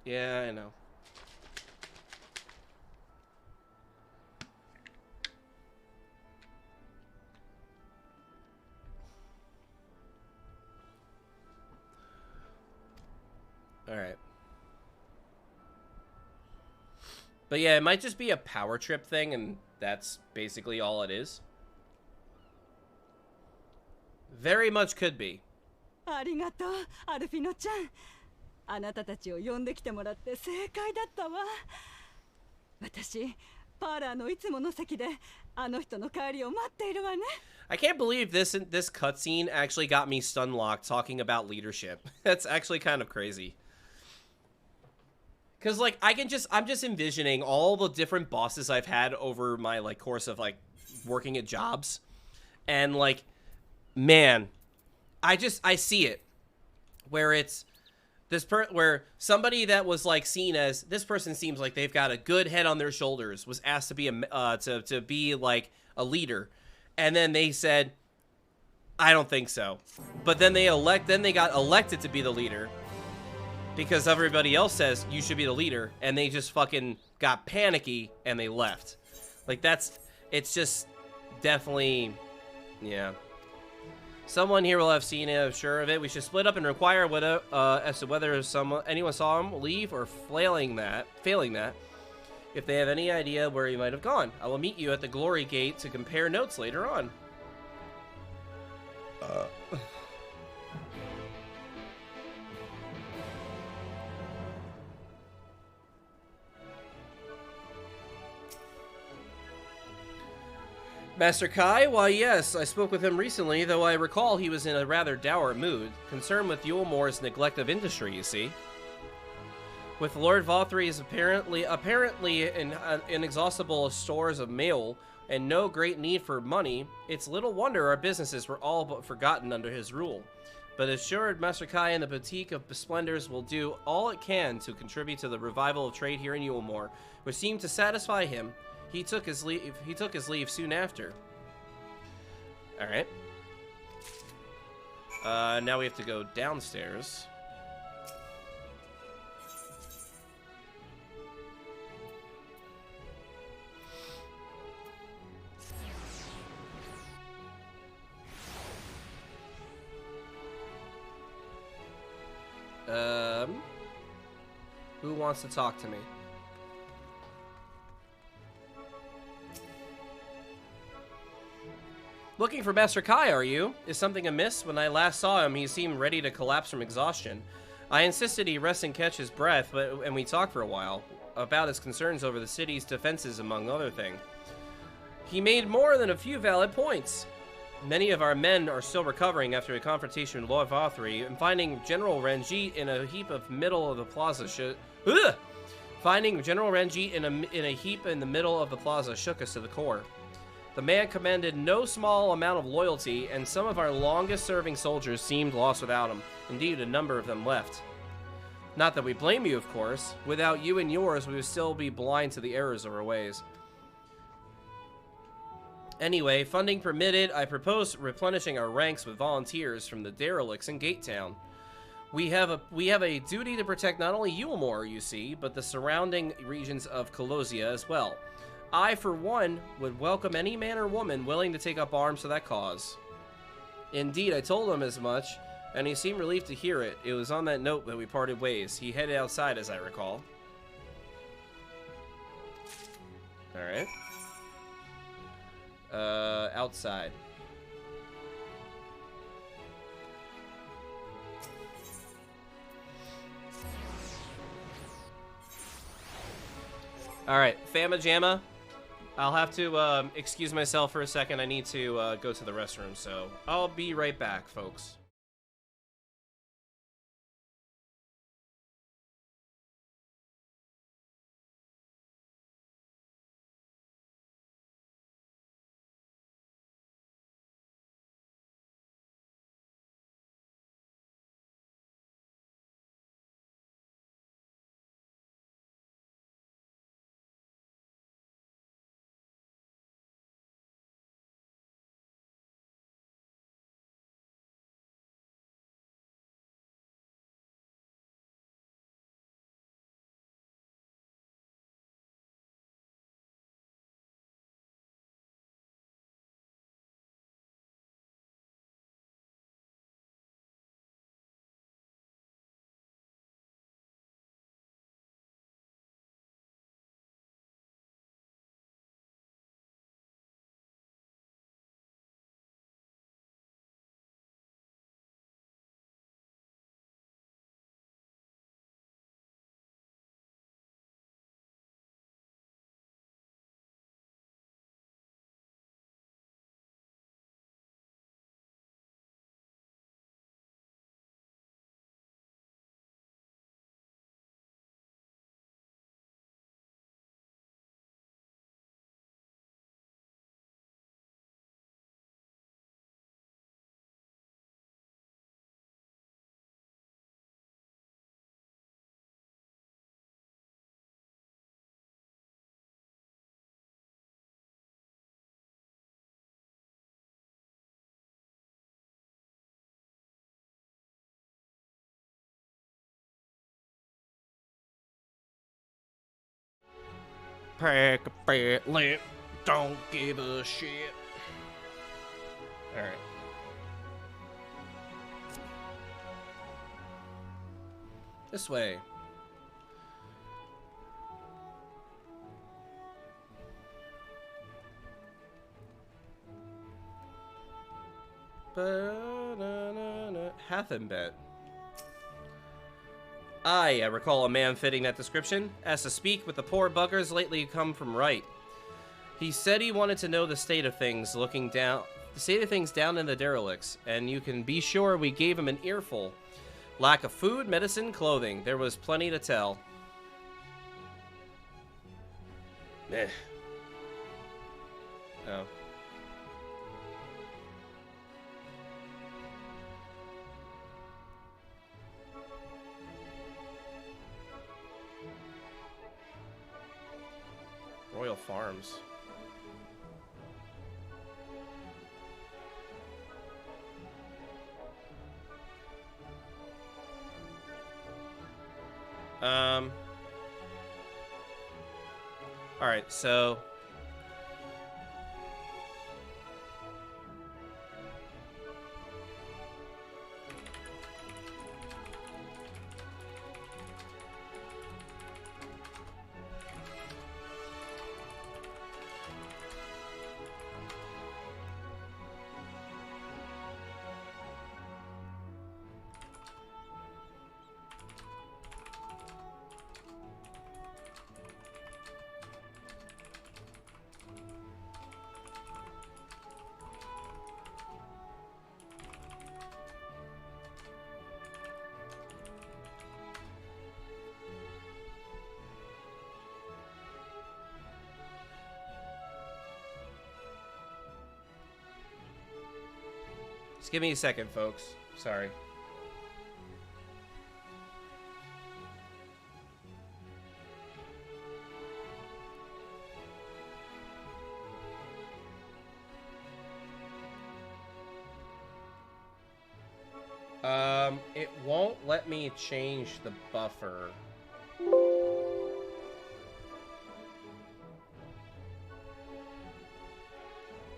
Yeah, I know. Alright. But yeah, it might just be a power trip thing, and that's basically all it is. Very much could be. ありがとう、アルフィノちゃん。あなたたちを呼んできてもらって正解だったわ。私、パーラーのいつもの席であの人の帰りを待っているわね。I can't believe this cutscene actually got me stunlocked talking about leadership. That's actually kind of crazy. Cause like I'm just envisioning all the different bosses I've had over my like course of like working at jobs, and like, man, I see it where it's where somebody that was like seen as this person seems like they've got a good head on their shoulders was asked to be to be like a leader, and then they said, I don't think so, but then they got elected to be the leader because everybody else says you should be the leader, and they just fucking got panicky and they left. Like it's just definitely, yeah. Someone here will have seen it, I'm sure of it. We should split up and inquire as to whether anyone saw him leave or failing that, if they have any idea where he might have gone. I will meet you at the Glory Gate to compare notes later on. Master Kai? Why, yes, I spoke with him recently, though I recall he was in a rather dour mood, concerned with Yulmore's neglect of industry, you see. With Lord Vothry's apparently inexhaustible stores of mail and no great need for money, it's little wonder our businesses were all but forgotten under his rule. But assured Master Kai and the Boutique of Splendors will do all it can to contribute to the revival of trade here in Yulmore, which seemed to satisfy him. He took his leave soon after. Alright. Now we have to go downstairs. Who wants to talk to me? Looking for Master Kai, are you? Is something amiss? When I last saw him, he seemed ready to collapse from exhaustion. I insisted he rest and catch his breath, and we talked for a while, about his concerns over the city's defenses, among other things. He made more than a few valid points. Many of our men are still recovering after a confrontation with Lord Vothry, and finding General Ranjit in a heap of middle of the plaza Finding General Ranjit in a heap in the middle of the plaza shook us to the core. The man commanded no small amount of loyalty, and some of our longest-serving soldiers seemed lost without him. Indeed, a number of them left. Not that we blame you, of course. Without you and yours, we would still be blind to the errors of our ways. Anyway, funding permitted, I propose replenishing our ranks with volunteers from the derelicts in Gate Town. We have a duty to protect not only Yulmore, you see, but the surrounding regions of Colosia as well. I, for one, would welcome any man or woman willing to take up arms for that cause. Indeed, I told him as much, and he seemed relieved to hear it. It was on that note that we parted ways. He headed outside, as I recall. Alright. Outside. Alright, Fama Jamma. I'll have to excuse myself for a second. I need to go to the restroom, so I'll be right back, folks. Pack a fat lamp, don't give a shit. Alright. This way. Hathenbet. I recall a man fitting that description. Asked to speak with the poor buggers lately come from right. He said he wanted to know the state of things down in the derelicts, and you can be sure we gave him an earful. Lack of food, medicine, clothing. There was plenty to tell. Meh. Oh. Royal Farms. All right, so just give me a second, folks. Sorry. It won't let me change the buffer.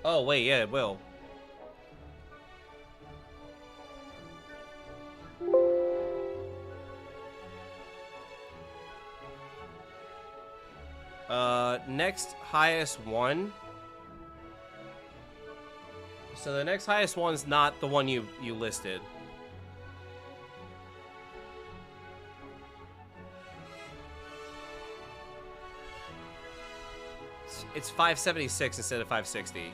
Oh, wait, yeah, it will. Next highest one. So the next highest one's not the one you listed. It's 576 instead of 560.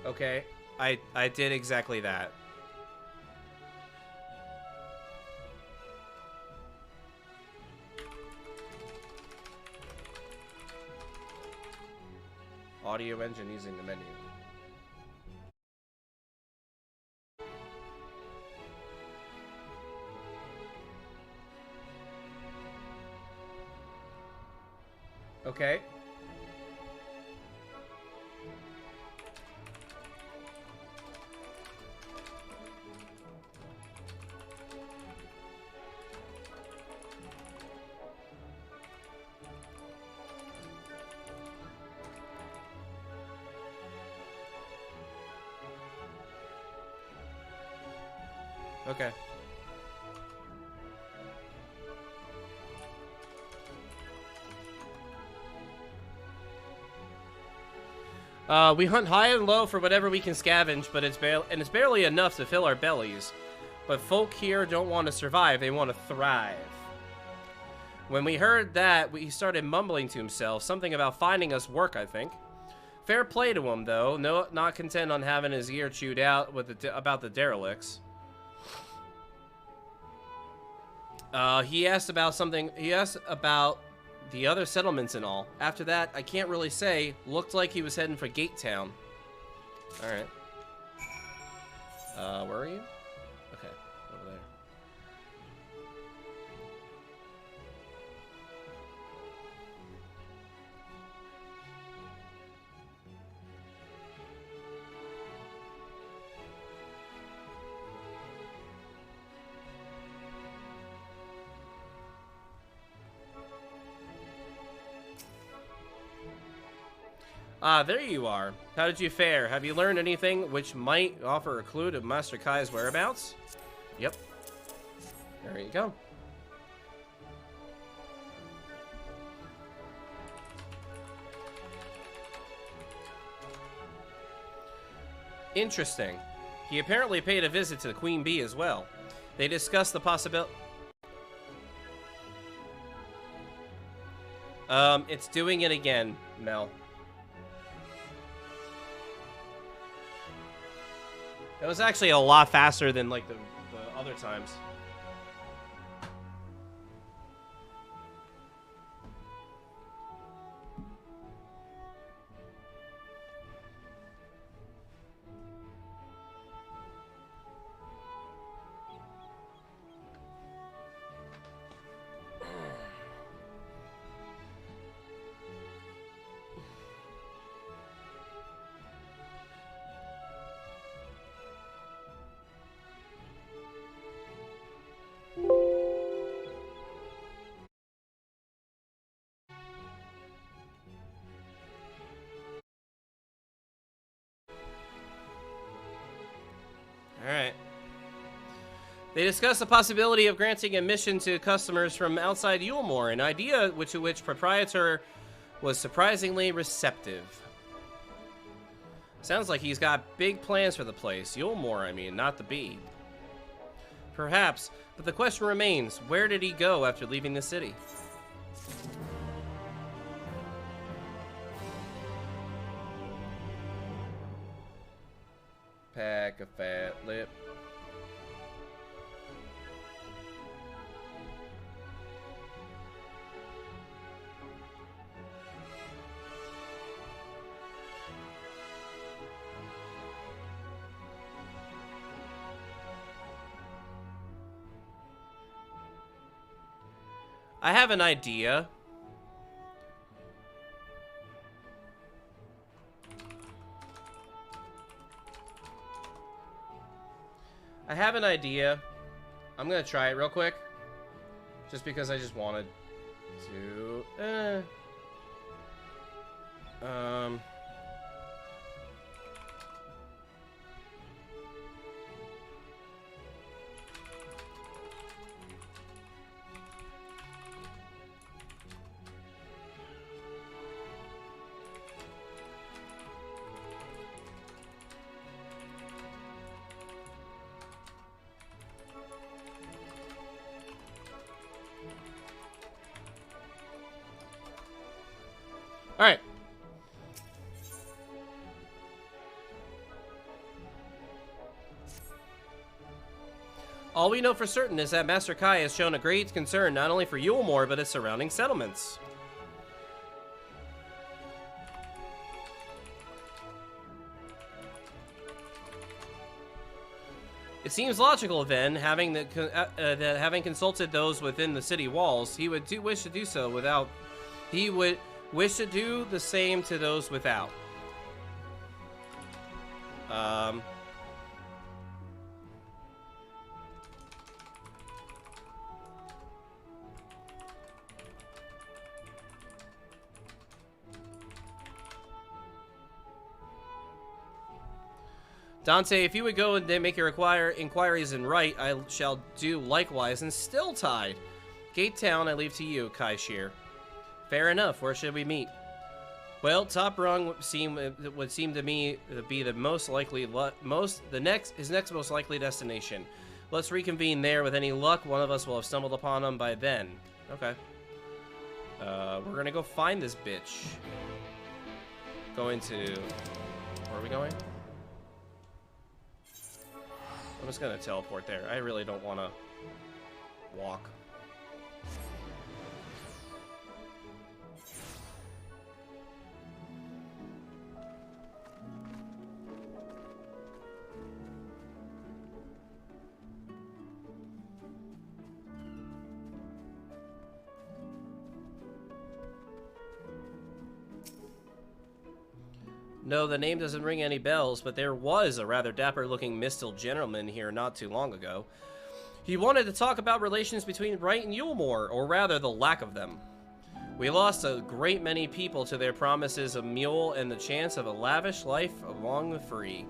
Okay, I did exactly that. Audio engine using the menu. Okay. Okay. We hunt high and low for whatever we can scavenge, but it's barely enough to fill our bellies. But folk here don't want to survive, they want to thrive. When we heard that, he started mumbling to himself, something about finding us work, I think. Fair play to him, though, not content on having his ear chewed out with about the derelicts. He asked about the other settlements and all. After that, I can't really say. Looked like he was heading for Gate Town. Alright. Where are you? Okay, over there. Ah, there you are. How did you fare? Have you learned anything which might offer a clue to Master Kai's whereabouts? Yep. There you go. Interesting. He apparently paid a visit to the Queen Bee as well. They discussed the possibility... It's doing it again, Mel. It was actually a lot faster than, like, the other times. Alright. They discussed the possibility of granting admission to customers from outside Yulmore, an idea to which proprietor was surprisingly receptive. Sounds like he's got big plans for the place. Yulmore, I mean, not the bee. Perhaps, but the question remains, where did he go after leaving the city? Pack a fat lip. I have an idea. I'm gonna try it real quick. Just because I just wanted to. All right. All we know for certain is that Master Kai has shown a great concern not only for Yulmore, but its surrounding settlements. It seems logical, then, that having consulted those within the city walls, he would wish to do so without... He would wish to do the same to those without. Dante, if you would go and make your inquiries in Right, I shall do likewise in Stilltide. Gate Town, I leave to you, Kai Shear. Fair enough. Where should we meet? Well, Top Rung would seem to me to be the most likely, his next most likely destination. Let's reconvene there. With any luck, one of us will have stumbled upon him by then. Okay. We're gonna go find this bitch. Going to... Where are we going? I'm just gonna teleport there. I really don't want to walk. No, the name doesn't ring any bells, but there was a rather dapper-looking Mistil gentleman here not too long ago. He wanted to talk about relations between Wright and Yulmore, or rather the lack of them. We lost a great many people to their promises of mule and the chance of a lavish life among the free.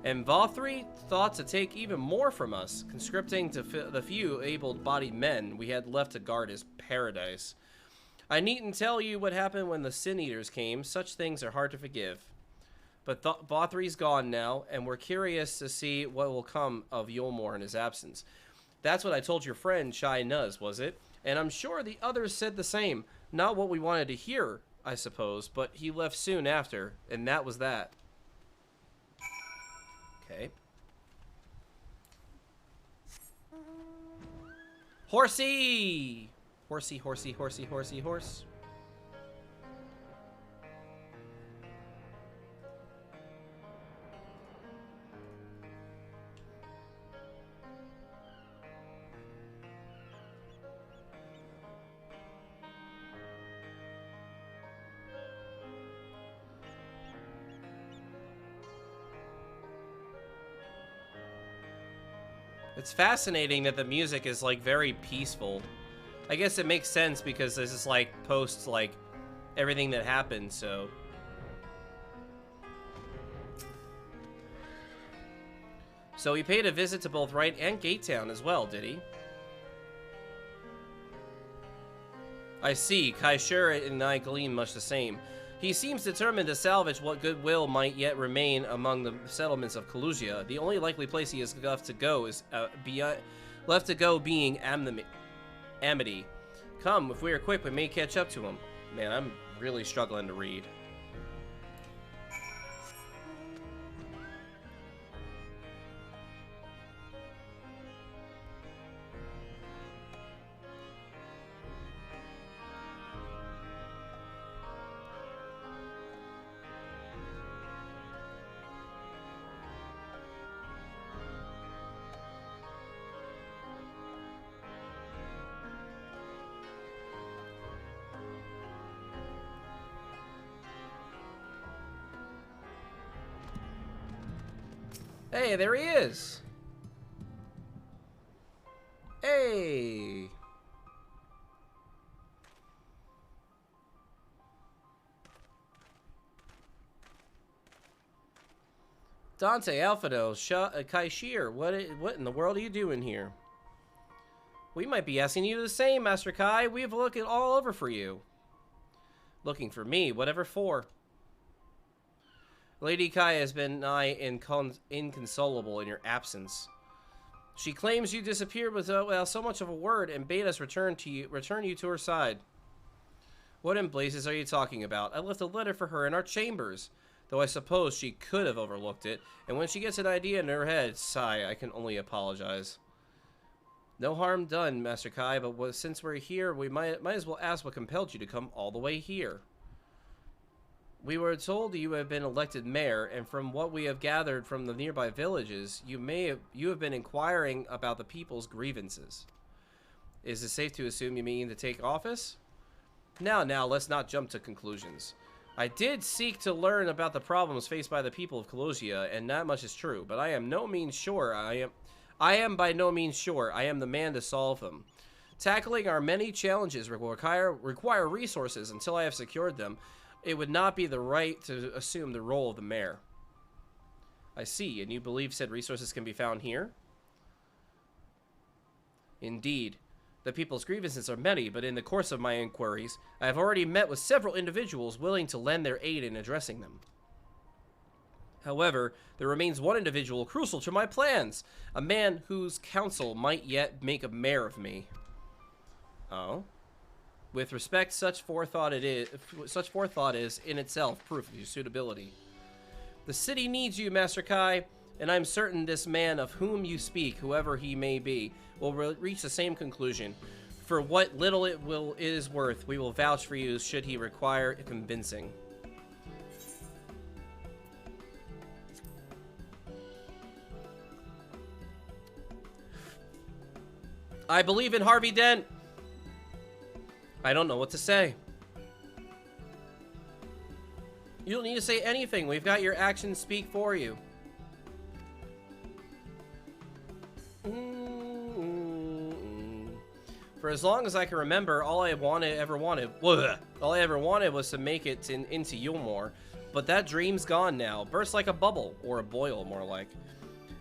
And Vothri thought to take even more from us, conscripting to the few able-bodied men we had left to guard his paradise. I needn't tell you what happened when the Sin Eaters came. Such things are hard to forgive. But Vothri's gone now, and we're curious to see what will come of Yulmore in his absence. That's what I told your friend, Shai Nuz, was it? And I'm sure the others said the same. Not what we wanted to hear, I suppose, but he left soon after, and that was that. Okay. Horsey! Horsey, horsey, horsey, horsey, horse. It's fascinating that the music is, like, very peaceful. I guess it makes sense because this is, like, post, like, everything that happened, so... So he paid a visit to both Wright and Gate Town as well, did he? I see. Kaishur and I glean much the same. He seems determined to salvage what goodwill might yet remain among the settlements of Kalusia. The only likely place he is left to go is being Amity. Come, if we are quick, we may catch up to him. Man, I'm really struggling to read. Hey, there he is. Hey. Dante, Alfredo, Kaishir, what in the world are you doing here? We might be asking you the same, Master Kai. We've looked all over for you. Looking for me, whatever for. Lady Kai has been nigh inconsolable in your absence. She claims you disappeared without so much of a word and bade us return you to her side. What in blazes are you talking about? I left a letter for her in our chambers, though I suppose she could have overlooked it, and when she gets an idea in her head, sigh, I can only apologize. No harm done, Master Kai, but since we're here, we might as well ask what compelled you to come all the way here. We were told you have been elected mayor, and from what we have gathered from the nearby villages, you have been inquiring about the people's grievances. Is it safe to assume you mean to take office? Now, let's not jump to conclusions. I did seek to learn about the problems faced by the people of Colosia, and that much is true, but I am by no means sure I am the man to solve them. Tackling our many challenges require resources. Until I have secured them, it would not be the right to assume the role of the mayor. I see, and you believe said resources can be found here? Indeed. The people's grievances are many, but in the course of my inquiries, I have already met with several individuals willing to lend their aid in addressing them. However, there remains one individual crucial to my plans, a man whose counsel might yet make a mayor of me. Oh? With respect, such forethought is in itself proof of your suitability. The city needs you, Master Kai, and I'm certain this man of whom you speak, whoever he may be, will reach the same conclusion. For what little it is worth, we will vouch for you should he require convincing. I believe in Harvey Dent. I don't know what to say. You don't need to say anything. We've got your actions speak for you. For as long as I can remember, all I ever wanted was to make it into Yulmore. But that dream's gone now. Burst like a bubble, or a boil, more like.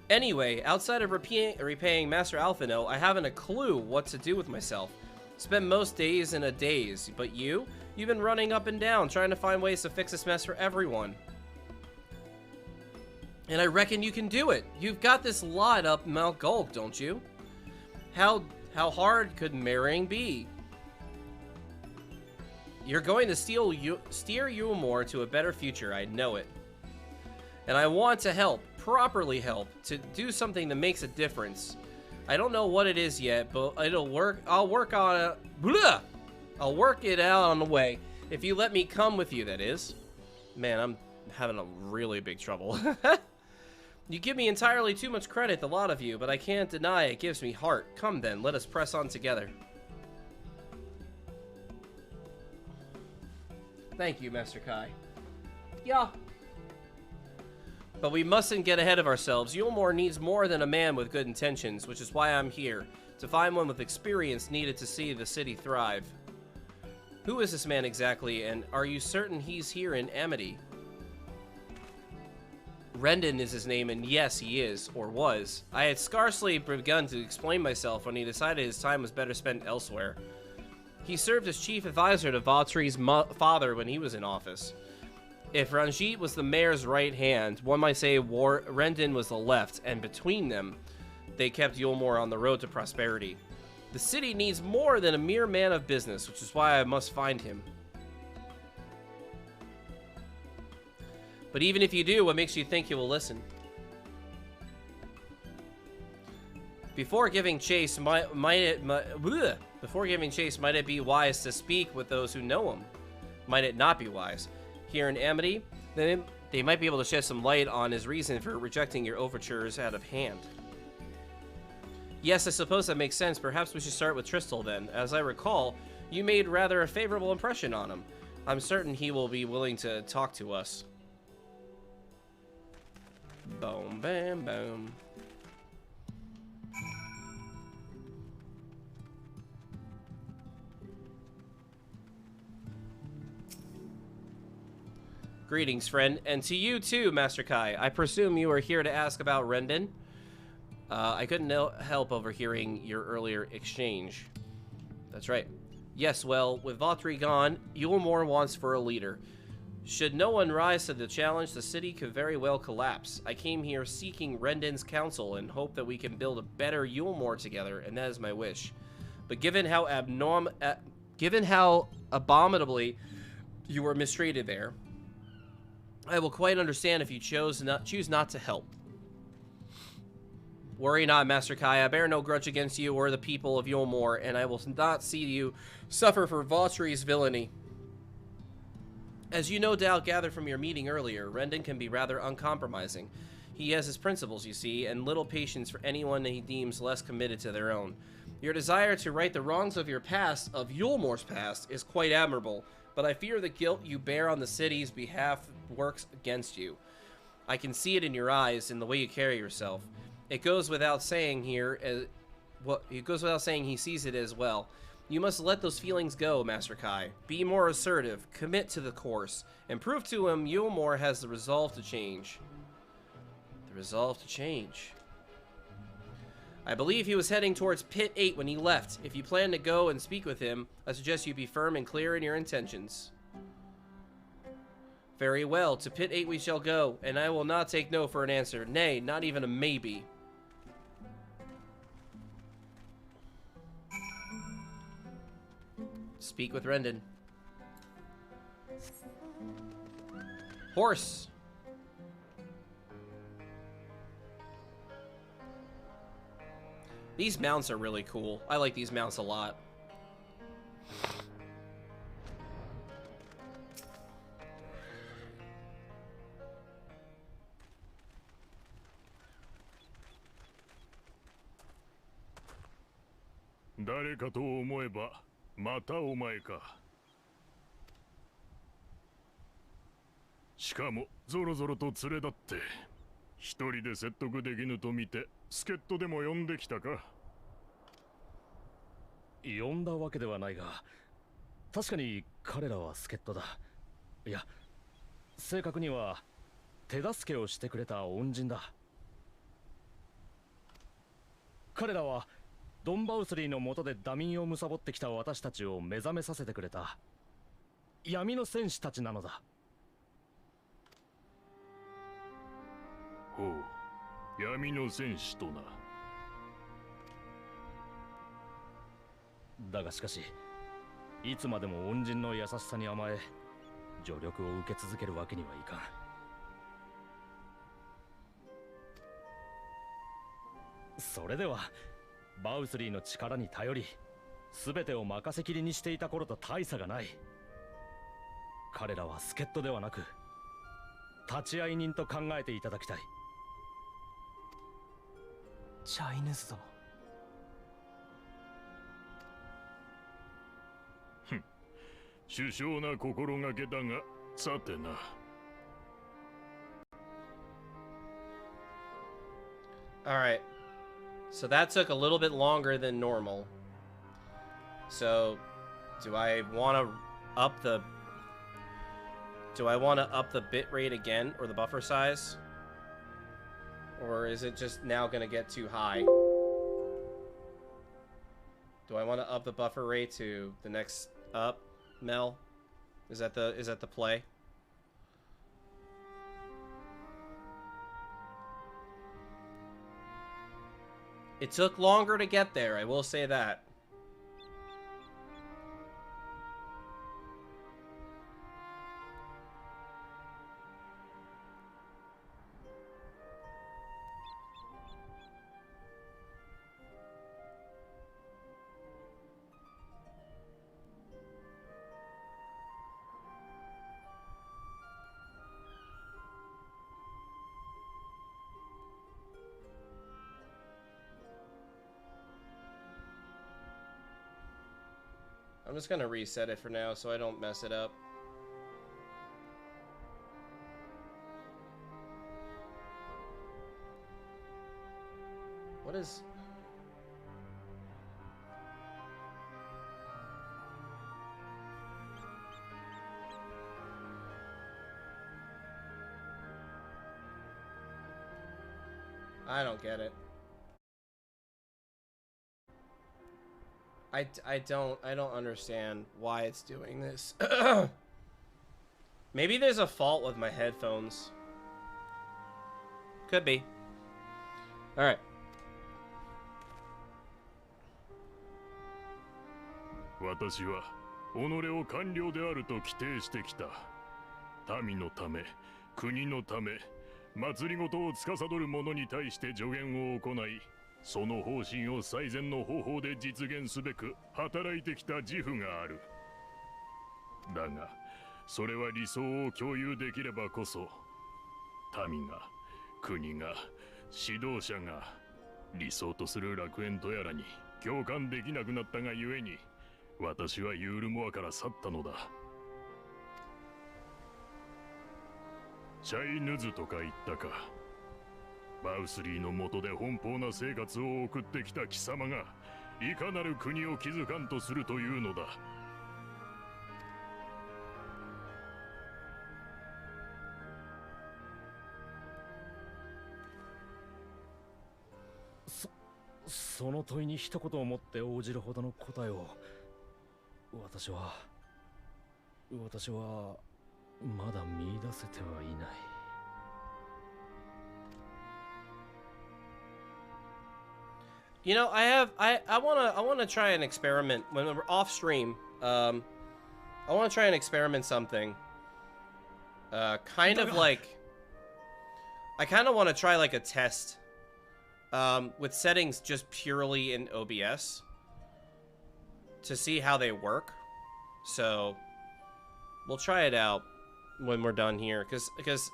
Anyway, outside of repaying Master Alphino, I haven't a clue what to do with myself. Spend most days in a daze, but you've been running up and down, trying to find ways to fix this mess for everyone. And I reckon you can do it. You've got this lot up Mount Gulk, don't you? How hard could marrying be? You're going to steer Yulmore to a better future, I know it. And I want to help, properly help, to do something that makes a difference. I don't know what it is yet, but it'll work. I'll work on it. Blah! I'll work it out on the way. If you let me come with you, that is. Man, I'm having a really big trouble. You give me entirely too much credit, the lot of you, but I can't deny it gives me heart. Come then, let us press on together. Thank you, Master Kai. Yeah. But we mustn't get ahead of ourselves. Yulmore needs more than a man with good intentions, which is why I'm here, to find one with experience needed to see the city thrive. Who is this man exactly, and are you certain he's here in Amity? Rendon is his name, and yes, he is, or was. I had scarcely begun to explain myself when he decided his time was better spent elsewhere. He served as chief advisor to Valtry's father when he was in office. If Ranjit was the mayor's right hand, one might say Rendon was the left, and between them, they kept Yulmore on the road to prosperity. The city needs more than a mere man of business, which is why I must find him. But even if you do, what makes you think he will listen? Before giving chase, might it be wise to speak with those who know him? Might it not be wise? Here in Amity, then they might be able to shed some light on his reason for rejecting your overtures out of hand. Yes, I suppose that makes sense. Perhaps we should start with Tristal then. As I recall, you made rather a favorable impression on him. I'm certain he will be willing to talk to us. Boom, bam, boom. Greetings, friend, and to you too, Master Kai. I presume you are here to ask about Rendon. I couldn't help overhearing your earlier exchange. That's right. Yes, well, with Vatri gone, Yulmore wants for a leader. Should no one rise to the challenge, the city could very well collapse. I came here seeking Rendon's counsel and hope that we can build a better Yulmore together, and that is my wish. But given how abominably you were mistreated there, I will quite understand if you choose not to help. Worry not, Master Kai. I bear no grudge against you or the people of Yulmore, and I will not see you suffer for Vatri's villainy. As you no doubt gathered from your meeting earlier, Rendon can be rather uncompromising. He has his principles, you see, and little patience for anyone that he deems less committed to their own. Your desire to right the wrongs of your past, of Yulmore's past, is quite admirable, but I fear the guilt you bear on the city's behalf works against you. I can see it in your eyes, in the way you carry yourself. It goes without saying it goes without saying he sees it as well. You must let those feelings go, Master Kai. Be more assertive, commit to the course, and prove to him Yulmore has the resolve to change. The resolve to change. I believe he was heading towards Pit 8 when he left. If you plan to go and speak with him, I suggest you be firm and clear in your intentions. Very well, to Pit 8 we shall go, and I will not take no for an answer. Nay, not even a maybe. Speak with Rendon. Horse! These mounts are really cool. I like these mounts a lot.呼んだわけではないが、確かに彼らは助っ人だ。いや、正確には手助けをしてくれた恩人だ。彼らはドンバウスリーの下でダミンを貪ってきた私たちを目覚めさせてくれた闇の戦士たちなのだ。ほう、闇の戦士とな。だがしかし、いつまでも恩人の優しさに甘え、助力を受け続けるわけにはいかん。それではバウスリーの力に頼り、全てを任せきりにしていた頃と大差がない。彼らは助っ人ではなく立会人と考えていただきたい。チャイヌズ殿。殊勝な心がけだが、さてな。Alright. So that took a little bit longer than normal. So, do I want to up the bit rate again, or the buffer size? Or is it just now going to get too high? Do I want to up the buffer rate to the next up, Mel? Is that the play? It took longer to get there, I will say that. I'm just gonna reset it for now so I don't mess it up. What is... I don't get it. I don't understand why it's doing this. Maybe there's a fault with my headphones. Could be. All right. 私は己を官僚であると規定してきた。民のため、国のため、政り事を司る者に対して助言を行い、その方針を最善の方法で実現すべく働いてきた自負がある。だが、それは理想を共有できればこそ、民が、国が、指導者が理想とする楽園とやらに共感できなくなったがゆえに、私はユールモアから去ったのだ。シャイヌズとか言ったか。バウスリーの下で奔放な生活を送ってきた貴様がいかなる国を築かんとするというのだ。その問いに一言をもって応じるほどの答えを私はまだ見出せてはいない。You know, I wanna try an experiment when we're off stream. I wanna try and experiment something. Kind of like, I kind of want to try like a test. With settings just purely in OBS to see how they work. So we'll try it out when we're done here, because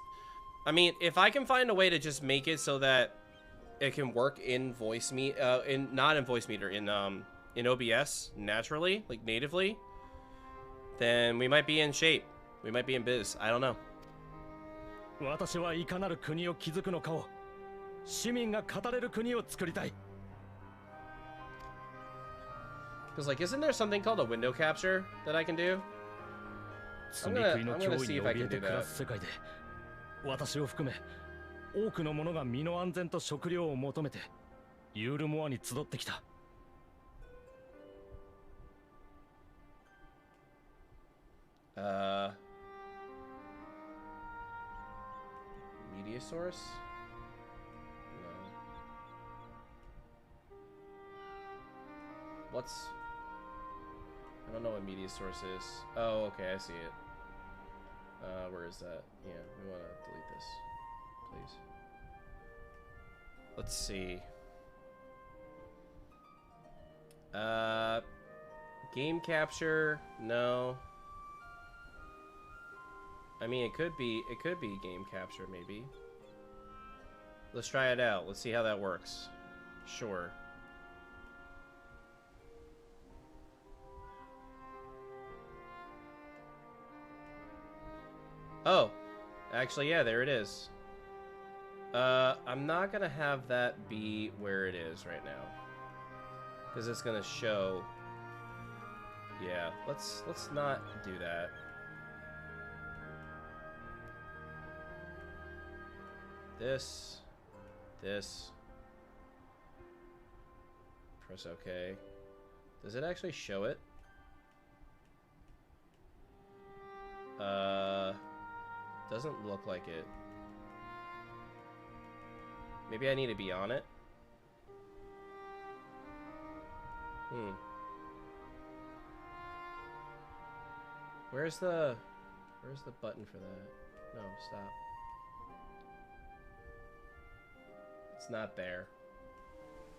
I mean, if I can find a way to just make it so that it can work in not in voice meter, in OBS naturally, like natively, then we might be in shape. We might be in biz. I don't know. 私はいかなる国を築くのかを市民が語れる国を作りたい。 Because like, isn't there something called a window capture that I can do? I'm gonna see if I can do that. 世界で私を含め多くの者が身の安全と食料を求めてユールモアに集ってきた。Media source? What's... I don't know what media source is. Oh, okay, I see it. Where is that? Yeah, we want to delete this, please. Let's see. Game capture? No. I mean, it could be game capture, maybe. Let's try it out. Let's see how that works. Sure. Oh, actually, yeah, there it is. I'm not gonna have that be where it is right now, because it's gonna show. Yeah, let's not do that. This. Press OK. Does it actually show it? Doesn't look like it. Maybe I need to be on it. Where's the button for that? No, stop. It's not there.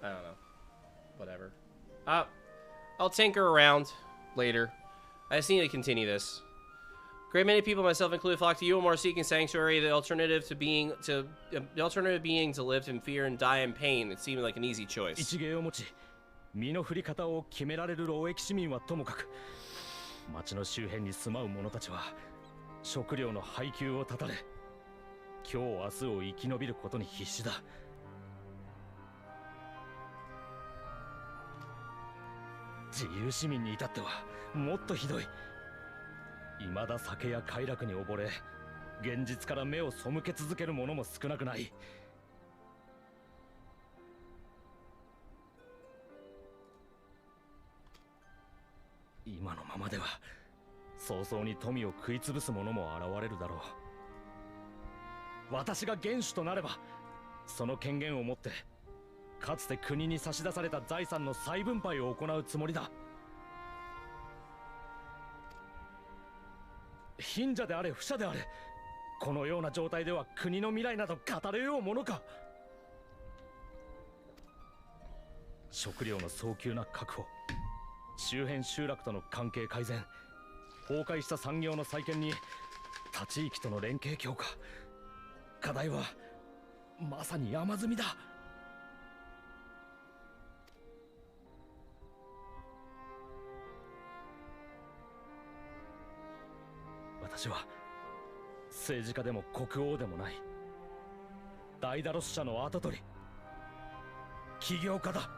I don't know. Whatever. I'll tinker around later. I just need to continue this. Great many people, myself included, flock to you and more seeking sanctuary. The alternative being to live in fear and die in pain. It seemed like an easy choice. 一芸を持ち、身の振り方を決められる労役市民はともかく、町の周辺に住まう者たちは食料の配給を断たれ、今日明日を生き延びることに必死だ。自由市民に至ってはもっとひどい。未だ酒や快楽に溺れ、現実から目を背け続ける者も少なくない。今のままでは早々に富を食い潰す者も現れるだろう。私が元首となれば、その権限を持ってかつて国に差し出された財産の再分配を行うつもりだ。貧者であれ不者であれ、このような状態では国の未来など語れようものか。食料の早急な確保、周辺集落との関係改善、崩壊した産業の再建に他地域との連携強化。課題はまさに山積みだ。私は政治家でも国王でもない。ダイダロス社の跡取り、起業家だ。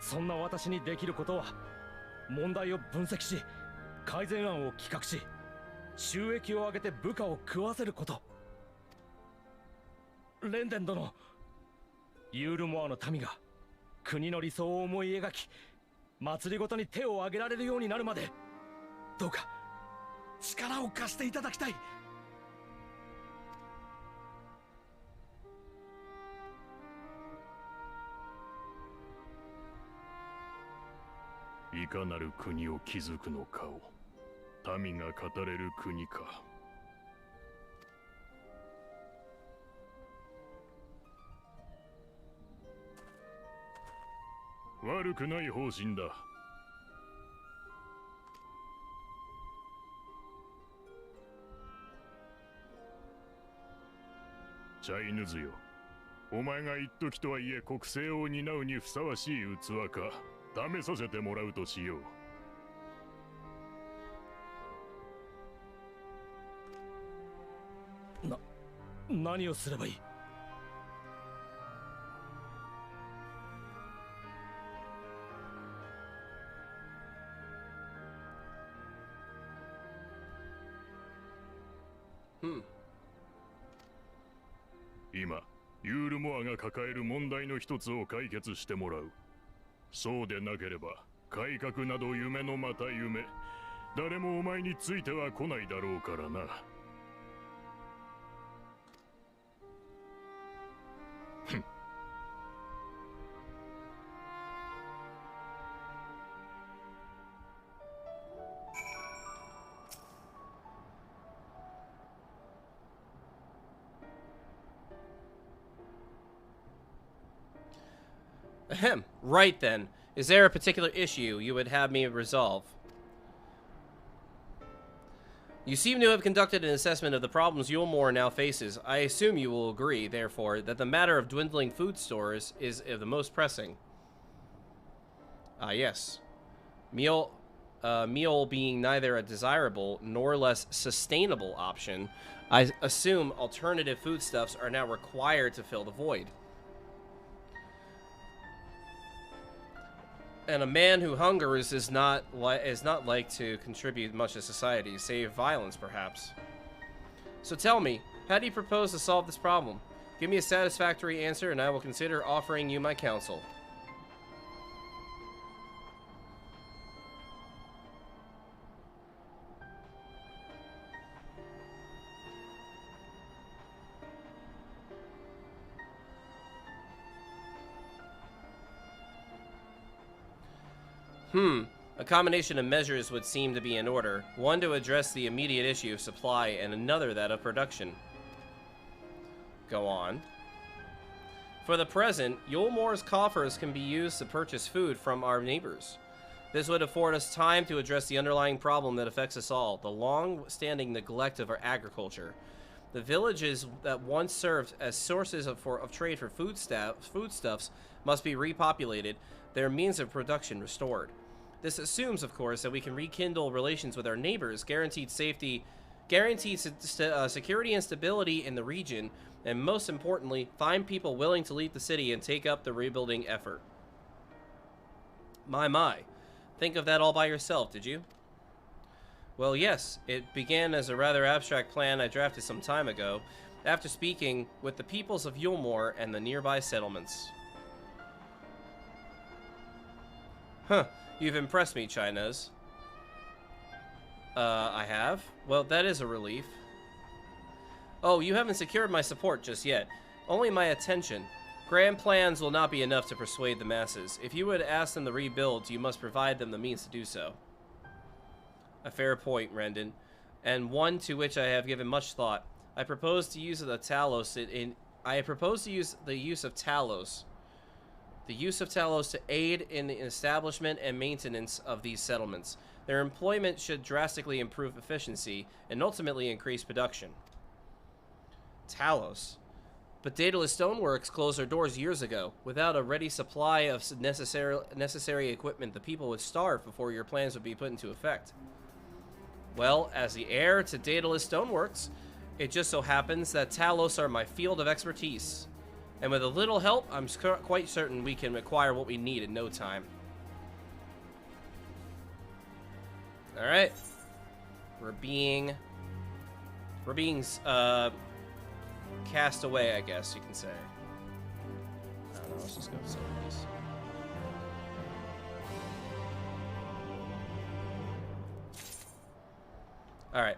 そんな私にできることは、問題を分析し、改善案を企画し、収益を上げて部下を食わせること。レンデン殿、ユールモアの民が国の理想を思い描き、祭りごとに手を挙げられるようになるまで、どうか力を貸していただきたい。いかなる国を築くのかを民が語れる国か。悪くない方針だ。チャイヌズよ、お前が一時とはいえ国政を担うにふさわしい器か試させてもらうとしよう。何をすればいい？今、ユールモアが抱える問題の一つを解決してもらう。そうでなければ改革など夢のまた夢。誰もお前については来ないだろうからな。Ahem. Right then. Is there a particular issue you would have me resolve? You seem to have conducted an assessment of the problems Yulmore now faces. I assume you will agree, therefore, that the matter of dwindling food stores is the most pressing. Yes. Meal being neither a desirable nor less sustainable option, I assume alternative foodstuffs are now required to fill the void. And a man who hungers is not like to contribute much to society, save violence, perhaps. So tell me, how do you propose to solve this problem? Give me a satisfactory answer, and I will consider offering you my counsel. A combination of measures would seem to be in order. One to address the immediate issue of supply, and another that of production. Go on. For the present, Yulmore's coffers can be used to purchase food from our neighbors. This would afford us time to address the underlying problem that affects us all, the long-standing neglect of our agriculture. The villages that once served as sources of trade for foodstuffs must be repopulated, their means of production restored. This assumes, of course, that we can rekindle relations with our neighbors, guaranteed security and stability in the region, and most importantly, find people willing to leave the city and take up the rebuilding effort. My. Think of that all by yourself, did you? Well, yes. It began as a rather abstract plan I drafted some time ago, after speaking with the peoples of Yulmore and the nearby settlements. Huh. You've impressed me, Chinese. I have? Well, that is a relief. Oh, you haven't secured my support just yet. Only my attention. Grand plans will not be enough to persuade the masses. If you would ask them to rebuild, you must provide them the means to do so. A fair point, Rendon, and one to which I have given much thought. I propose to use the Talos the use of Talos. The use of Talos to aid in the establishment and maintenance of these settlements. Their employment should drastically improve efficiency and ultimately increase production. Talos. But Daedalus Stoneworks closed their doors years ago. Without a ready supply of necessary equipment, the people would starve before your plans would be put into effect. Well, as the heir to Daedalus Stoneworks, it just so happens that Talos are my field of expertise. And with a little help, I'm quite certain we can acquire what we need in no time. Alright. We're being cast away, I guess you can say. I don't know, let's just go with some of these. Alright.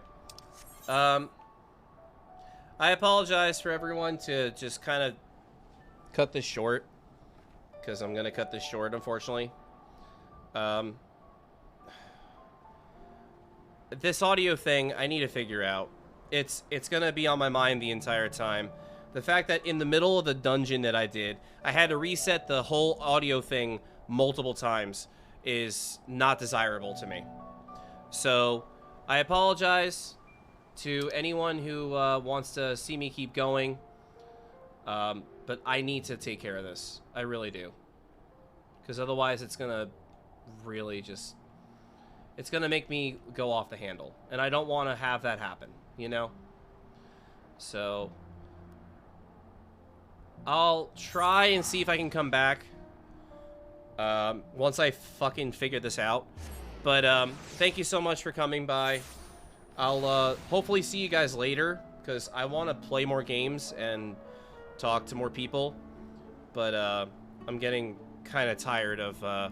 I apologize for everyone to just kind of cut this short, because I'm going to cut this short, unfortunately. This audio thing, I need to figure out. It's going to be on my mind the entire time. The fact that in the middle of the dungeon that I did, I had to reset the whole audio thing multiple times is not desirable to me. So, I apologize to anyone who wants to see me keep going. But I need to take care of this. I really do. Because otherwise it's going to really just... It's going to make me go off the handle. And I don't want to have that happen, you know? So... I'll try and see if I can come back. Once I fucking figure this out. But, thank you so much for coming by. I'll, hopefully see you guys later. Because I want to play more games and talk to more people. But, I'm getting kind of tired of,